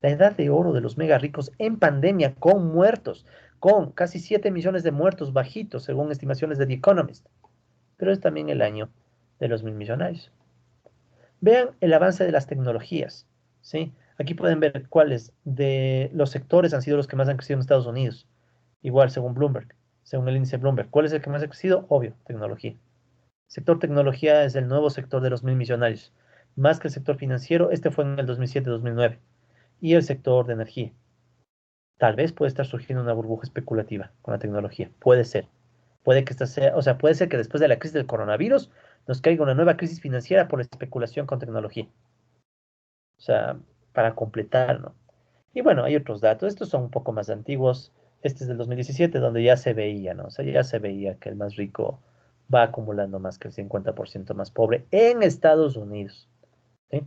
La edad de oro de los mega ricos en pandemia, con muertos, con casi 7 millones de muertos bajitos, según estimaciones de The Economist. Pero es también el año de los mil millonarios. Vean el avance de las tecnologías, ¿sí? Aquí pueden ver cuáles de los sectores han sido los que más han crecido en Estados Unidos. Igual, según Bloomberg, según el índice Bloomberg. ¿Cuál es el que más ha crecido? Obvio, tecnología. Sector tecnología es el nuevo sector de los mil millonarios. Más que el sector financiero, este fue en el 2007-2009. Y el sector de energía. Tal vez puede estar surgiendo una burbuja especulativa con la tecnología. Puede ser. Puede que esta sea, o sea, puede ser que después de la crisis del coronavirus nos caiga una nueva crisis financiera por la especulación con tecnología. O sea, para completar, ¿no? Y bueno, hay otros datos. Estos son un poco más antiguos. Este es del 2017, donde ya se veía, ¿no? O sea, ya se veía que el más rico va acumulando más que el 50% más pobre en Estados Unidos, ¿sí?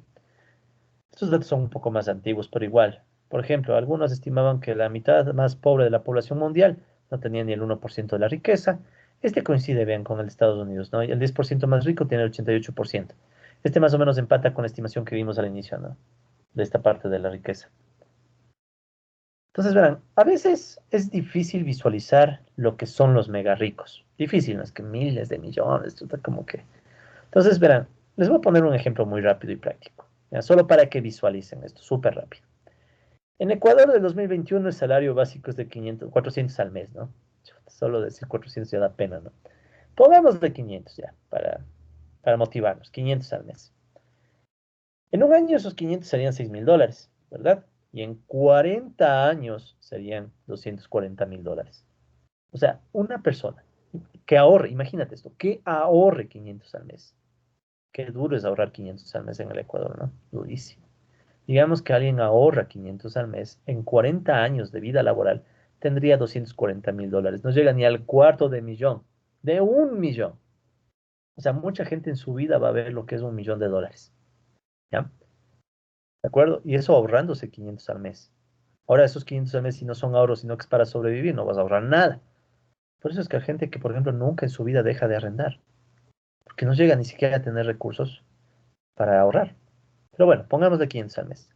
Estos datos son un poco más antiguos, pero igual. Por ejemplo, algunos estimaban que la mitad más pobre de la población mundial no tenía ni el 1% de la riqueza. Este coincide bien con el de Estados Unidos, ¿no? Y el 10% más rico tiene el 88%. Este más o menos empata con la estimación que vimos al inicio, ¿no? De esta parte de la riqueza. Entonces, verán, a veces es difícil visualizar lo que son los mega ricos. Difícil, no es que miles de millones, esto está como que... Entonces, verán, les voy a poner un ejemplo muy rápido y práctico, ¿ya? Solo para que visualicen esto, súper rápido. En Ecuador del 2021 el salario básico es de 500, 400 al mes, ¿no? Solo decir 400 ya da pena, ¿no? Pongamos de 500 ya, para motivarnos, 500 al mes. En un año esos 500 serían $6.000, ¿verdad? Y en 40 años serían $240.000. O sea, una persona que ahorre, imagínate esto, que ahorre 500 al mes. Qué duro es ahorrar 500 al mes en el Ecuador, ¿no? Durísimo. Digamos que alguien ahorra 500 al mes, en 40 años de vida laboral tendría $240.000. No llega ni al cuarto de millón, de un millón. O sea, mucha gente en su vida va a ver lo que es $1.000.000, ¿ya? ¿De acuerdo? Y eso ahorrándose 500 al mes. Ahora, esos 500 al mes, si no son ahorros, sino que es para sobrevivir, no vas a ahorrar nada. Por eso es que hay gente que, por ejemplo, nunca en su vida deja de arrendar, porque no llega ni siquiera a tener recursos para ahorrar. Pero bueno, pongamos de 500 al mes.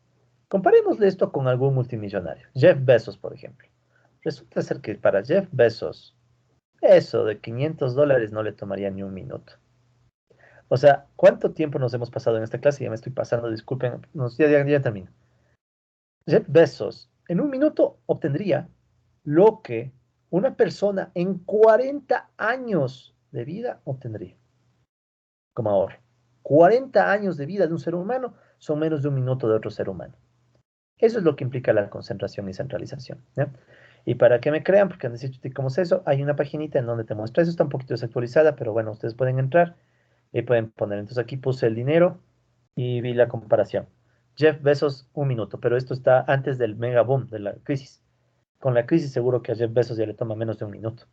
Comparémosle esto con algún multimillonario. Jeff Bezos, por ejemplo. Resulta ser que para Jeff Bezos, eso de $500 no le tomaría ni un minuto. O sea, ¿cuánto tiempo nos hemos pasado en esta clase? Ya me estoy pasando, disculpen, ya termino. Jeff Bezos en un minuto obtendría lo que una persona en 40 años de vida obtendría como ahorro. 40 años de vida de un ser humano son menos de un minuto de otro ser humano. Eso es lo que implica la concentración y centralización, ¿ya? Y para que me crean, porque han dicho, ¿cómo es eso? Hay una paginita en donde te muestra eso, está un poquito desactualizada, pero bueno, ustedes pueden entrar y pueden poner. Entonces aquí puse el dinero y vi la comparación. Jeff Bezos, un minuto, pero esto está antes del mega boom de la crisis. Con la crisis seguro que a Jeff Bezos ya le toma menos de un minuto.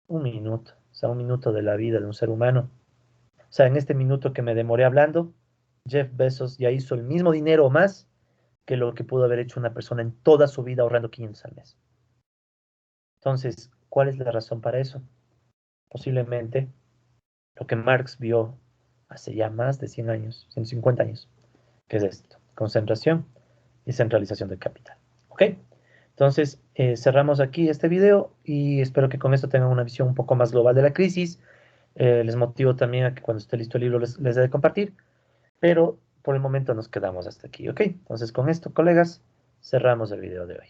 Un minuto, o sea, un minuto de la vida de un ser humano. O sea, en este minuto que me demoré hablando, Jeff Bezos ya hizo el mismo dinero o más que lo que pudo haber hecho una persona en toda su vida ahorrando 500 al mes. Entonces, ¿cuál es la razón para eso? Posiblemente lo que Marx vio hace ya más de 100 años, 150 años, que es esto, concentración y centralización del capital. ¿Ok? Entonces, cerramos aquí este video y espero que con esto tengan una visión un poco más global de la crisis. Les motivo también a que cuando esté listo el libro les dé de compartir, pero por el momento nos quedamos hasta aquí, ¿ok? Entonces, con esto, colegas, cerramos el video de hoy.